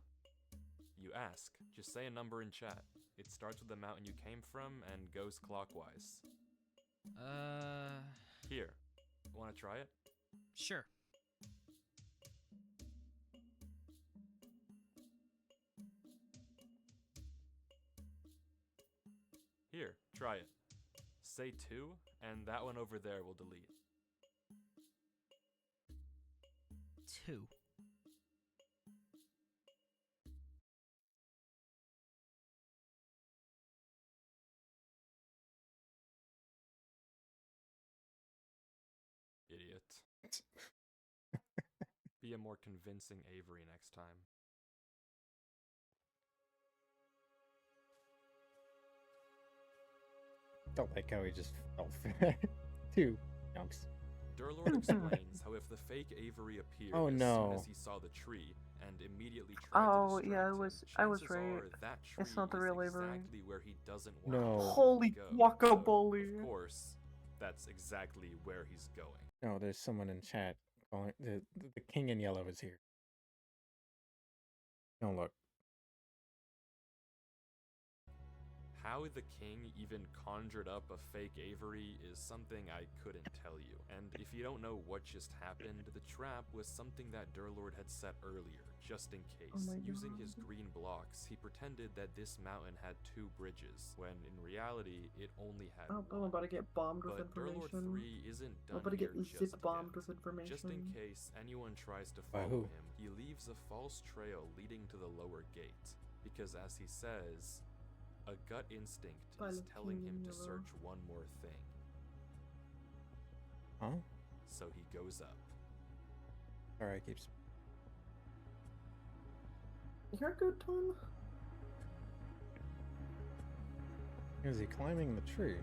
You ask. Just say a number in chat. It starts with the mountain you came from and goes clockwise. Here. Wanna try it? Sure. Here, try it. Say 2 And that one over there will delete. 2. Idiot. Be a more convincing Avery next time. Don't like how he just fell for that. 2 jumps. Durlord explains how if the fake Avery appeared Oh, as no. soon as he saw the tree and immediately tried Oh, to yeah, distract I was him, right. chances are that tree It's not the is real Avery. exactly where he doesn't want No. his Holy to go. guacamole. Of course, that's exactly where he's going. No, there's someone in chat calling the king in yellow is here. Don't look. How the king even conjured up a fake Avery is something I couldn't tell you. And if you don't know what just happened, the trap was something that Durlord had set earlier, just in case. Oh my Using God. his green blocks, he pretended that this mountain had 2 bridges, when in reality, it only had Oh, I'm one. about to get bombed with But Durlord information. 3 isn't I'm done about to get here zip just bombed yet. with information. Just in case anyone tries to By follow who? him, he leaves a false trail leading to the lower gate. Because as he says, a gut instinct By is the telling king him in to yellow. search one more thing. Huh? So he goes up. Alright, keeps. You're good, Tom. Is he climbing the tree?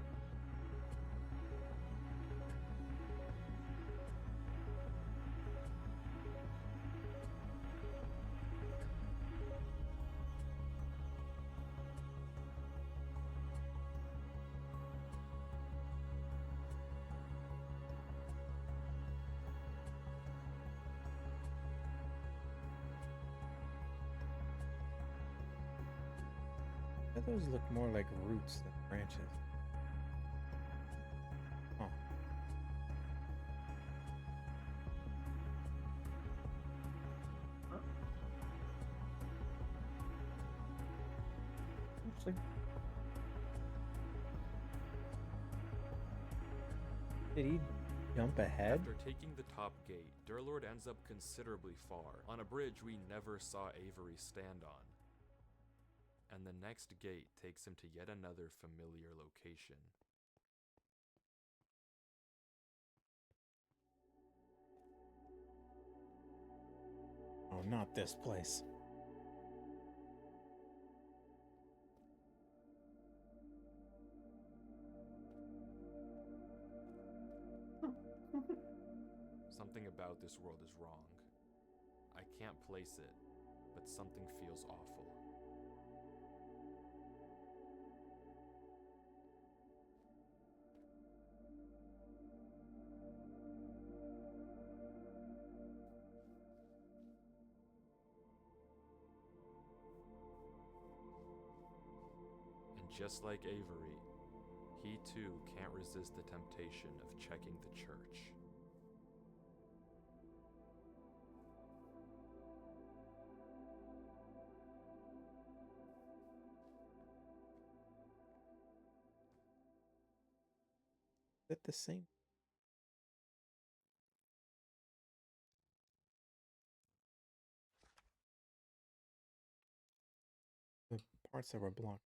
Those look more like roots than branches. Huh. Interesting. Did he jump ahead? After taking the top gate, Durlord ends up considerably far, on a bridge we never saw Avery stand on. And the next gate takes him to yet another familiar location. Oh, not this place. Something about this world is wrong. I can't place it, but something feels awful. And just like Avery, he too can't resist the temptation of checking the church. Is it the same? The parts that were blocked.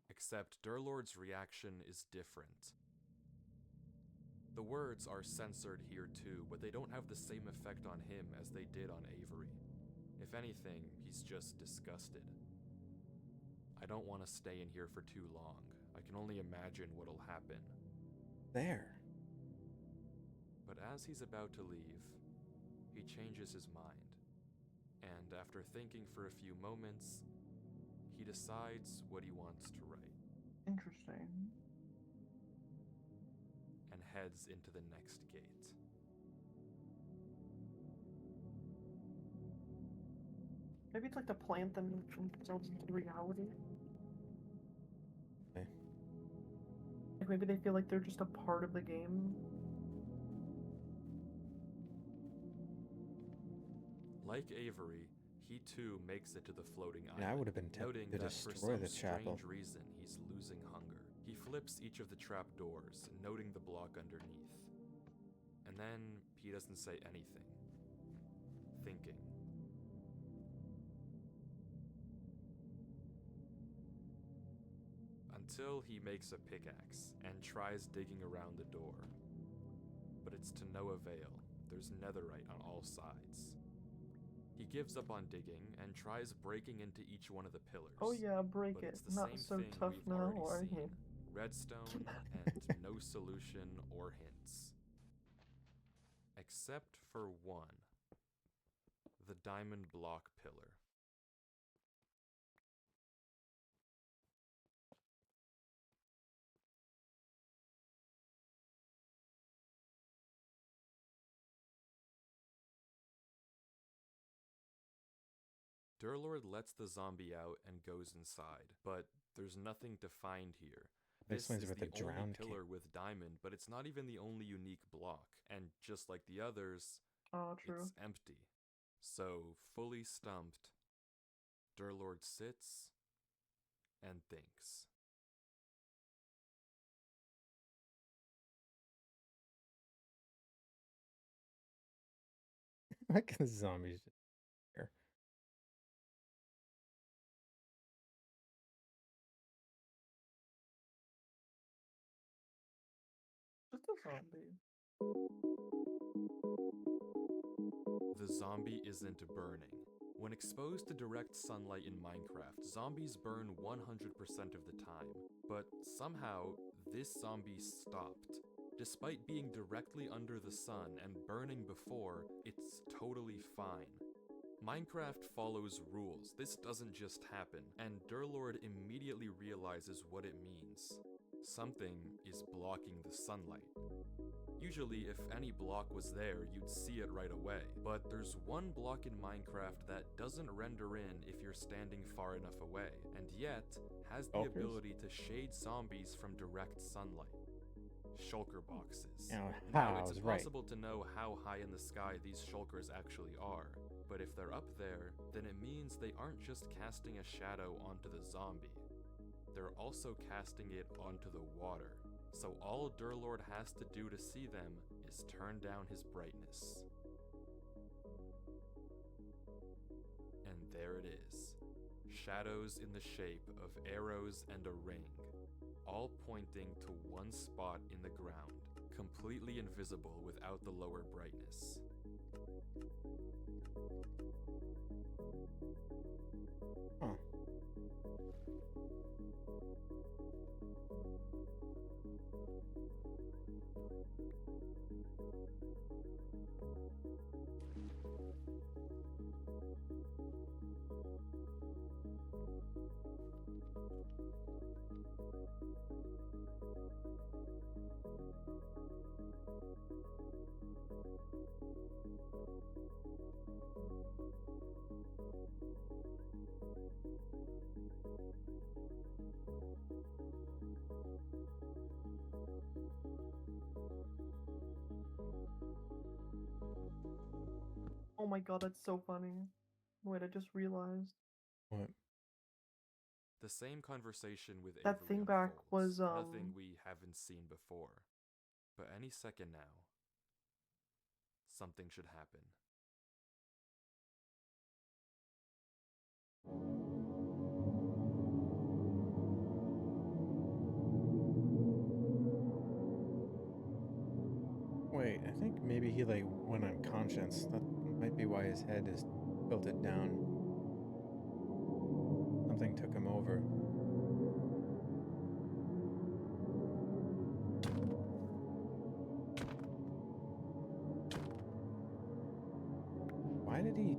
Except Durlord's reaction is different. The words are censored here too, but they don't have the same effect on him as they did on Avery. If anything, he's just disgusted. I don't want to stay in here for too long. I can only imagine what'll happen. There. But as he's about to leave, he changes his mind. And after thinking for a few moments, he decides what he wants to write. Interesting. And heads into the next gate. Maybe it's like to plant themselves into reality. Okay. Like maybe they feel like they're just a part of the game. Like Avery, he too makes it to the floating And I island, would have been noting tempted to that for destroy some the chapel. strange reason he's losing hunger. He flips each of the trap doors, noting the block underneath. And then he doesn't say anything. Thinking. Until he makes a pickaxe and tries digging around the door. But it's to no avail. There's netherite on all sides. He gives up on digging and tries breaking into each one of the pillars. Oh yeah, break But it. it's the Not same so thing tough we've now, already are seen. you? Redstone and no solution or hints. Except for one. The diamond block pillar. Durlord lets the zombie out and goes inside, but there's nothing to find here. That This explains is about the the only drowned pillar with diamond, but it's not even the only unique block. And just like the others, Oh, true. it's empty. So, fully stumped, Durlord sits and thinks. Like the zombies just here. Just a zombie. The zombie isn't burning. When exposed to direct sunlight in Minecraft, zombies burn 100% of the time. But somehow, this zombie stopped. Despite being directly under the sun and burning before, it's totally fine. Minecraft follows rules. This doesn't just happen, and Durlord immediately realizes what it means. Something is blocking the sunlight. Usually, if any block was there, you'd see it right away. But there's one block in Minecraft that doesn't render in if you're standing far enough away, and yet has the Shulkers? ability to shade zombies from direct sunlight. Shulker boxes. Now, Now, I it's was right. impossible to know how high in the sky these shulkers actually are, but if they're up there, then it means they aren't just casting a shadow onto the zombie. They're also casting it onto the water. So all Durlord has to do to see them is turn down his brightness. And there it is. Shadows in the shape of arrows and a ring, all pointing to one spot in the ground, completely invisible without the lower brightness. Huh. Oh my god, that's so funny. Wait, I just realized. What? The same conversation with That Avery thing back unfolds, was, nothing we haven't seen before. But any second now, something should happen. Wait, I think maybe he like went unconscious. That might be why his head is tilted down. Something took him over. Why did he?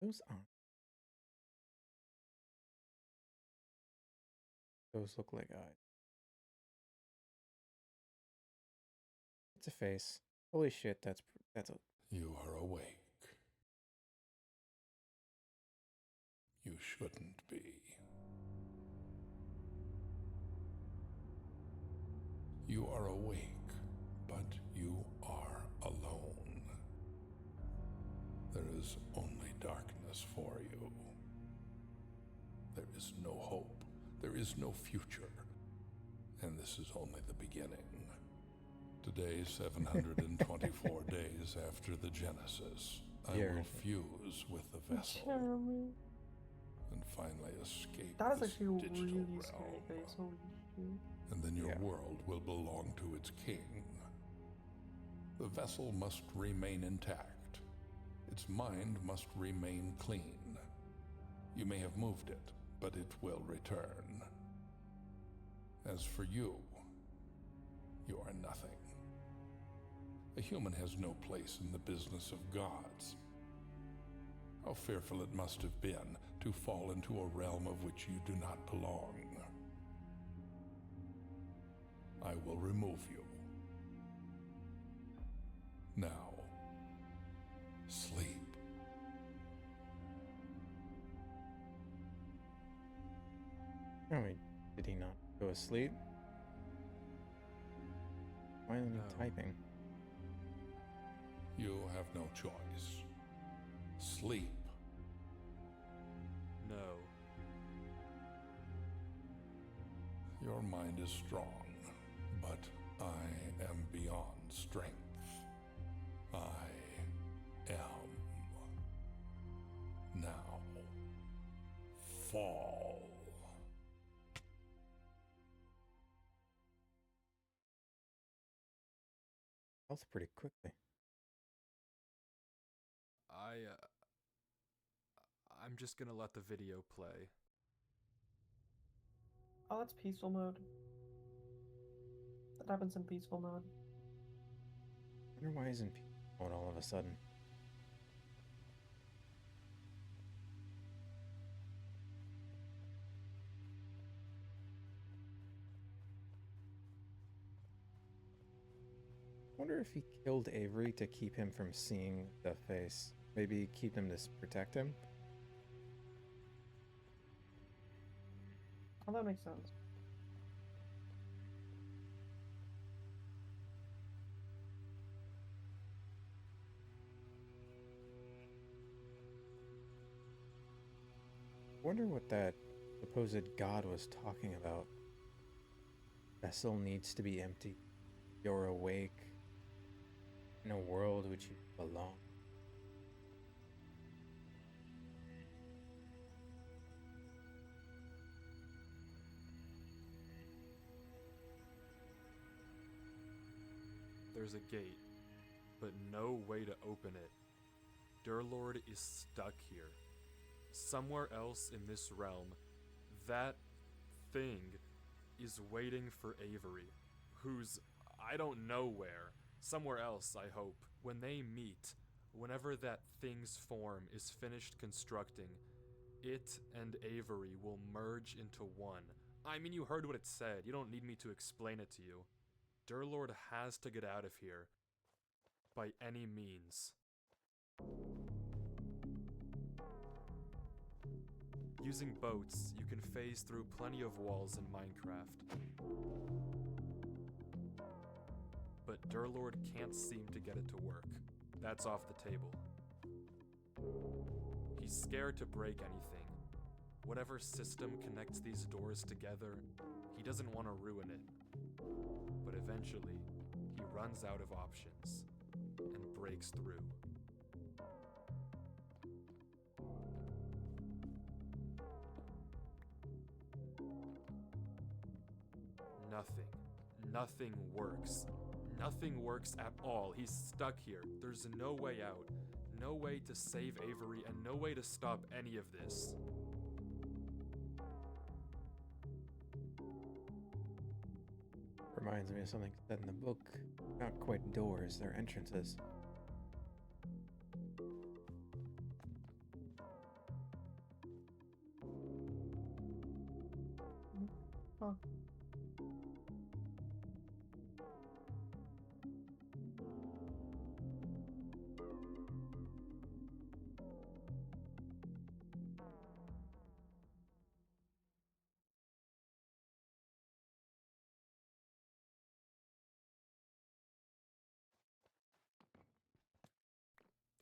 Those aren't. Those look like eyes. It's a face. Holy shit, that's a... You are awake. You shouldn't be. You are awake, but you are alone. There is only darkness for you. There is no hope. There is no future. And this is only the beginning. Today, 724 days after the Genesis, I will fuse with the vessel Jeremy. and finally escape That is this actually a digital really scary realm. face. Holy shit. And then your Yeah. world will belong to its king. The vessel must remain intact. Its mind must remain clean. You may have moved it, but it will return. As for you, you are nothing. A human has no place in the business of gods. How fearful it must have been to fall into a realm of which you do not belong. I will remove you. Now, sleep. Oh, wait, did he not go asleep? Why isn't he No. typing? You have no choice. Sleep. No. Your mind is strong, but I am beyond strength. I am. Now, fall. Health pretty quickly. I'm just gonna let the video play. Oh, that's peaceful mode. That happens in peaceful mode. I wonder why he's in peace mode all of a sudden. I wonder if he killed Avery to keep him from seeing the face. Maybe keep him to protect him? Oh, that makes sense. I wonder what that supposed god was talking about. Vessel needs to be empty. You're awake in a world which you belong. There's a gate, but no way to open it. Durlord is stuck here. Somewhere else in this realm, that thing is waiting for Avery, who's I don't know where. Somewhere else, I hope. When they meet, whenever that thing's form is finished constructing, it and Avery will merge into one. I mean, you heard what it said. You don't need me to explain it to you. Durlord has to get out of here. By any means. Using boats, you can phase through plenty of walls in Minecraft. But Durlord can't seem to get it to work. That's off the table. He's scared to break anything. Whatever system connects these doors together, he doesn't want to ruin it. But eventually, he runs out of options and breaks through. Nothing works. Nothing works at all. He's stuck here. There's no way out. No way to save Avery and no way to stop any of this. Reminds me of something said in the book. Not quite doors, they're entrances. Huh.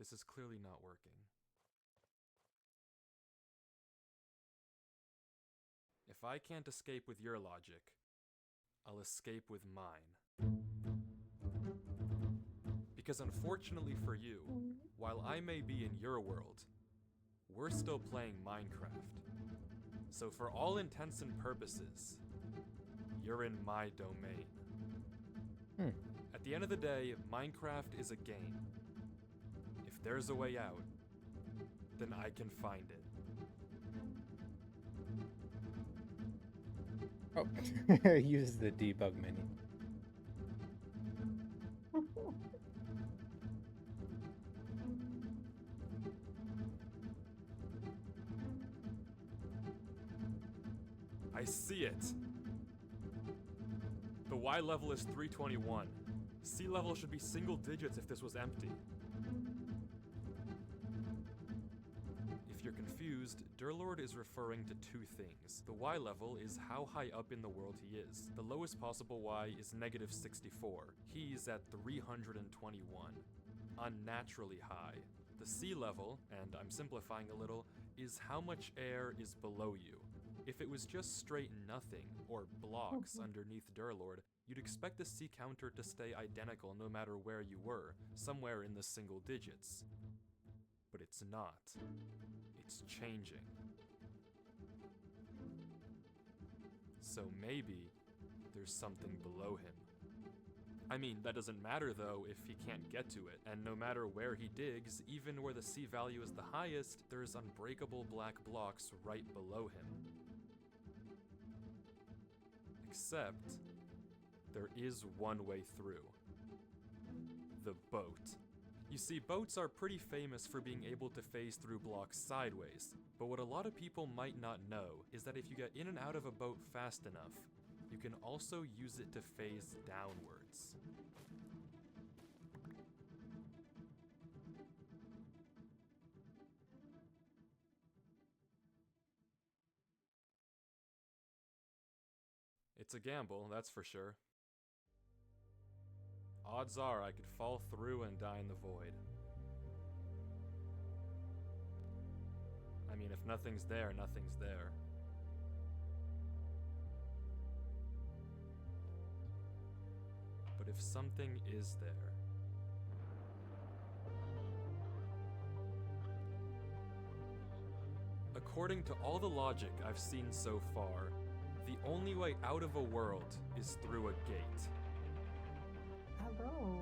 This is clearly not working. If I can't escape with your logic, I'll escape with mine. Because unfortunately for you, while I may be in your world, we're still playing Minecraft. So for all intents and purposes, you're in my domain. At the end of the day, Minecraft is a game. If there's a way out, then I can find it. Oh, use the debug menu. I see it. The Y level is 321. C level should be single digits if this was empty. If you're confused, Durlord is referring to two things. The Y level is how high up in the world he is. The lowest possible Y is negative 64. He's at 321. Unnaturally high. The sea level, and I'm simplifying a little, is how much air is below you. If it was just straight nothing, or blocks underneath Durlord, you'd expect the sea counter to stay identical no matter where you were, somewhere in the single digits. But it's not. It's changing. So maybe there's something below him. I mean, that doesn't matter though if he can't get to it, and no matter where he digs, even where the sea value is the highest, there's unbreakable black blocks right below him. Except, there is one way through. The boat. You see, boats are pretty famous for being able to phase through blocks sideways, but what a lot of people might not know is that if you get in and out of a boat fast enough, you can also use it to phase downwards. It's a gamble, that's for sure. Odds are I could fall through and die in the void. I mean, if nothing's there, nothing's there. But if something is there... According to all the logic I've seen so far, the only way out of a world is through a gate. Hello.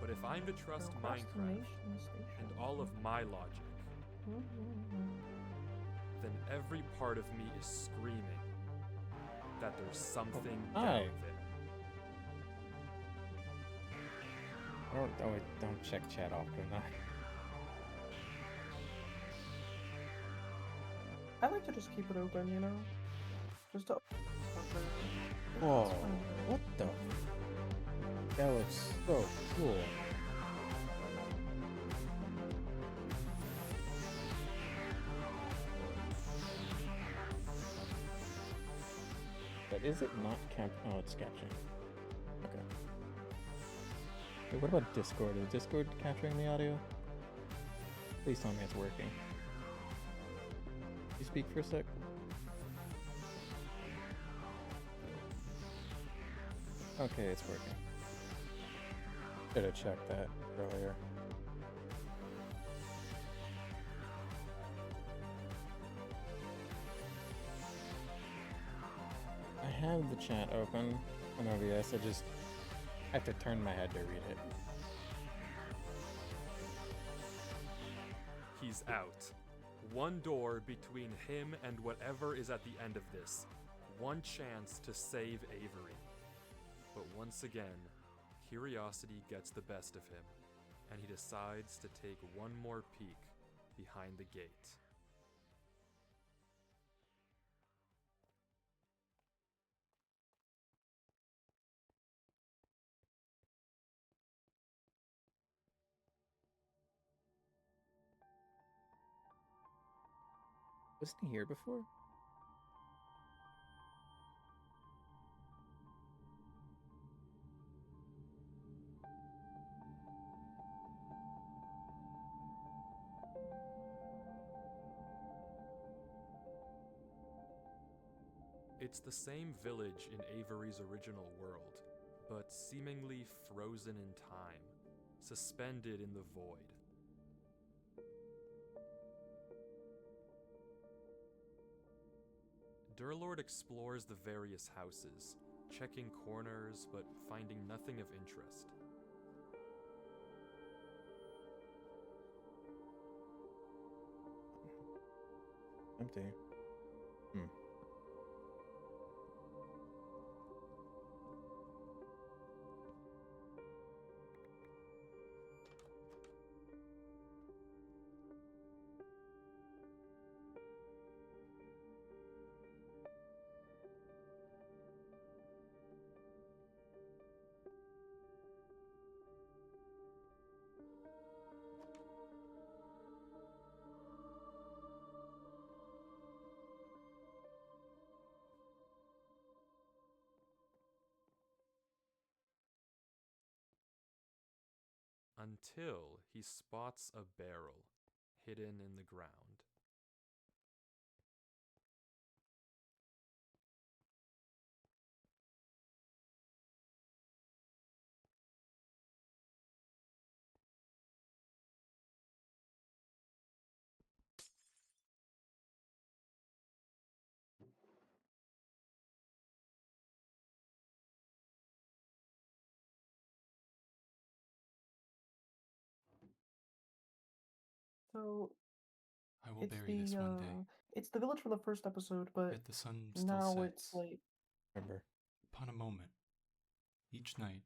But if I'm to trust Minecraft Procrastination station. and all of my logic, then every part of me is screaming that there's something down Hi. there. Don't check chat often. I like to just keep it open, you know? Just to... Whoa, It's fine. what the? That looks so cool. But is it not oh, it's sketching. Okay. Wait, what about Discord? Is Discord capturing the audio? Please tell me it's working. You speak for a sec? Okay, it's working. Should have checked that earlier. I have the chat open on OBS, I have to turn my head to read it. He's out. One door between him and whatever is at the end of this. One chance to save Avery. But once again, curiosity gets the best of him, and he decides to take one more peek behind the gate. Wasn't he here before? It's the same village in Avery's original world, but seemingly frozen in time, suspended in the void. Durlord explores the various houses, checking corners but finding nothing of interest. Empty. Hmm. Until he spots a barrel hidden in the ground. So I will it's bury this one day. it's the village from the first episode, but Yet the sun still now sets. it's like Remember. Upon a moment, each night,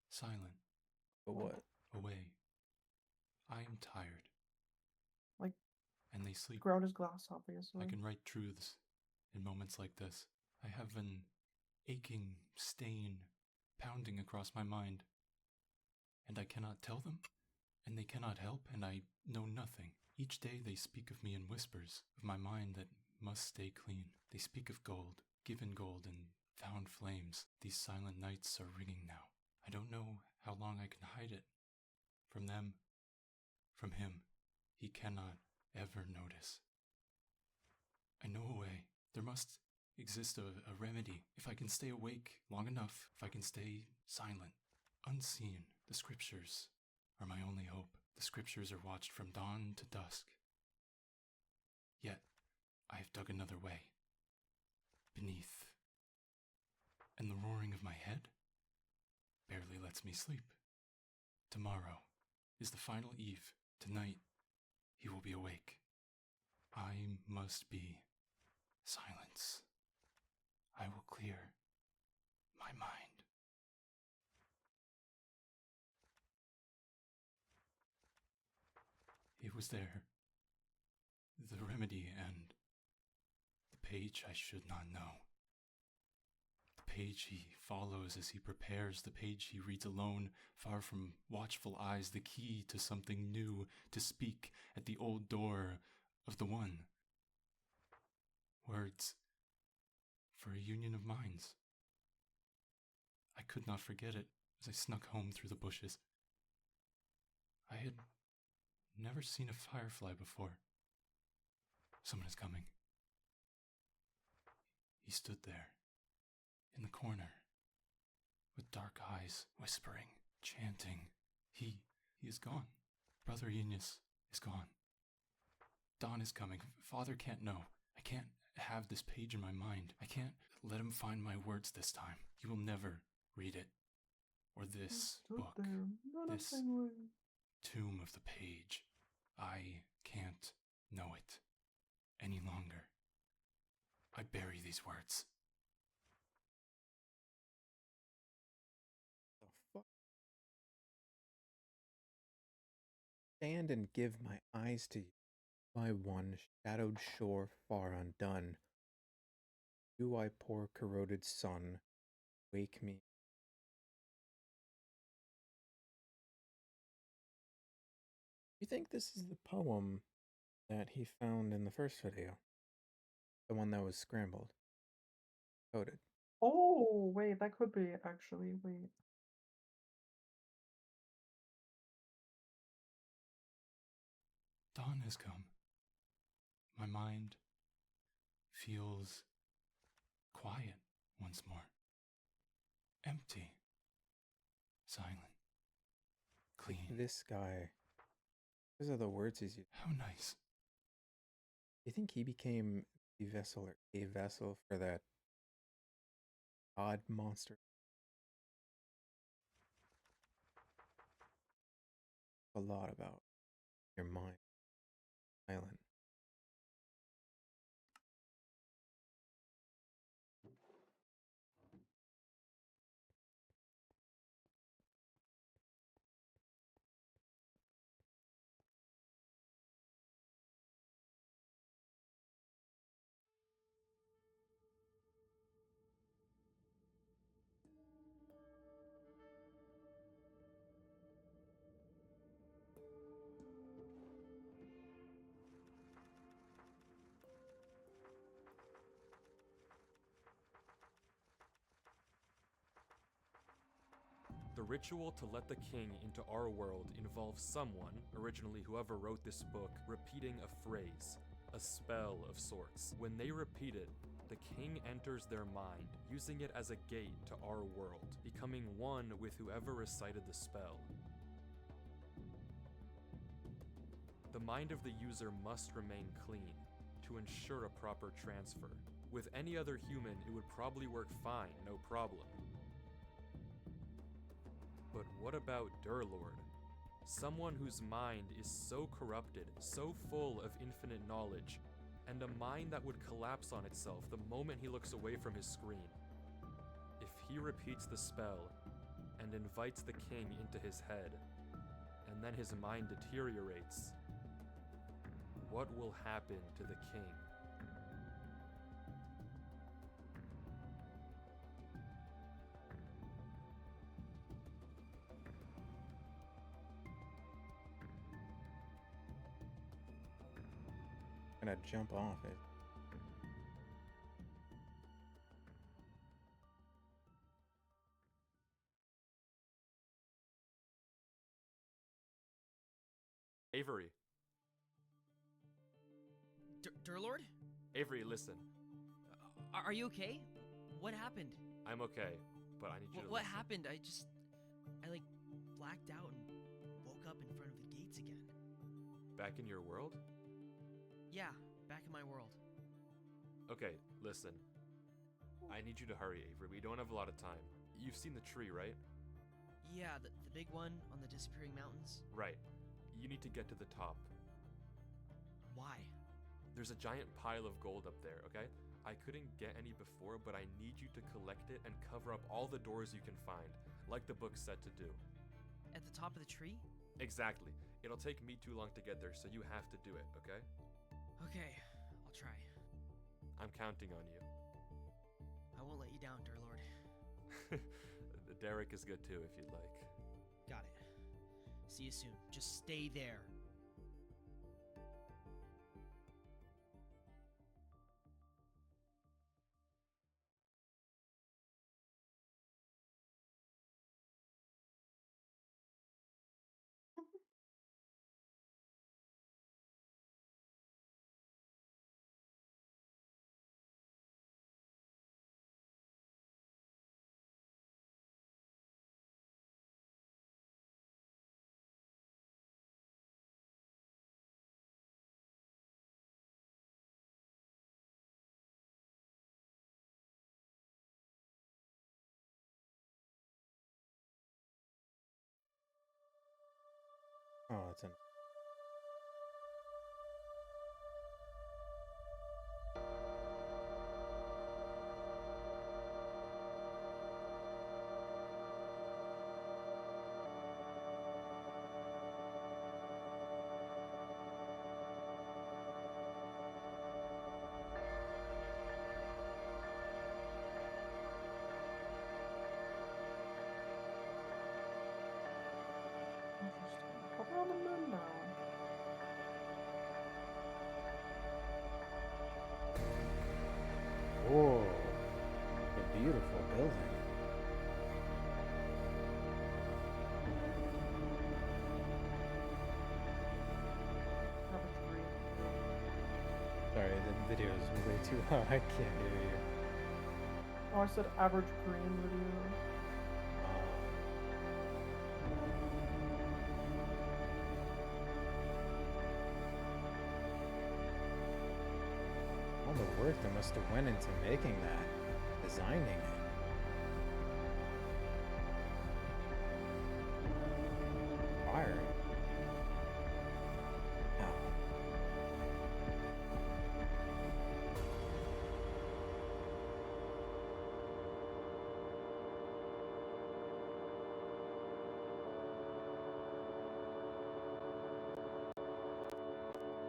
silent, But what? away. I am tired. Like, and they sleep. ground is glass, obviously. I can write truths in moments like this. I have an aching stain pounding across my mind, and I cannot tell them, and they cannot help, and I know nothing. Each day they speak of me in whispers, of my mind that must stay clean. They speak of gold, given gold, and found flames. These silent nights are ringing now. I don't know how long I can hide it. From them, from him. He cannot ever notice. I know a way. There must exist a remedy. If I can stay awake long enough, if I can stay silent, unseen, the scriptures are my only hope. The scriptures are watched from dawn to dusk. Yet, I have dug another way. Beneath. And the roaring of my head barely lets me sleep. Tomorrow is the final eve. Tonight, he will be awake. I must be silence. I will clear my mind. It was there. The remedy and the page I should not know. The page he follows as he prepares, the page he reads alone, far from watchful eyes, the key to something new, to speak at the old door of the one. Words for a union of minds. I could not forget it as I snuck home through the bushes. I had never seen a firefly before. Someone is coming. He stood there, in the corner, with dark eyes, whispering, chanting. He is gone. Brother Eunice is gone. Dawn is coming. Father can't know. I can't have this page in my mind. I can't let him find my words this time. He will never read it. Or this book. This tomb of the page. I can't know it any longer. I bury these words. The fuck? Stand and give my eyes to you, my one shadowed shore far undone. Do I poor corroded sun, wake me. You think this is the poem that he found in the first video? The one that was scrambled? Coded. Oh, wait, that could be actually. Wait. Dawn has come. My mind feels Quiet once more. Empty. Silent. Clean. This guy. Those are the words he's using. How nice. Do you think he became the vessel or a vessel for that odd monster? A lot about your mind. Island. The ritual to let the king into our world involves someone, originally whoever wrote this book, repeating a phrase, a spell of sorts. When they repeat it, the king enters their mind, using it as a gate to our world, becoming one with whoever recited the spell. The mind of the user must remain clean to ensure a proper transfer. With any other human, it would probably work fine, no problem. But what about Durlord? Someone whose mind is so corrupted, so full of infinite knowledge, and a mind that would collapse on itself the moment he looks away from his screen. If he repeats the spell and invites the king into his head, and then his mind deteriorates, what will happen to the king? Gonna jump off it. Avery. Durlord? Avery, listen. Are you okay? What happened? I'm okay, but I need you to What listen. happened? I like blacked out and woke up in front of the gates again. Back in your world? Yeah, back in my world. Okay, listen. I need you to hurry, Avery. We don't have a lot of time. You've seen the tree, right? Yeah, the big one on the disappearing mountains. Right. You need to get to the top. Why? There's a giant pile of gold up there, okay? I couldn't get any before, but I need you to collect it and cover up all the doors you can find, like the book said to do. At the top of the tree? Exactly. It'll take me too long to get there, so you have to do it, okay? Okay, I'll try. I'm counting on you. I won't let you down, Durlord. Derek is good too, if you'd like. Got it. See you soon. Just stay there. Oh, it's an. Interesting. Hope we're on the moon now. Whoa. A beautiful building. Have a tree. Sorry, the video is way too high. I can't hear you. Oh, I said average Korean video. All the work that must have went into making that, designing it. Fire. Ow.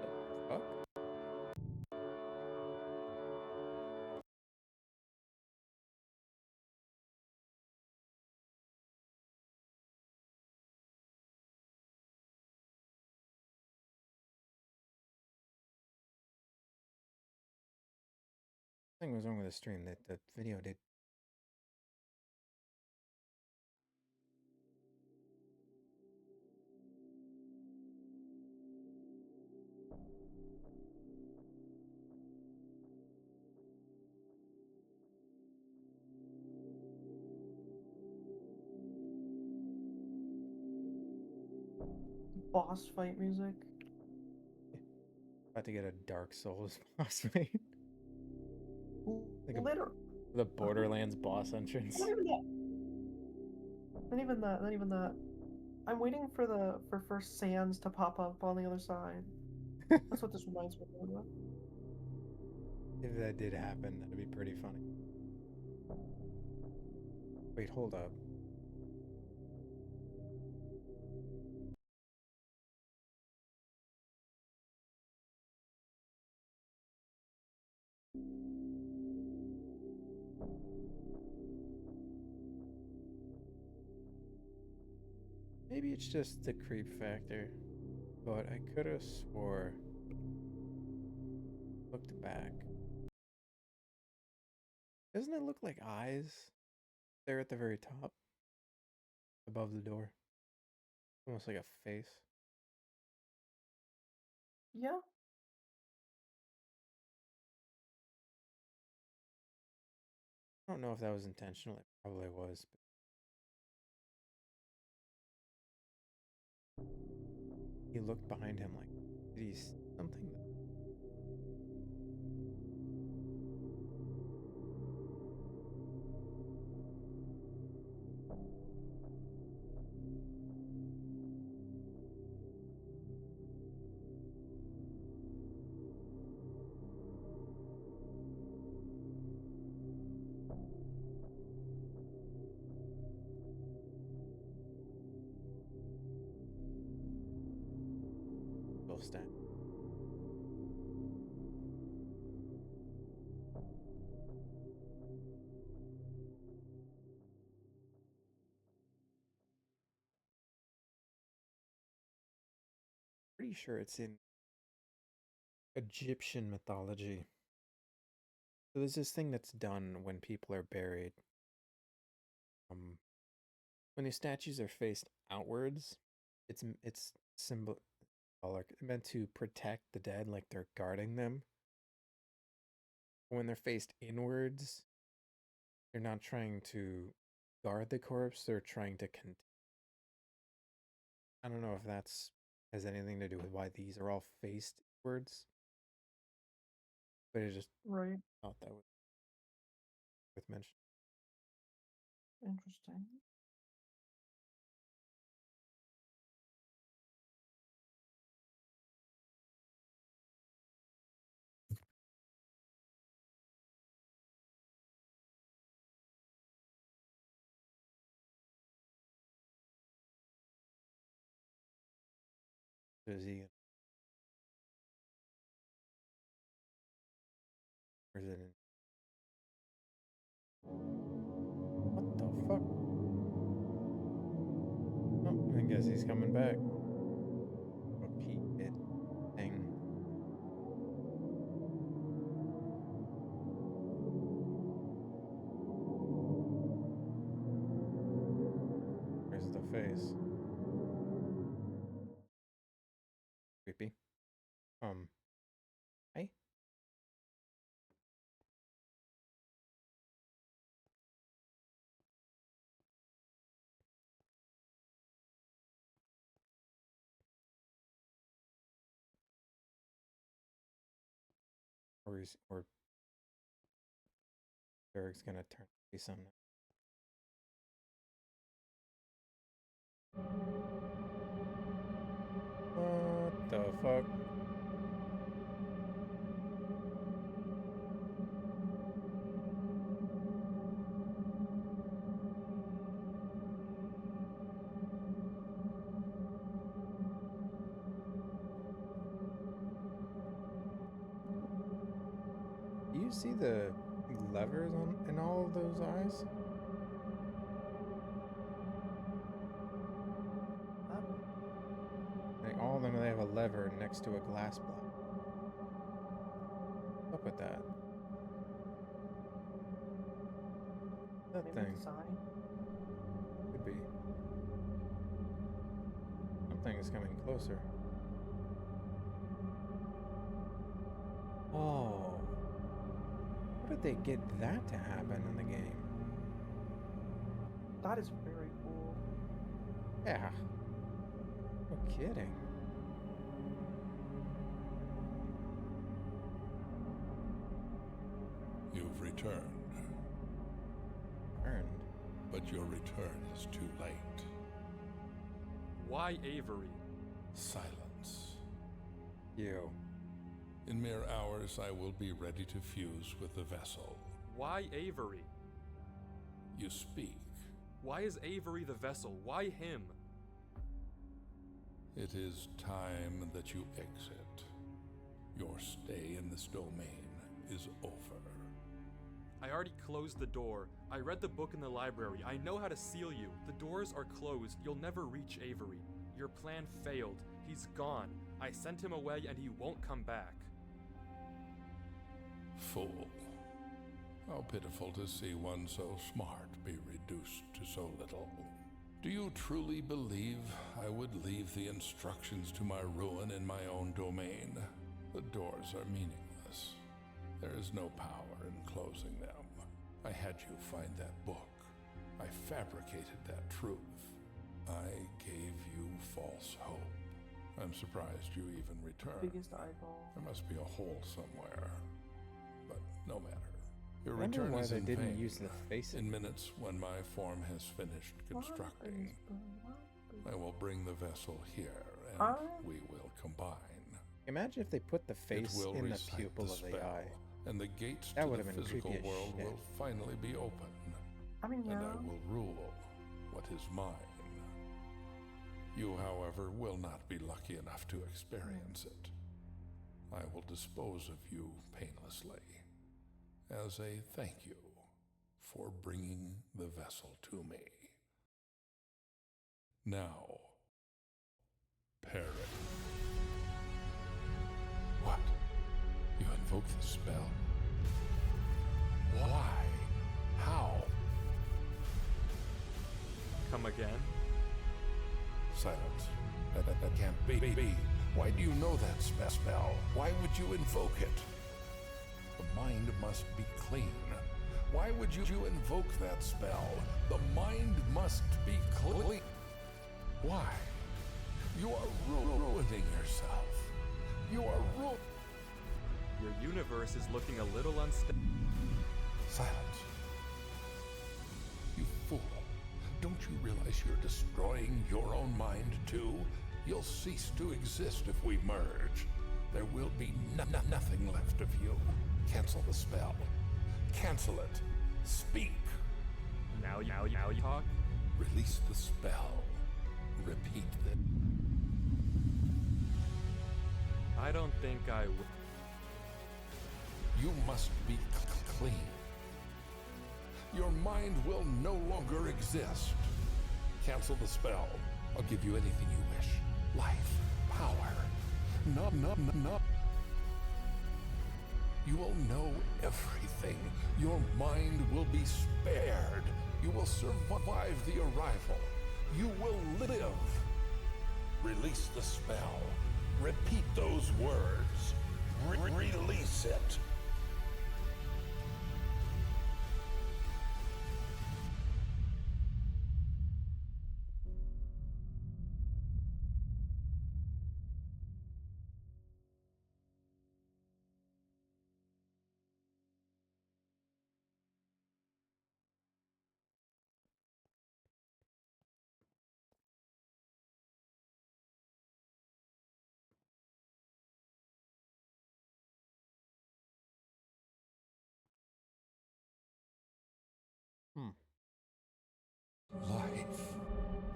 The fuck? Something was wrong with the stream. That the video did. Boss fight music. About to get a Dark Souls boss fight. Like Litter. the Borderlands boss entrance. Not even that. Not even that. Not even that. I'm waiting for first Sans to pop up on the other side. That's what this reminds me of. If that did happen, that'd be pretty funny. Wait, hold up. Maybe it's just the creep factor, but I could have swore. Looked back. Doesn't it look like eyes there at the very top? Above the door. Almost like a face. Yeah. I don't know if that was intentional. It probably was. But he looked behind him like, did he see something? Still stand. Pretty sure it's in Egyptian mythology. So there's this thing that's done when people are buried. When these statues are faced outwards, it's symbolic, meant to protect the dead, like they're guarding them. When they're faced inwards, they're not trying to guard the corpse; they're trying to I don't know if that's has anything to do with why these are all faced inwards, but I just Right. thought that was worth mentioning. Interesting. Is he? Or is it in? What the fuck? Oh, I guess he's coming back. Repeat it thing. Where's the face? Creepy. Hi. or Berg's gonna turn to be something. What the fuck? Do you see the levers in all of those eyes? Like all of them, they have a lever next to a glass block. What's up with that? That Maybe thing design. could be. Something is coming closer. Oh. How did they get that to happen in the game? That is very cool. Yeah. No kidding. You've returned, Earned. but your return is too late. Why Avery? Silence. You. In mere hours, I will be ready to fuse with the vessel. Why Avery? You speak. Why is Avery the vessel? Why him? It is time that you exit. Your stay in this domain is over. I already closed the door. I read the book in the library. I know how to seal you. The doors are closed. You'll never reach Avery. Your plan failed. He's gone. I sent him away and he won't come back. Fool. How pitiful to see one so smart be reduced to so little. Do you truly believe I would leave the instructions to my ruin in my own domain? The doors are meaningless. There is no power in closing them. I had you find that book. I fabricated that truth. I gave you false hope. I'm surprised you even returned. Biggest eyeball. There must be a hole somewhere. But no matter. Your I wonder return why is they in didn't vain. use the face. In minutes, when my form has finished constructing, I will bring the vessel here, and we will combine. Imagine if they put the face it will in the recite pupil of the spell, eye. and the gates That to would the have been physical creepy as world shit. will finally be open, I mean, and yeah. I will rule what is mine. You, however, will not be lucky enough to experience it. I will dispose of you painlessly, as a thank you for bringing the vessel to me. Now, Perrin. What? You invoke the spell? Why? How? Come again? Silence. That can't be. Why do you know that spell? Why would you invoke it? The mind must be clean. Why would you invoke that spell? The mind must be clean. Why? You are ruining yourself. You are Your universe is looking a little unstable. Silence. You fool. Don't you realize you're destroying your own mind too? You'll cease to exist if we merge. There will be nothing left of you. Cancel the spell. Cancel it. Speak. Now you talk? Release the spell. Repeat the... I don't think I will. You must be clean. Your mind will no longer exist. Cancel the spell. I'll give you anything you wish. Life, power. No. You will know everything. Your mind will be spared. You will survive the arrival. You will live. Release the spell. Repeat those words. Release it.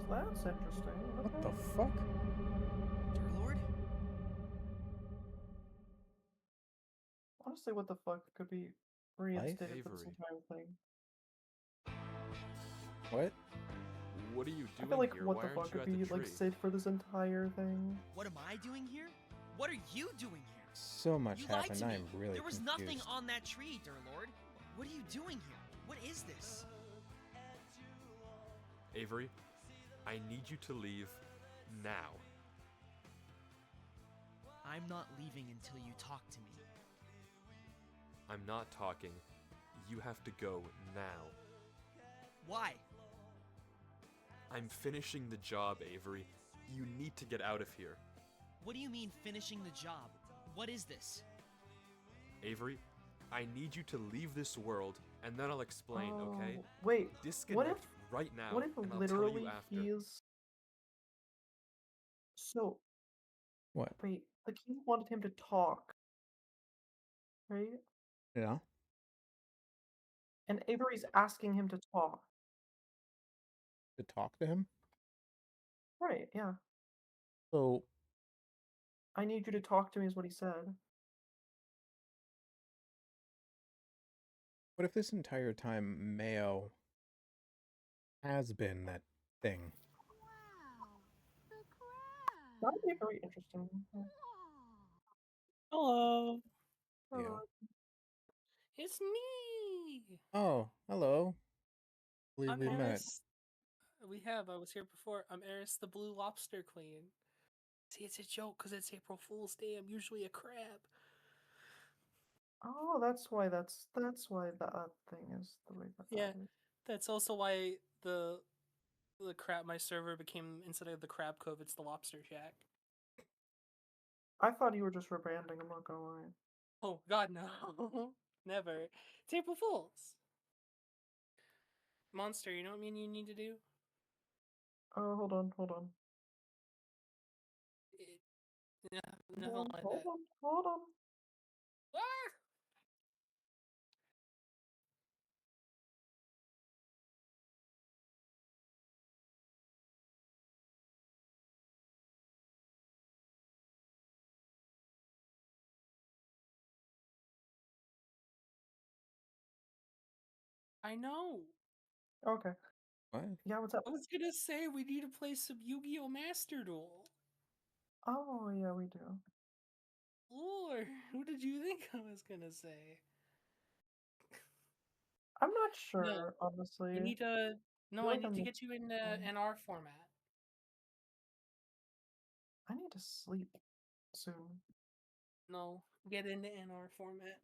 That's interesting. What the Okay. fuck? Dear Lord? Honestly, what the fuck could be reinstated for this Avery. entire thing? What? What are you I doing feel like here? what Why the aren't fuck you could at the be tree? like Sid for this entire thing. What am I doing here? What are you doing here? So much You lied happened. to me. I'm really There was confused. nothing on that tree, dear Lord. What are you doing here? What is this? Avery, I need you to leave now. I'm not leaving until you talk to me. I'm not talking. You have to go now. Why? I'm finishing the job, Avery. You need to get out of here. What do you mean finishing the job? What is this? Avery, I need you to leave this world, and then I'll explain, okay? Oh, wait. Disconnect right now, What if and I'll tell literally you after. he is? So What? wait, the king wanted him to talk, right? Yeah. And Avery's asking him to talk. To talk to him? Right, yeah. So, I need you to talk to me is what he said. what if this entire time Mayo has been that thing? That would be very interesting. Hello, Mayo. it's me. Oh, hello. Believe I'm we met. Eris. We have. I was here before. I'm Eris, the Blue Lobster Queen. See, it's a joke because it's April Fool's Day. I'm usually a crab. Oh, that's why that thing is the way that Yeah, that is. that's also why the crab my server became, instead of the Crab Cove, it's the Lobster Shack. I thought you were just rebranding, I'm not gonna lie. Oh God, no, never. It's April Fool's. Monster, you know what you need to do? Oh, hold on. Nothing like that. Hold on. Ah! I know. Okay. What? Yeah, what's up? I was gonna say we need to play some Yu-Gi-Oh! Master Duel. Oh, yeah, we do. Lord, who did you think I was gonna say? I'm not sure, No, honestly. I need to. No, feel I like need I'm to mixed get you in between- NR format. I need to sleep soon. No, get into NR format.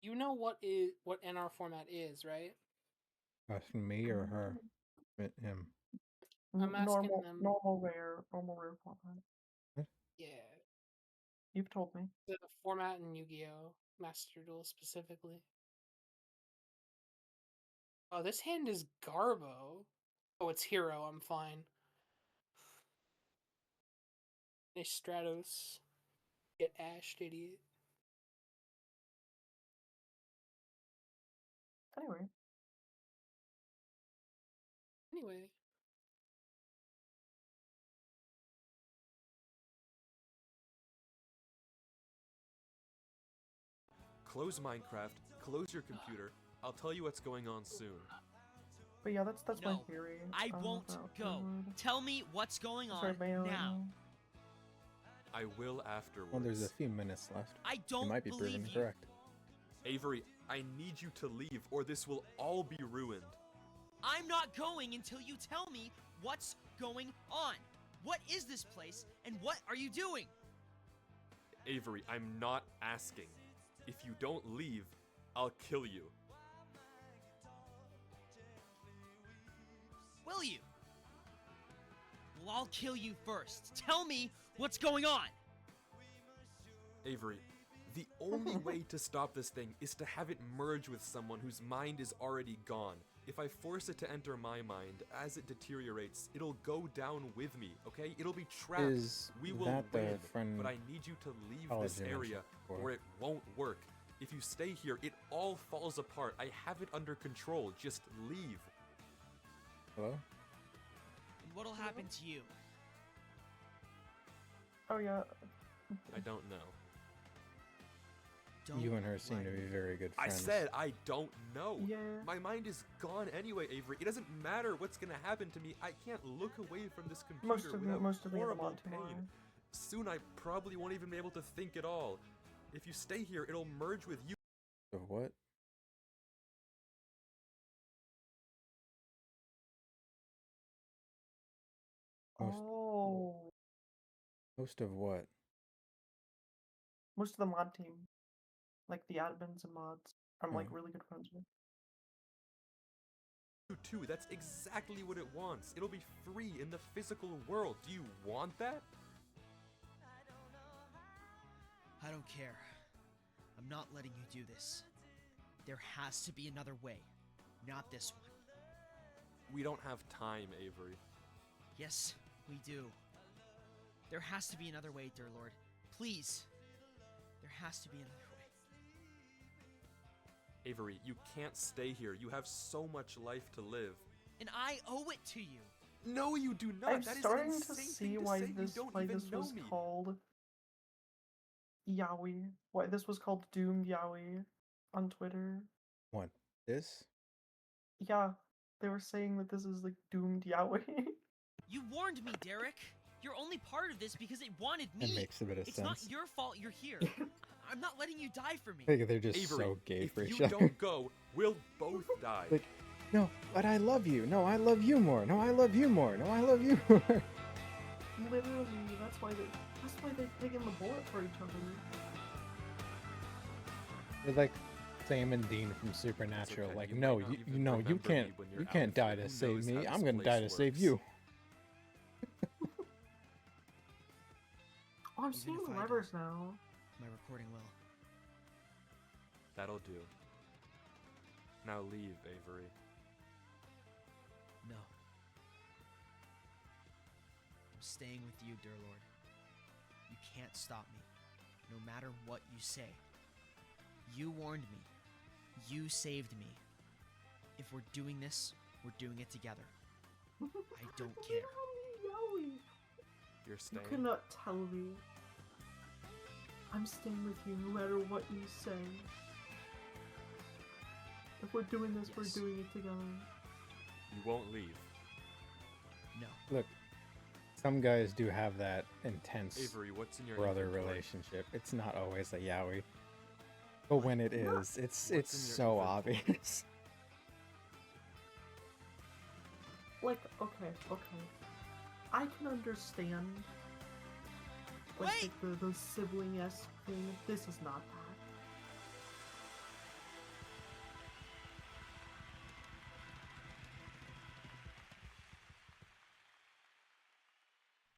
You know what NR format is, right? Asking me or her? Him. I'm asking normal, them. normal rare format. Yeah, You've told me. the format in Yu-Gi-Oh! Master Duel specifically. Oh, this hand is Garbo. Oh, it's Hero. I'm fine. Hey, Stratos. Get ashed, idiot. Anyway, Anyway. Close Minecraft, close your computer. I'll tell you what's going on soon. but yeah, that's my No, theory. I won't about go. Food. Tell me what's going Sorry, on Mayo right now. I will afterwards. Well, there's a few minutes left. I You don't might be believe proven you. correct. Avery, I need you to leave, or this will all be ruined. I'm not going until you tell me what's going on. What is this place, and what are you doing? Avery, I'm not asking. If you don't leave, I'll kill you. Will you? Well, I'll kill you first. Tell me what's going on. Avery, the only way to stop this thing is to have it merge with someone whose mind is already gone. If I force it to enter my mind, as it deteriorates, it'll go down with me, okay? It'll be trapped. Is We will that the win, friend but I need you to leave college this you mentioned area before? or it won't work. If you stay here, it all falls apart. I have it under control. Just leave. Hello? And what'll happen to you? Oh yeah. I don't know. Don't You and her seem lie to me. be very good I friends. said I don't know. Yeah. My mind is gone anyway, Avery. It doesn't matter what's gonna happen to me. I can't look away from this computer without Most of the horrible mod pain. tomorrow. Soon I probably won't even be able to think at all. If you stay here, it'll merge with you. Of what? Oh. Most of what? Most of the mod team. Like the admins and mods. I'm like Oh. really good friends with. Too. That's exactly what it wants. It'll be free in the physical world. Do you want that? I don't care. I'm not letting you do this. There has to be another way. Not this one. We don't have time, Avery. Yes, we do. There has to be another way, dear Lord. Please. There has to be another way. Avery, you can't stay here. You have so much life to live. And I owe it to you. No, you do not. I'm That is starting an to insane see thing to why say. this You don't even know was me. called Yaoi. Why this was called Doomed Yaoi on Twitter. What? This? Yeah, they were saying that this is like Doomed Yaoi. You warned me, Derek. You're only part of this because it wanted me. It makes a bit of It's sense. not your fault you're here. I'm not letting you die for me. Like, they're just Avery, so gay if for each you other. don't go, we'll both die. Like, no, but I love you. No, I love you more. No, I love you more. No, I love you more. Literally, that's why they've taken the bullet for each other. They're like Sam and Dean from Supernatural. okay, like, you no, might not you even know, you remember me can't, when you're you can't out, die but to who save knows me. how I'm this gonna die to place save works. you. Oh, I'm Even seeing if the I levers now. My recording will. That'll do. Now leave, Avery. No. I'm staying with you, dear Lord. You can't stop me, no matter what you say. You warned me. You saved me. If we're doing this, we're doing it together. I don't care. Yaoi. You're You staying? cannot tell me. I'm staying with you no matter what you say. If we're doing this, Yes. we're doing it together. You won't leave. No. Look, some guys do have that intense Avery, what's in your brother inventory? relationship. It's not always a yaoi. But when it is, it's in your so inventory? obvious. Like, okay. I can understand. Like the sibling-esque thing. This is not that.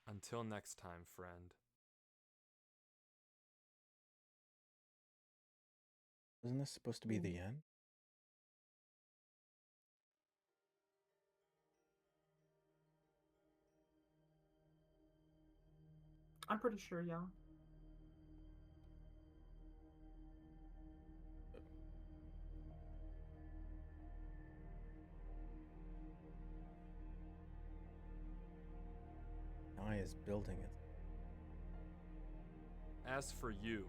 Until next time, friend. Isn't this supposed to be the end? I'm pretty sure, yeah. I is building it. As for you,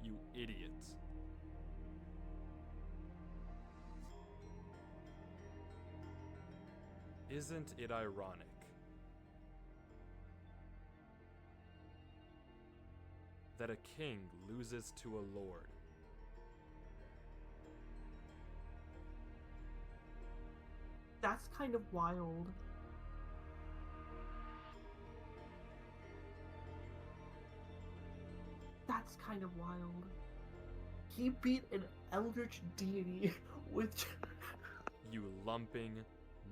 you idiot. Isn't it ironic? That a king loses to a lord. That's kind of wild. That's kind of wild. He beat an eldritch deity with... You lumping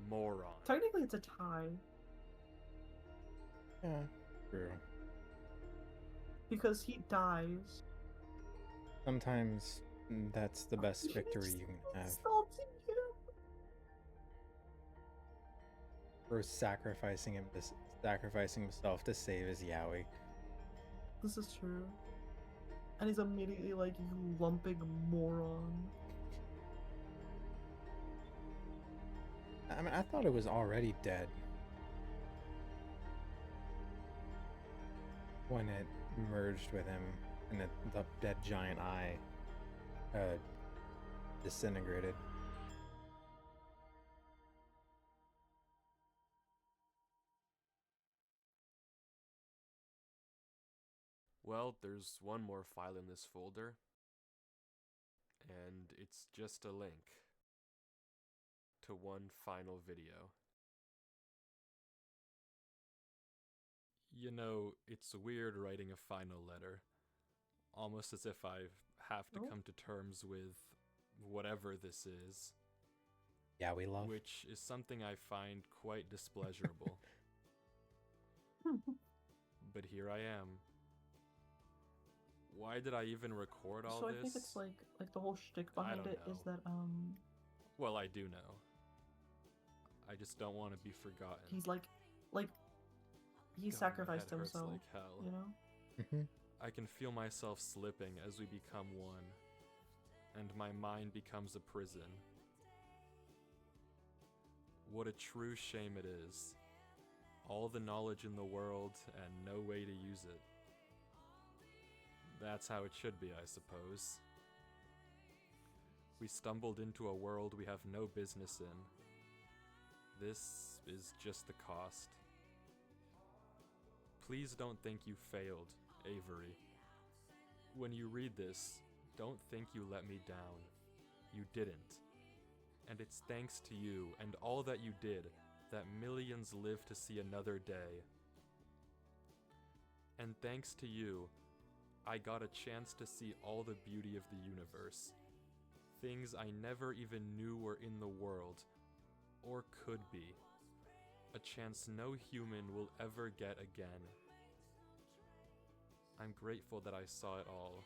moron. Technically, it's a tie. Yeah, true. Because he dies. Sometimes that's the best victory you can have. Insulting him. For sacrificing himself to save his yaoi. This is true. And he's immediately like, you lumping moron. I mean, I thought it was already dead when it merged with him, and the dead giant eye disintegrated. Well, there's one more file in this folder, and it's just a link to one final video. You know, it's weird writing a final letter, almost as if I have to come to terms with whatever this is. Yeah, we love. Which is something I find quite displeasurable. But here I am. Why did I even record all so this? I think it's like the whole shtick behind it is that Well, I do know. I just don't want to be forgotten. he's like he God, sacrificed my head hurts himself, like hell. you know? I can feel myself slipping as we become one, and my mind becomes a prison. What a true shame it is. All the knowledge in the world and no way to use it. That's how it should be, I suppose. We stumbled into a world we have no business in. This is just the cost. Please don't think you failed, Avery. When you read this, don't think you let me down. You didn't. And it's thanks to you and all that you did that millions live to see another day. And thanks to you, I got a chance to see all the beauty of the universe. Things I never even knew were in the world, or could be. A chance no human will ever get again. I'm grateful that I saw it all,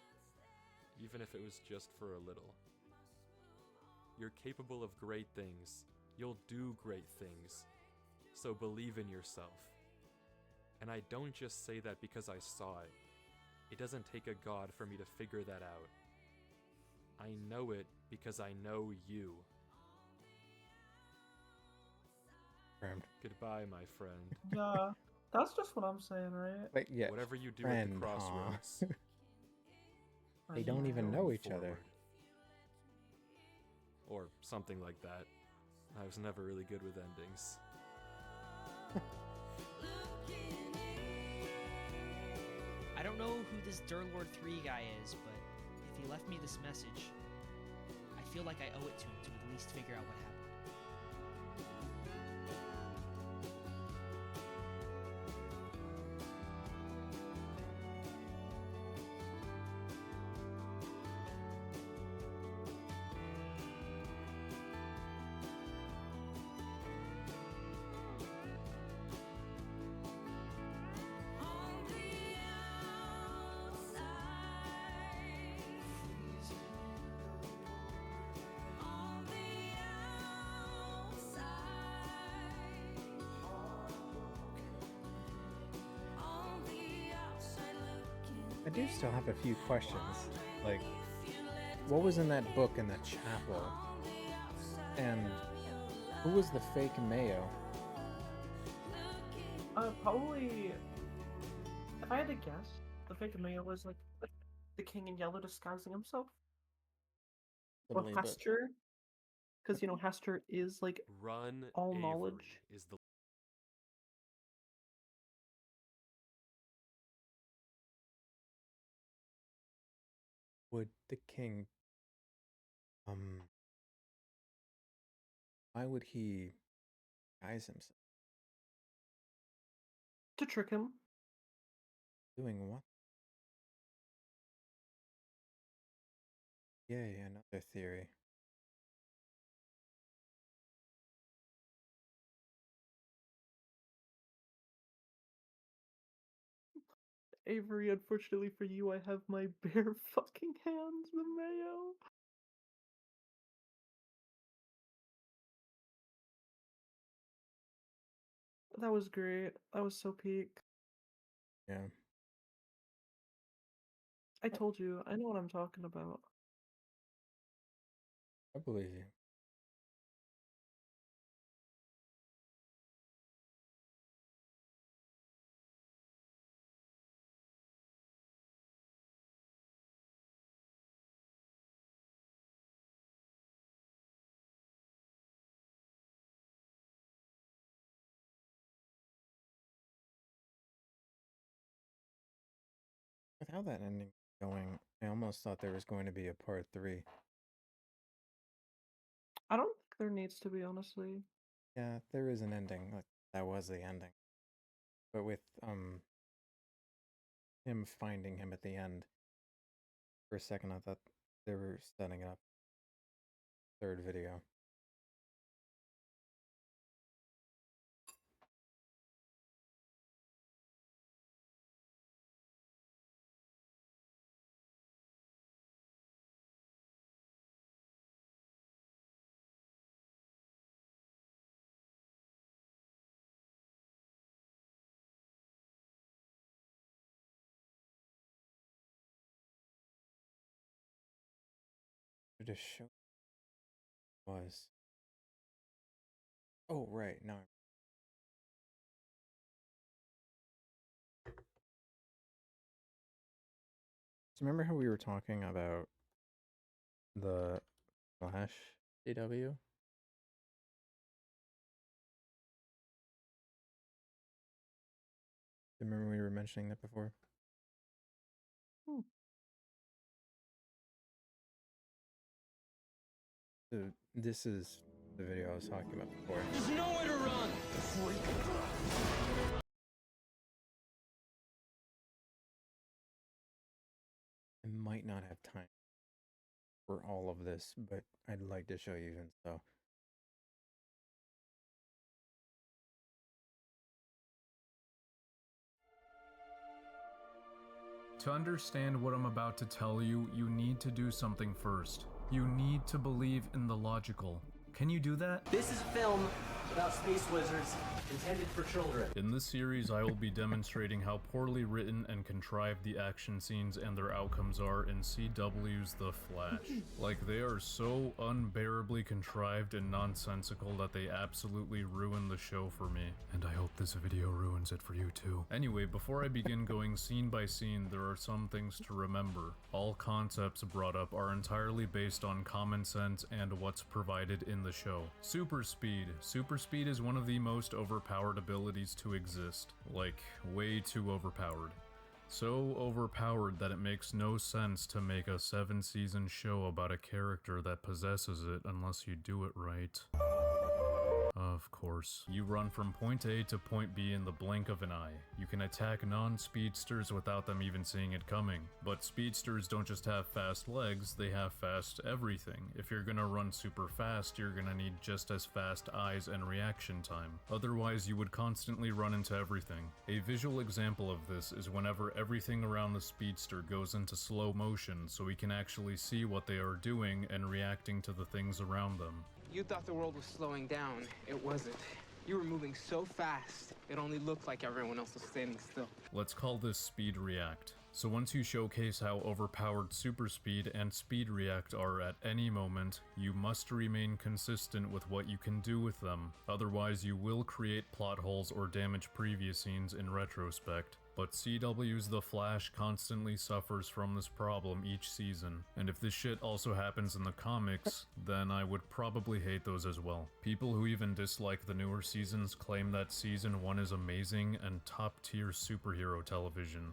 even if it was just for a little. You're capable of great things. You'll do great things. So believe in yourself. And I don't just say that because I saw it. It doesn't take a god for me to figure that out. I know it because I know you. Friend. Goodbye, my friend. Yeah, that's just what I'm saying, right? Wait, yeah. Whatever you do friend, at the crossroads. They don't even know each other. Or something like that. I was never really good with endings. I don't know who this Durlord 3 guy is, but if he left me this message, I feel like I owe it to him to at least figure out what happened. I do still have a few questions. Like, what was in that book in the chapel? And who was the fake Mayo? Probably, if I had to guess, the fake Mayo was like the king in yellow disguising himself. Or Totally, but Hester. Because, you know, Hester is like Run all Avery knowledge. is the would the king, why would he disguise himself? To trick him. Doing what? Yeah, another theory. Avery, unfortunately for you, I have my bare fucking hands, the Mayo. That was great. That was so peak. Yeah. I told you, I know what I'm talking about. I believe you. With how that ending going, I almost thought there was going to be a part 3. I don't think there needs to be, honestly. Yeah, there is an ending. Like, that was the ending. But with him finding him at the end, for a second I thought they were setting up third video. To just show was. Oh right, no. So remember how we were talking about the Flash CW? Remember we were mentioning that before? Hmm. So this is the video I was talking about before. There's nowhere to run! I might not have time for all of this, but I'd like to show you even so. To understand what I'm about to tell you, you need to do something first. You need to believe in the logical. Can you do that? This is a film about space wizards intended for children. In this series, I will be demonstrating how poorly written and contrived the action scenes and their outcomes are in CW's The Flash. Like, they are so unbearably contrived and nonsensical that they absolutely ruin the show for me. And I hope this video ruins it for you too. Anyway, before I begin going scene by scene, there are some things to remember. All concepts brought up are entirely based on common sense and what's provided in the show. Super speed. Super speed is one of the most overpowered abilities to exist. Like, way too overpowered. So overpowered that it makes no sense to make a 7-season show about a character that possesses it unless you do it right. Of course. You run from point A to point B in the blink of an eye. You can attack non-speedsters without them even seeing it coming. But speedsters don't just have fast legs, they have fast everything. If you're gonna run super fast, you're gonna need just as fast eyes and reaction time. Otherwise, you would constantly run into everything. A visual example of this is whenever everything around the speedster goes into slow motion so we can actually see what they are doing and reacting to the things around them. You thought the world was slowing down. It wasn't. You were moving so fast, it only looked like everyone else was standing still. Let's call this speed react. So once you showcase how overpowered super speed and speed react are at any moment, you must remain consistent with what you can do with them. Otherwise, you will create plot holes or damage previous scenes in retrospect. But CW's The Flash constantly suffers from this problem each season, and if this shit also happens in the comics, then I would probably hate those as well. People who even dislike the newer seasons claim that season 1 is amazing and top-tier superhero television.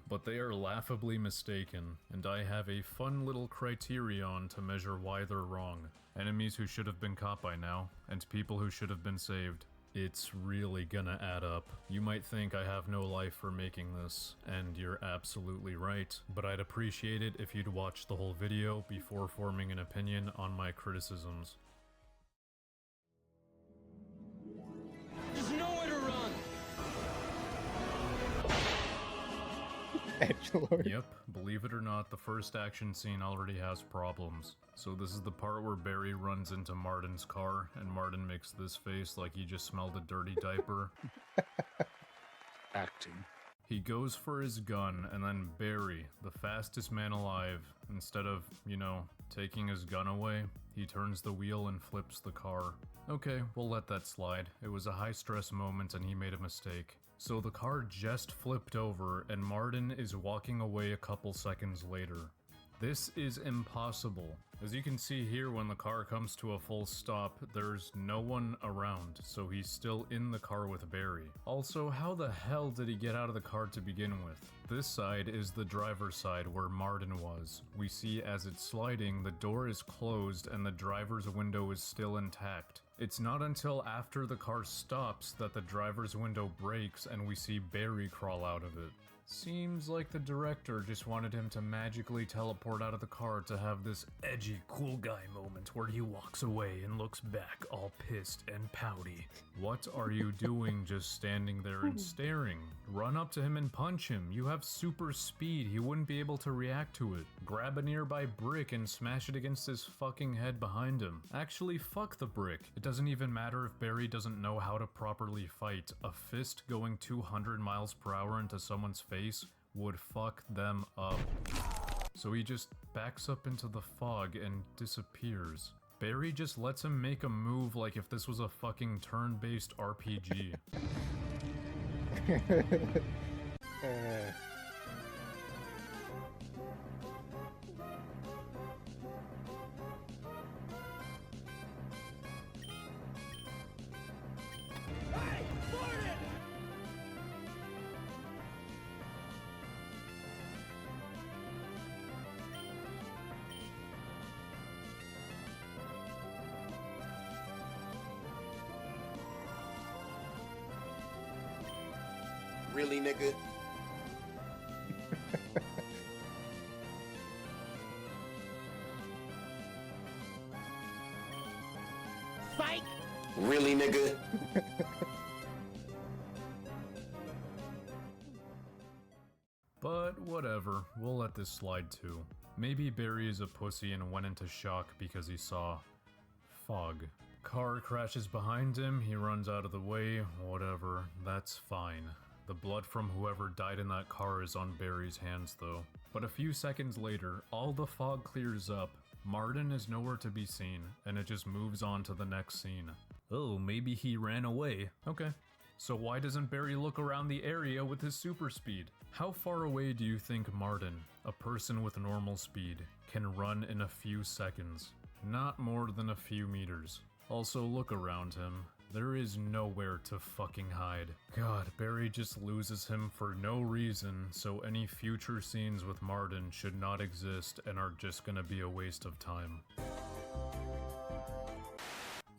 But they are laughably mistaken, and I have a fun little criterion to measure why they're wrong. Enemies who should have been caught by now, and people who should have been saved. It's really gonna add up. You might think I have no life for making this, and you're absolutely right, but I'd appreciate it if you'd watch the whole video before forming an opinion on my criticisms. There's nowhere to run! Edgelord. Yep, believe it or not, the first action scene already has problems. So this is the part where Barry runs into Martin's car, and Martin makes this face like he just smelled a dirty diaper. Acting. He goes for his gun, and then Barry, the fastest man alive, instead of, you know, taking his gun away, he turns the wheel and flips the car. Okay, we'll let that slide. It was a high-stress moment and he made a mistake. So the car just flipped over, and Martin is walking away a couple seconds later. This is impossible. As you can see here, when the car comes to a full stop, there's no one around, so he's still in the car with Barry. Also, how the hell did he get out of the car to begin with? This side is the driver's side where Martin was. We see as it's sliding, the door is closed and the driver's window is still intact. It's not until after the car stops that the driver's window breaks and we see Barry crawl out of it. Seems like the director just wanted him to magically teleport out of the car to have this edgy, cool guy moment where he walks away and looks back all pissed and pouty. What are you doing just standing there and staring? Run up to him and punch him. You have super speed. He wouldn't be able to react to it. Grab a nearby brick and smash it against his fucking head behind him. Actually, fuck the brick. It doesn't even matter if Barry doesn't know how to properly fight. A fist going 200 miles per hour into someone's face would fuck them up. So he just backs up into the fog and disappears. Barry just lets him make a move like if this was a fucking turn-based RPG. Really, nigga? Psych! Really, nigga? But whatever, we'll let this slide too. Maybe Barry is a pussy and went into shock because he saw fog. Car crashes behind him, he runs out of the way, whatever, that's fine. The blood from whoever died in that car is on Barry's hands though. But a few seconds later, all the fog clears up, Martin is nowhere to be seen, and it just moves on to the next scene. Oh, maybe he ran away. Okay. So why doesn't Barry look around the area with his super speed? How far away do you think Martin, a person with normal speed, can run in a few seconds? Not more than a few meters. Also, look around him. There is nowhere to fucking hide. God, Barry just loses him for no reason, so any future scenes with Martin should not exist and are just gonna be a waste of time.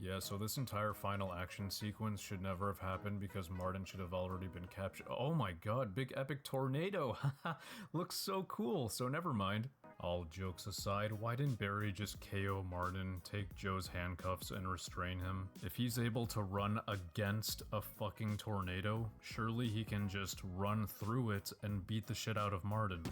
Yeah, so this entire final action sequence should never have happened because Martin should have already been captured. Oh my god, big epic tornado! Haha, looks so cool, so never mind. All jokes aside, why didn't Barry just KO Martin, take Joe's handcuffs and restrain him? If he's able to run against a fucking tornado, surely he can just run through it and beat the shit out of Martin.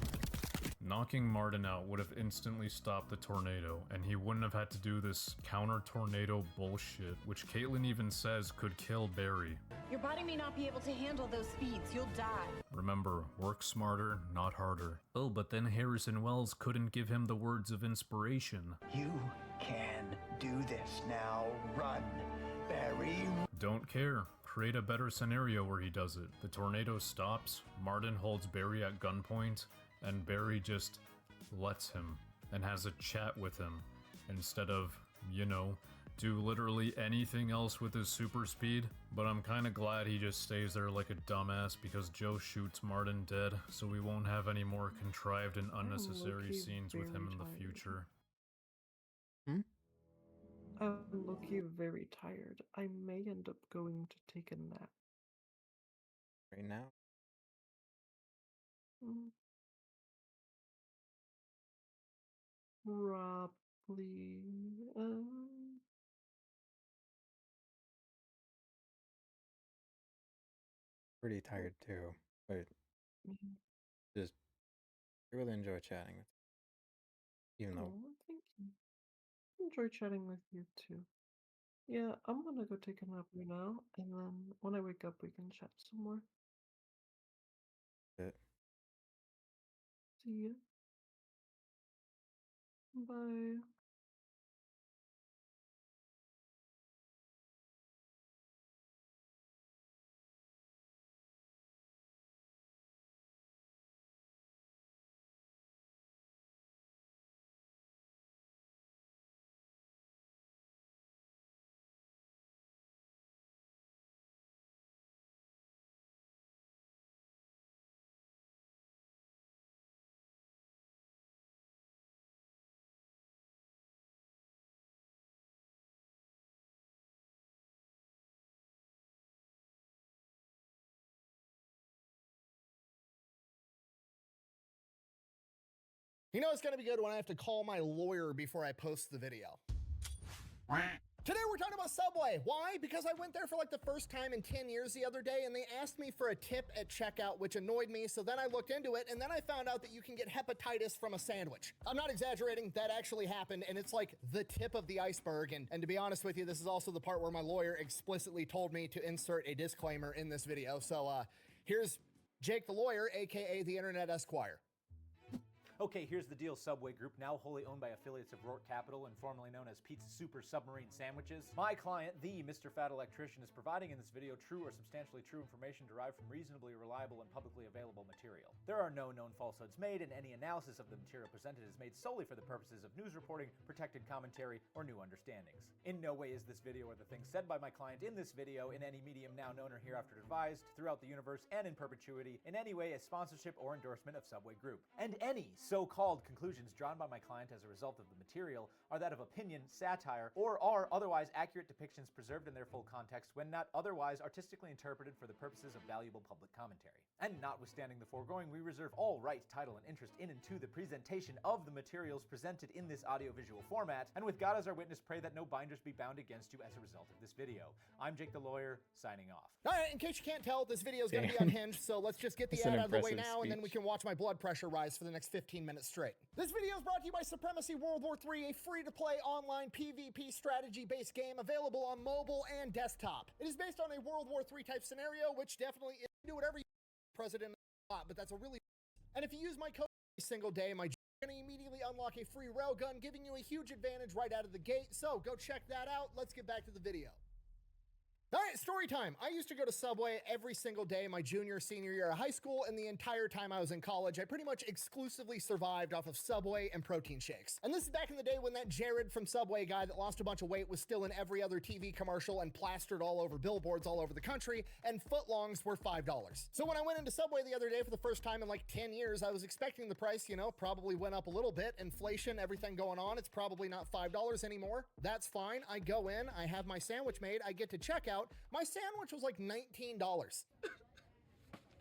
Knocking Martin out would have instantly stopped the tornado, and he wouldn't have had to do this counter-tornado bullshit, which Caitlin even says could kill Barry. Your body may not be able to handle those speeds. You'll die. Remember, work smarter, not harder. Oh, but then Harrison Wells couldn't give him the words of inspiration. You can do this now. Run, Barry. Don't care. Create a better scenario where he does it. The tornado stops, Martin holds Barry at gunpoint, and Barry just lets him and has a chat with him instead of, you know, do literally anything else with his super speed. But I'm kinda glad he just stays there like a dumbass because Joe shoots Martin dead, so we won't have any more contrived and unnecessary scenes with him in the future. I'm low-key very tired. I may end up going to take a nap. Right now? Probably. Pretty tired too, but just I really enjoy chatting with you. Even though Thank you. Enjoy chatting with you too. Yeah, I'm gonna go take a nap right now, and then when I wake up, we can chat some more. it See ya. Bye. You know it's gonna be good when I have to call my lawyer before I post the video. Today we're talking about Subway. Why? Because I went there for like the first time in 10 years the other day and they asked me for a tip at checkout, which annoyed me. So then I looked into it and then I found out that you can get hepatitis from a sandwich. I'm not exaggerating, that actually happened and it's like the tip of the iceberg. And to be honest with you, this is also the part where my lawyer explicitly told me to insert a disclaimer in this video. So here's Jake the lawyer, AKA the Internet Esquire. Okay, here's the deal, Subway Group, now wholly owned by affiliates of Rourke Capital and formerly known as Pizza Super Submarine Sandwiches. My client, the Mr. Fat Electrician, is providing in this video true or substantially true information derived from reasonably reliable and publicly available material. There are no known falsehoods made, and any analysis of the material presented is made solely for the purposes of news reporting, protected commentary, or new understandings. In no way is this video or the things said by my client in this video in any medium now known or hereafter devised, throughout the universe and in perpetuity, in any way a sponsorship or endorsement of Subway Group. And any so-called conclusions drawn by my client as a result of the material are that of opinion, satire, or are otherwise accurate depictions preserved in their full context when not otherwise artistically interpreted for the purposes of valuable public commentary. And notwithstanding the foregoing, we reserve all right, title, and interest in and to the presentation of the materials presented in this audiovisual format, and with God as our witness, pray that no binders be bound against you as a result of this video. I'm Jake the lawyer, signing off. Alright, in case you can't tell, this video is going to be unhinged, so let's just get the ad out of the way now, and then we can watch my blood pressure rise for the next 15 minutes straight. This video is brought to you by Supremacy World War III, a free-to-play online PvP strategy-based game available on mobile and desktop. It is based on a World War III type scenario, which definitely is do whatever you president a lot, but that's a really. And if you use my code every single day, my going to immediately unlock a free railgun, giving you a huge advantage right out of the gate. So go check that out. Let's get back to the video. All right, story time. I used to go to Subway every single day my junior, senior year of high school, and the entire time I was in college, I pretty much exclusively survived off of Subway and protein shakes. And this is back in the day when that Jared from Subway guy that lost a bunch of weight was still in every other TV commercial and plastered all over billboards all over the country, and footlongs were $5. So when I went into Subway the other day for the first time in like 10 years, I was expecting the price, you know, probably went up a little bit. Inflation, everything going on, it's probably not $5 anymore. That's fine. I go in, I have my sandwich made, I get to checkout. My sandwich was like $19.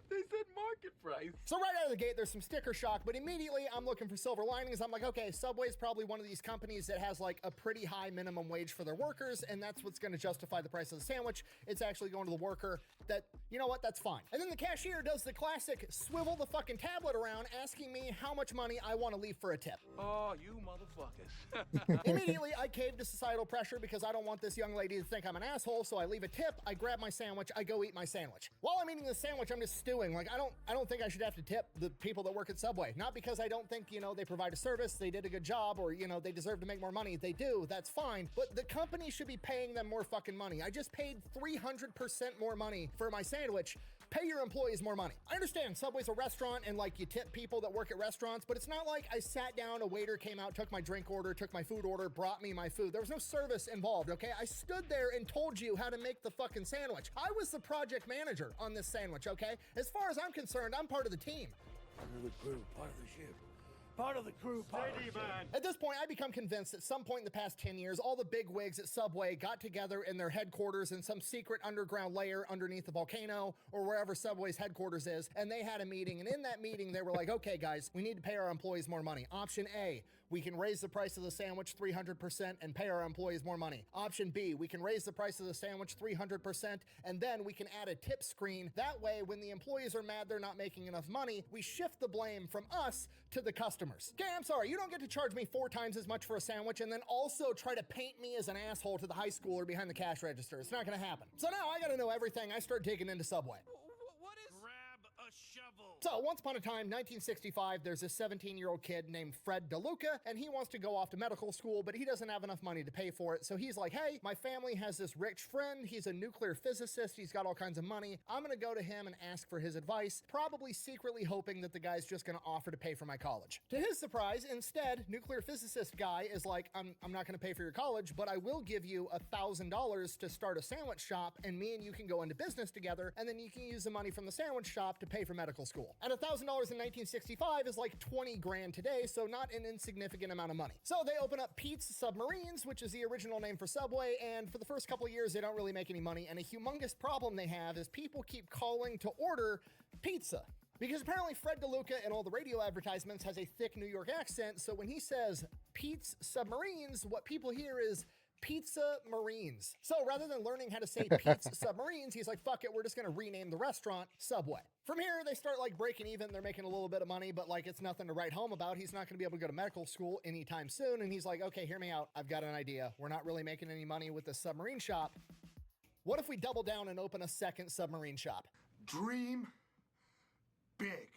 They said market price. So right out of the gate, there's some sticker shock, but immediately I'm looking for silver linings. I'm like, okay, Subway's probably one of these companies that has like a pretty high minimum wage for their workers, and that's what's going to justify the price of the sandwich. It's actually going to the worker. That, you know what, that's fine. And then the cashier does the classic swivel the fucking tablet around, asking me how much money I want to leave for a tip. Oh, you motherfuckers. Immediately, I cave to societal pressure because I don't want this young lady to think I'm an asshole, so I leave a tip, I grab my sandwich, I go eat my sandwich. While I'm eating the sandwich, I'm just stewing. Like, I don't think I should have to tip the people that work at Subway. Not because I don't think, you know, they provide a service, they did a good job, or, you know, they deserve to make more money. They do, that's fine. But the company should be paying them more fucking money. I just paid 300% more money for my sandwich. Pay your employees more money. I understand Subway's a restaurant and like you tip people that work at restaurants, but it's not like I sat down, a waiter came out, took my drink order, took my food order, brought me my food. There was no service involved, okay? I stood there and told you how to make the fucking sandwich. I was the project manager on this sandwich, okay? As far as I'm concerned, I'm part of the team. Part of the crew, part of the ship. Part of the crew, part of the ship. At this point, I become convinced at some point in the past 10 years, all the big wigs at Subway got together in their headquarters in some secret underground layer underneath the volcano or wherever Subway's headquarters is, and they had a meeting, and in that meeting, they were like, okay, guys, we need to pay our employees more money. Option A, we can raise the price of the sandwich 300% and pay our employees more money. Option B, we can raise the price of the sandwich 300% and then we can add a tip screen. That way, when the employees are mad they're not making enough money, we shift the blame from us to the customers. Okay, I'm sorry, you don't get to charge me 4 times as much for a sandwich and then also try to paint me as an asshole to the high schooler behind the cash register. It's not gonna happen. So now I gotta know everything. I start digging into Subway. So, once upon a time, 1965, there's a 17-year-old kid named Fred DeLuca, and he wants to go off to medical school, but he doesn't have enough money to pay for it. So he's like, hey, my family has this rich friend. He's a nuclear physicist. He's got all kinds of money. I'm going to go to him and ask for his advice, probably secretly hoping that the guy's just going to offer to pay for my college. To his surprise, instead, nuclear physicist guy is like, I'm not going to pay for your college, but I will give you $1,000 to start a sandwich shop, and me and you can go into business together, and then you can use the money from the sandwich shop to pay for medical school. And $1,000 in 1965 is like 20 grand today, so not an insignificant amount of money. So they open up Pizza Submarines, which is the original name for Subway, and for the first couple of years, they don't really make any money, and a humongous problem they have is people keep calling to order pizza. Because apparently Fred DeLuca in all the radio advertisements has a thick New York accent, so when he says Pete's Submarines, what people hear is Pizza Marines. So rather than learning how to say Pete's Submarines, he's like, fuck it, we're just gonna rename the restaurant Subway. From here, they start like breaking even. They're making a little bit of money, but like it's nothing to write home about. He's not gonna be able to go to medical school anytime soon. And he's like, okay, hear me out. I've got an idea. We're not really making any money with this submarine shop. What if we double down and open a second submarine shop? Dream big,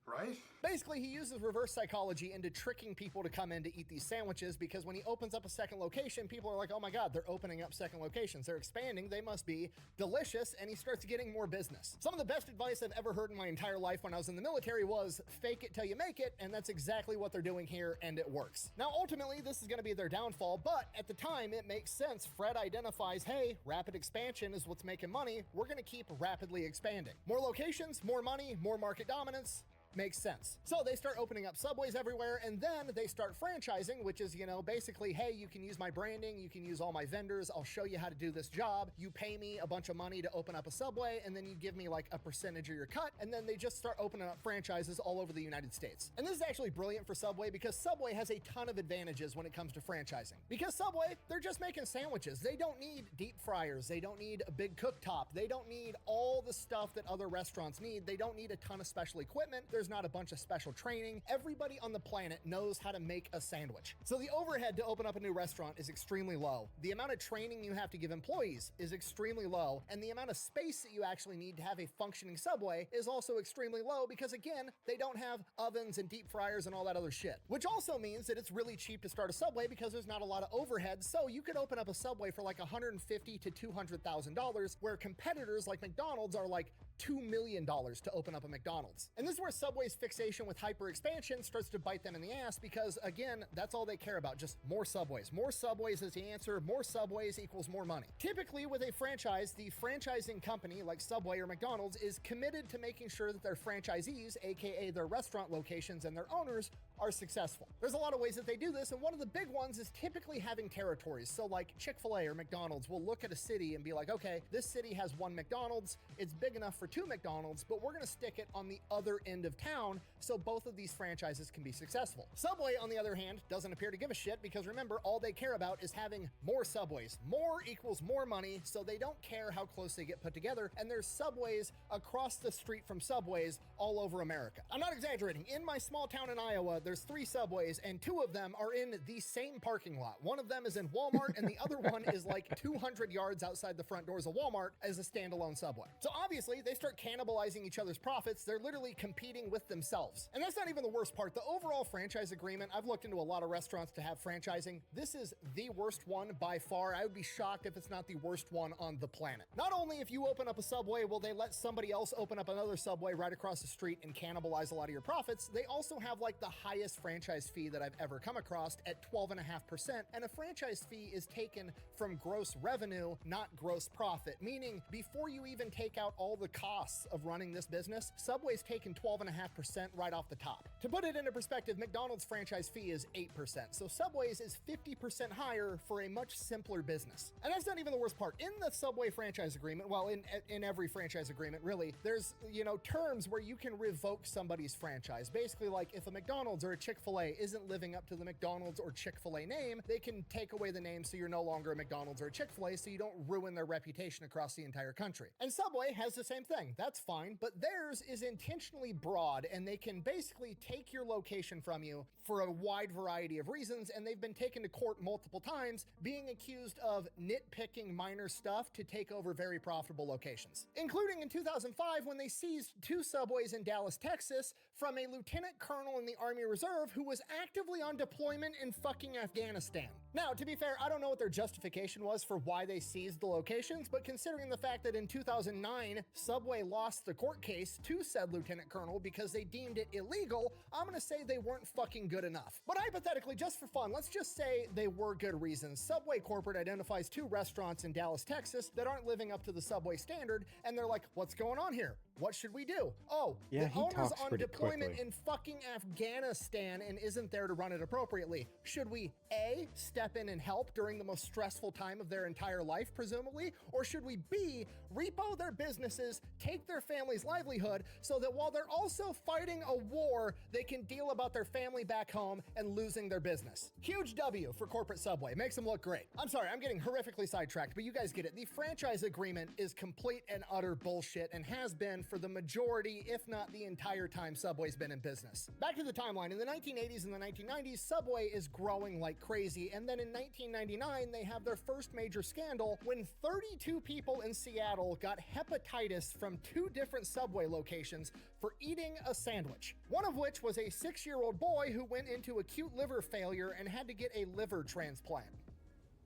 right? Basically, he uses reverse psychology into tricking people to come in to eat these sandwiches, because when he opens up a second location, people are like, oh my God, they're opening up second locations. They're expanding. They must be delicious. And he starts getting more business. Some of the best advice I've ever heard in my entire life when I was in the military was fake it till you make it. And that's exactly what they're doing here. And it works. Now, ultimately, this is going to be their downfall. But at the time, it makes sense. Fred identifies, hey, rapid expansion is what's making money. We're going to keep rapidly expanding. More locations, more money, more market dominance. Makes sense. So they start opening up Subways everywhere, and then they start franchising, which is, you know, basically, hey, you can use my branding, you can use all my vendors, I'll show you how to do this job. You pay me a bunch of money to open up a Subway, and then you give me like a percentage of your cut, and then they just start opening up franchises all over the United States. And this is actually brilliant for Subway because Subway has a ton of advantages when it comes to franchising. Because Subway, they're just making sandwiches. They don't need deep fryers. They don't need a big cooktop. They don't need all the stuff that other restaurants need. They don't need a ton of special equipment. There's not a bunch of special training. Everybody on the planet knows how to make a sandwich. So the overhead to open up a new restaurant is extremely low. The amount of training you have to give employees is extremely low. And the amount of space that you actually need to have a functioning Subway is also extremely low because, again, they don't have ovens and deep fryers and all that other shit. Which also means that it's really cheap to start a Subway because there's not a lot of overhead. So you could open up a Subway for like $150,000 to $200,000, where competitors like McDonald's are like $2 million to open up a McDonald's. And this is where Subway's fixation with hyper expansion starts to bite them in the ass because, again, that's all they care about, just more Subways. More Subways is the answer. More Subways equals more money. Typically with a franchise, the franchising company like Subway or McDonald's is committed to making sure that their franchisees, aka their restaurant locations and their owners, are successful. There's a lot of ways that they do this, and one of the big ones is typically having territories. So like Chick-fil-A or McDonald's will look at a city and be like, okay, this city has one McDonald's, it's big enough for two McDonald's, but we're gonna stick it on the other end of town so both of these franchises can be successful. Subway, on the other hand, doesn't appear to give a shit because remember, all they care about is having more Subways. More equals more money, so they don't care how close they get put together, and there's Subways across the street from Subways all over America. I'm not exaggerating. In my small town in Iowa, there's 3 Subways, and 2 of them are in the same parking lot. One of them is in Walmart, and the other one is like 200 yards outside the front doors of Walmart as a standalone Subway. So obviously, they start cannibalizing each other's profits. They're literally competing with themselves. And that's not even the worst part. The overall franchise agreement, I've looked into a lot of restaurants to have franchising. This is the worst one by far. I would be shocked if it's not the worst one on the planet. Not only if you open up a Subway, will they let somebody else open up another Subway right across the street and cannibalize a lot of your profits, they also have like the highest franchise fee that I've ever come across at 12.5%. And a franchise fee is taken from gross revenue, not gross profit, meaning before you even take out all the costs of running this business, Subway's taken 12.5% right off the top. To put it into perspective, McDonald's franchise fee is 8%. So Subway's is 50% higher for a much simpler business. And that's not even the worst part. In the Subway franchise agreement, well, in every franchise agreement, really, there's, you know, terms where you can revoke somebody's franchise. Basically, like if a McDonald's or a Chick-fil-A isn't living up to the McDonald's or Chick-fil-A name, they can take away the name so you're no longer a McDonald's or a Chick-fil-A, so you don't ruin their reputation across the entire country. And Subway has the same thing. That's fine, but theirs is intentionally broad, and they can basically take your location from you for a wide variety of reasons, and they've been taken to court multiple times, being accused of nitpicking minor stuff to take over very profitable locations. Including in 2005 when they seized 2 Subways in Dallas, Texas from a lieutenant colonel in the Army Reserve who was actively on deployment in fucking Afghanistan. Now, to be fair, I don't know what their justification was for why they seized the locations, but considering the fact that in 2009, Subway lost the court case to said lieutenant colonel because they deemed it illegal, I'm gonna say they weren't fucking good enough. But hypothetically, just for fun, let's just say they were good reasons. Subway corporate identifies 2 restaurants in Dallas, Texas that aren't living up to the Subway standard, and they're like, what's going on here? What should we do? Oh, Yeah, the he owner's talks on pretty deployment quickly. in fucking Afghanistan and isn't there to run it appropriately. Should we A, step in and help during the most stressful time of their entire life, presumably? Or should we B, repo their businesses, take their family's livelihood, so that while they're also fighting a war, they can deal about their family back home and losing their business? Huge W for corporate Subway. Makes them look great. I'm sorry, I'm getting horrifically sidetracked, but you guys get it. The franchise agreement is complete and utter bullshit and has been for the majority, if not the entire time Subway's been in business. Back to the timeline. In the 1980s and the 1990s, Subway is growing like crazy, and then in 1999, they have their first major scandal when 32 people in Seattle got hepatitis from 2 different Subway locations for eating a sandwich. One of which was a 6-year-old boy who went into acute liver failure and had to get a liver transplant.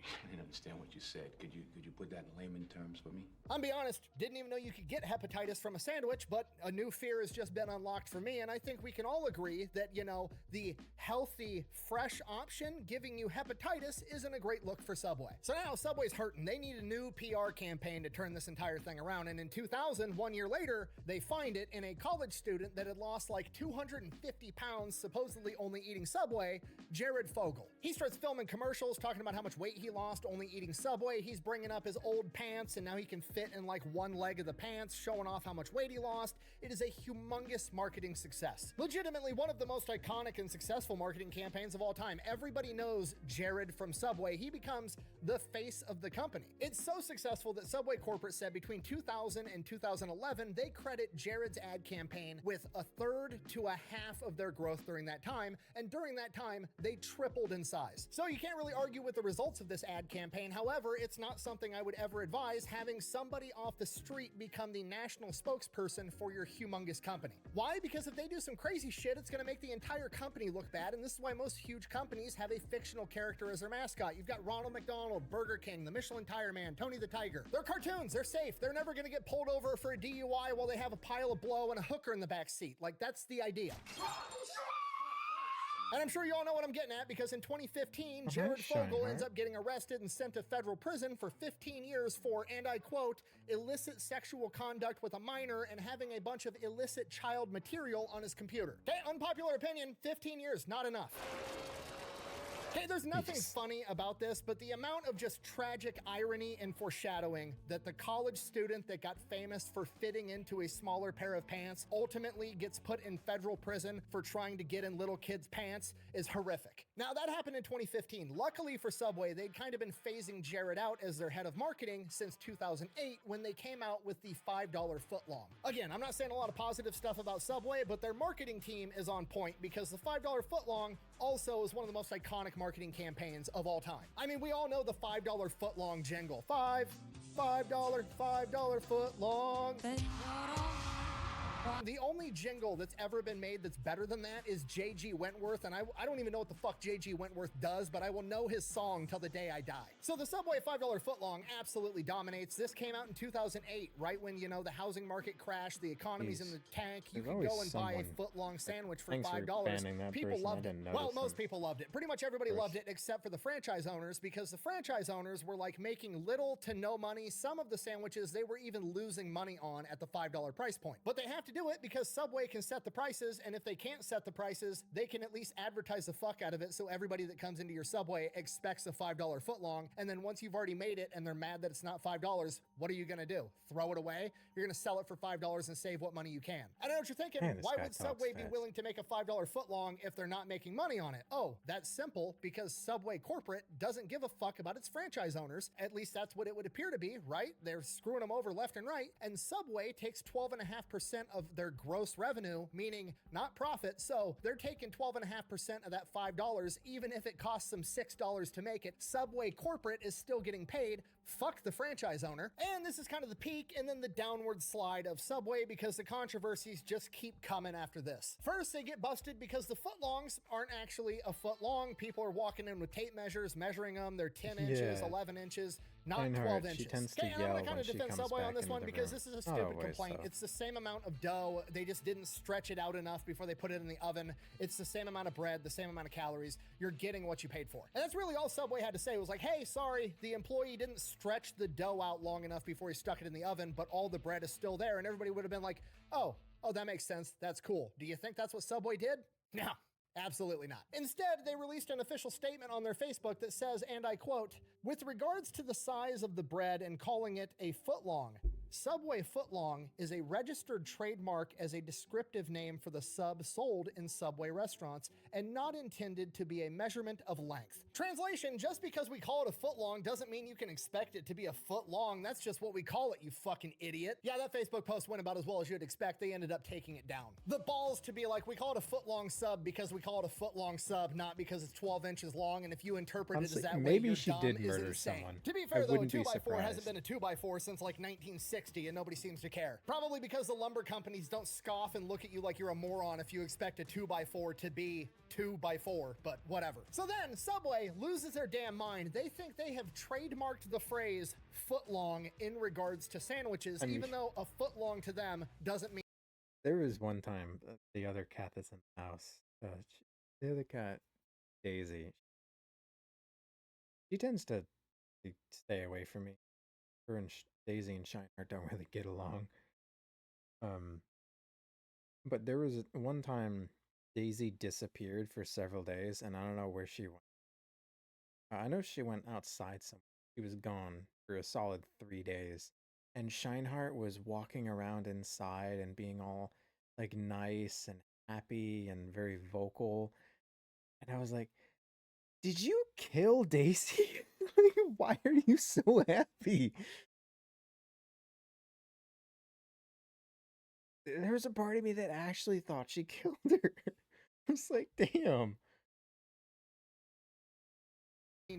I didn't understand what you said. Could you put that in layman terms for me? I'll be honest, didn't even know you could get hepatitis from a sandwich, but a new fear has just been unlocked for me, and I think we can all agree that, you know, the healthy, fresh option giving you hepatitis isn't a great look for Subway. So now Subway's hurting. They need a new PR campaign to turn this entire thing around, and in 2000, 1 year later, they find it in a college student that had lost like 250 pounds, supposedly only eating Subway, Jared Fogle. He starts filming commercials talking about how much weight he lost only eating Subway. He's bringing up his old pants and now he can fit in like one leg of the pants, showing off how much weight he lost. It is a humongous marketing success. Legitimately one of the most iconic and successful marketing campaigns of all time. Everybody knows Jared from Subway. He becomes the face of the company. It's so successful that Subway corporate said between 2000 and 2011, they credit Jared's ad campaign with 1/3 to 1/2 of their growth during that time. And during that time, they tripled in size. So you can't really argue with the results of this ad campaign. However, it's not something I would ever advise, having somebody off the street become the national spokesperson for your humongous company. Why? Because if they do some crazy shit, it's gonna make the entire company look bad, and this is why most huge companies have a fictional character as their mascot. You've got Ronald McDonald, Burger King, the Michelin Tire Man, Tony the Tiger. They're cartoons, they're safe, they're never gonna get pulled over for a DUI while they have a pile of blow and a hooker in the back seat. Like, that's the idea. And I'm sure you all know what I'm getting at, because in 2015, Jared Fogle ends up getting arrested and sent to federal prison for 15 years for, and I quote, illicit sexual conduct with a minor and having a bunch of illicit child material on his computer. Okay, unpopular opinion, 15 years, not enough. Okay, there's nothing funny about this, but the amount of just tragic irony and foreshadowing that the college student that got famous for fitting into a smaller pair of pants ultimately gets put in federal prison for trying to get in little kids' pants is horrific. Now, that happened in 2015. Luckily for Subway, they'd kind of been phasing Jared out as their head of marketing since 2008 when they came out with the $5 footlong. Again, I'm not saying a lot of positive stuff about Subway, but their marketing team is on point, because the $5 footlong also is one of the most iconic marketing campaigns of all time. I mean, we all know the $5 footlong jingle. $5 footlong. The only jingle that's ever been made that's better than that is J.G. Wentworth, and I don't even know what the fuck J.G. Wentworth does, but I will know his song till the day I die. So the Subway $5 footlong absolutely dominates. This came out in 2008, right when, you know, the housing market crashed, the economy's in the tank. You could go and buy a footlong sandwich for $5. People loved it. Well, most people loved it. Pretty much everybody loved it except for the franchise owners, because the franchise owners were like making little to no money. Some of the sandwiches they were even losing money on at the $5 price point. But they have to do it because Subway can set the prices, and if they can't set the prices, they can at least advertise the fuck out of it so everybody that comes into your Subway expects a $5 footlong, and then once you've already made it and they're mad that it's not $5, what are you gonna do? Throw it away? You're gonna sell it for $5 and save what money you can. I know what you're thinking. Why would Subway be willing to make a $5 footlong if they're not making money on it? Oh, that's simple, because Subway corporate doesn't give a fuck about its franchise owners. At least that's what it would appear to be, right? They're screwing them over left and right, and Subway takes 12.5% of their gross revenue, meaning not profit, so they're taking 12.5% of that $5, even if it costs them $6 to make it. Subway corporate is still getting paid. Fuck the franchise owner. And this is kind of the peak and then the downward slide of Subway, because the controversies just keep coming after this. First, they get busted because the footlongs aren't actually a foot long. People are walking in with tape measures, measuring them. They're 10 inches, 11 inches, not 12 inches. She tends to I'm yell gonna kind of when she defend comes Subway on back this one into the because room. this is a stupid Always complaint. so. It's the same amount of dough. They just didn't stretch it out enough before they put it in the oven. It's the same amount of bread, the same amount of calories. You're getting what you paid for. And that's really all Subway had to say. It was like, hey, sorry, the employee didn't stretched the dough out long enough before he stuck it in the oven, but all the bread is still there, and everybody would have been like, oh, that makes sense. That's cool. Do you think that's what Subway did? No. Absolutely not. Instead, they released an official statement on their Facebook that says, and I quote, "With regards to the size of the bread and calling it a footlong, Subway footlong is a registered trademark as a descriptive name for the sub sold in Subway restaurants and not intended to be a measurement of length." Translation, just because we call it a footlong doesn't mean you can expect it to be a foot long. That's just what we call it, you fucking idiot. Yeah, that Facebook post went about as well as you'd expect. They ended up taking it down. The balls to be like, we call it a footlong sub because we call it a footlong sub, not because it's 12 inches long, and if you interpret Honestly, it as that maybe way, she you're did dumb, murder is insane. someone. To be fair I though, a wouldn't be 2x4 hasn't surprised. been a 2x4 since like 1960, and nobody seems to care. Probably because the lumber companies don't scoff and look at you like you're a moron if you expect a 2x4 to be 2x4, but whatever. So then Subway loses their damn mind. They think they have trademarked the phrase footlong in regards to sandwiches, even though a footlong to them doesn't mean. There was one time the other cat that's in the house, the other cat, Daisy, she tends to stay away from me. Her and Daisy and Shineheart don't really get along. But there was one time Daisy disappeared for several days, and I don't know where she went. I know she went outside somewhere. She was gone for a solid 3 days. And Shineheart was walking around inside and being all like nice and happy and very vocal. And I was like, did you kill Daisy? Like, why are you so happy? There was a part of me that actually thought she killed her. I was like, damn.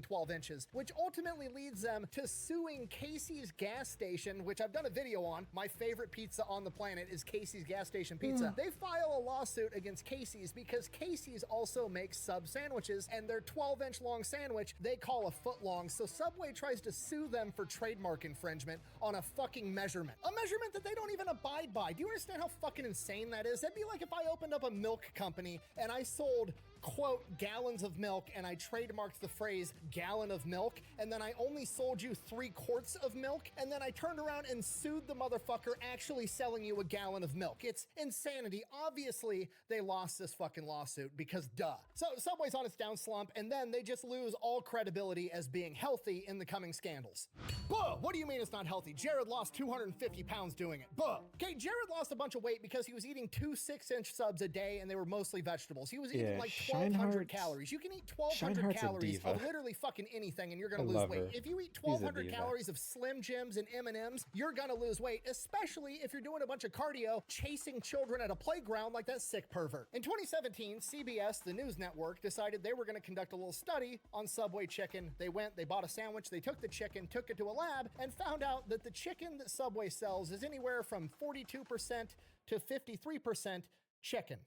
12 inches, which ultimately leads them to suing Casey's gas station, which I've done a video on. My favorite pizza on the planet is Casey's gas station pizza. They file a lawsuit against Casey's because Casey's also makes sub sandwiches, and their 12-inch long sandwich they call a foot long. So Subway tries to sue them for trademark infringement on a fucking measurement. A measurement that they don't even abide by. Do you understand how fucking insane that is? That'd be like if I opened up a milk company and I sold, quote, gallons of milk, and I trademarked the phrase gallon of milk, and then I only sold you 3 quarts of milk, and then I turned around and sued the motherfucker actually selling you a gallon of milk. It's insanity. Obviously, they lost this fucking lawsuit because duh. So Subway's on its down slump, and then they just lose all credibility as being healthy in the coming scandals. Buh! What do you mean it's not healthy? Jared lost 250 pounds doing it. Buh! Okay, Jared lost a bunch of weight because he was eating 2 6-inch subs a day, and they were mostly vegetables. He was eating like 1,200 calories. You can eat 1,200 calories of literally fucking anything, and you're gonna lose weight. If you eat 1,200 calories of Slim Jims and M&Ms, you're gonna lose weight, especially if you're doing a bunch of cardio chasing children at a playground like that sick pervert. In 2017, CBS, the news network, decided they were gonna conduct a little study on Subway chicken. They went, they bought a sandwich, they took the chicken, took it to a lab, and found out that the chicken that Subway sells is anywhere from 42% to 53% chicken.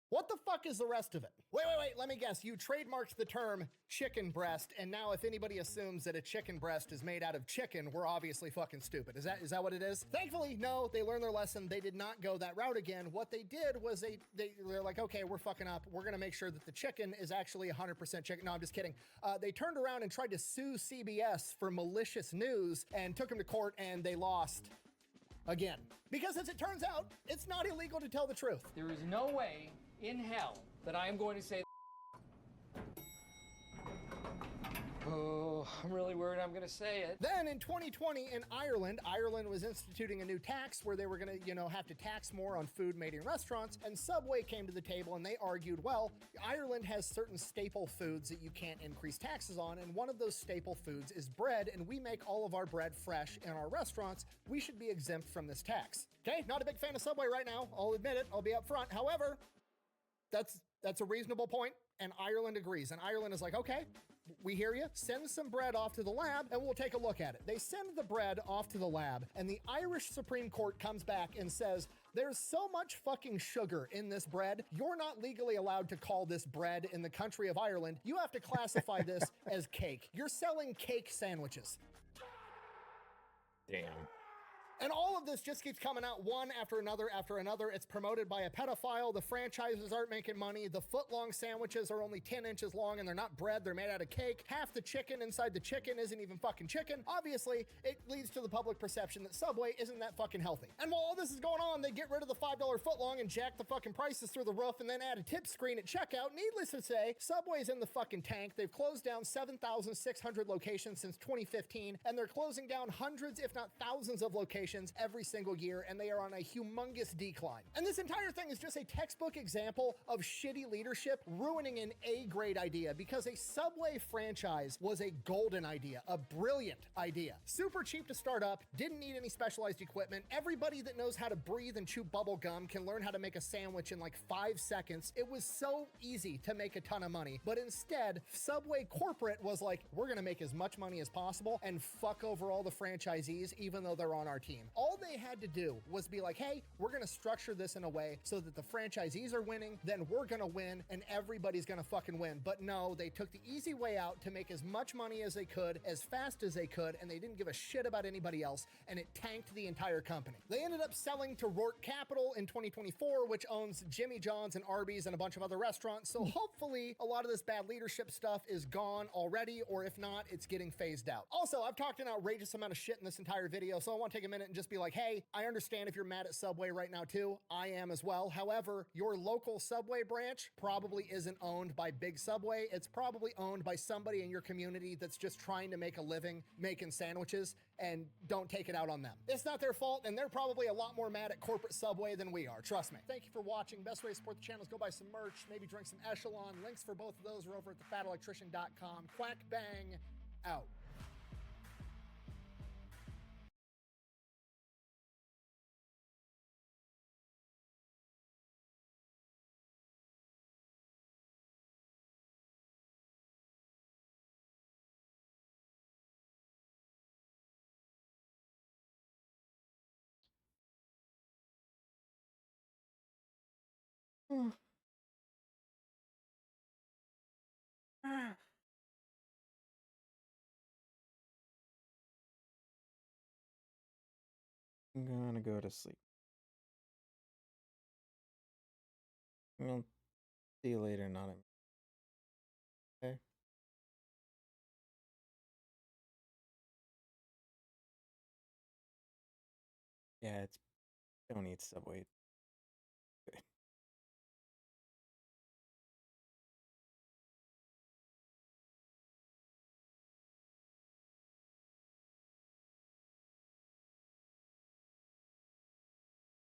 What the fuck is the rest of it? Wait, let me guess. You trademarked the term chicken breast, and now if anybody assumes that a chicken breast is made out of chicken, we're obviously fucking stupid. Is that what it is? Thankfully, no, they learned their lesson. They did not go that route again. What they did was they're like, okay, we're fucking up. We're gonna make sure that the chicken is actually 100% chicken. No, I'm just kidding. They turned around and tried to sue CBS for malicious news and took them to court, and they lost again. Because as it turns out, it's not illegal to tell the truth. There is no way in hell that I am going to say. Oh, I'm really worried I'm gonna say it. Then in 2020 in Ireland was instituting a new tax where they were gonna, have to tax more on food made in restaurants, and Subway came to the table and they argued, well, Ireland has certain staple foods that you can't increase taxes on, and one of those staple foods is bread, and we make all of our bread fresh in our restaurants. We should be exempt from this tax. Okay, not a big fan of Subway right now, I'll admit it, I'll be up front. However, that's a reasonable point, and Ireland agrees. And Ireland is like, okay, we hear you. Send some bread off to the lab, and we'll take a look at it. They send the bread off to the lab, and the Irish Supreme Court comes back and says, there's so much fucking sugar in this bread, you're not legally allowed to call this bread in the country of Ireland. You have to classify this as cake. You're selling cake sandwiches. Damn. And all of this just keeps coming out one after another after another. It's promoted by a pedophile. The franchises aren't making money. The foot-long sandwiches are only 10 inches long and they're not bread. They're made out of cake. Half the chicken inside the chicken isn't even fucking chicken. Obviously, it leads to the public perception that Subway isn't that fucking healthy. And while all this is going on, they get rid of the $5 footlong and jack the fucking prices through the roof and then add a tip screen at checkout. Needless to say, Subway's in the fucking tank. They've closed down 7,600 locations since 2015, and they're closing down hundreds, if not thousands of locations every single year, and they are on a humongous decline. And this entire thing is just a textbook example of shitty leadership ruining an A-grade idea, because a Subway franchise was a golden idea, a brilliant idea. Super cheap to start up, didn't need any specialized equipment. Everybody that knows how to breathe and chew bubble gum can learn how to make a sandwich in like 5 seconds. It was so easy to make a ton of money, but instead, Subway corporate was like, we're gonna make as much money as possible and fuck over all the franchisees, even though they're on our team. All they had to do was be like, hey, we're gonna structure this in a way so that the franchisees are winning, then we're gonna win, and everybody's gonna fucking win. But no, they took the easy way out to make as much money as they could, as fast as they could, and they didn't give a shit about anybody else, and it tanked the entire company. They ended up selling to Rourke Capital in 2024, which owns Jimmy John's and Arby's and a bunch of other restaurants, so hopefully a lot of this bad leadership stuff is gone already, or if not, it's getting phased out. Also, I've talked an outrageous amount of shit in this entire video, so I want to take a minute and just be like, hey, I understand if you're mad at Subway right now too. I am as well. However, your local Subway branch probably isn't owned by Big Subway. It's probably owned by somebody in your community that's just trying to make a living making sandwiches, and don't take it out on them. It's not their fault, and they're probably a lot more mad at corporate Subway than we are. Trust me. Thank you for watching. Best way to support the channel is go buy some merch, maybe drink some Echelon. Links for both of those are over at thefatelectrician.com. Quack bang out. I'm gonna go to sleep. I'll see you later, not okay? Yeah, don't eat Subway.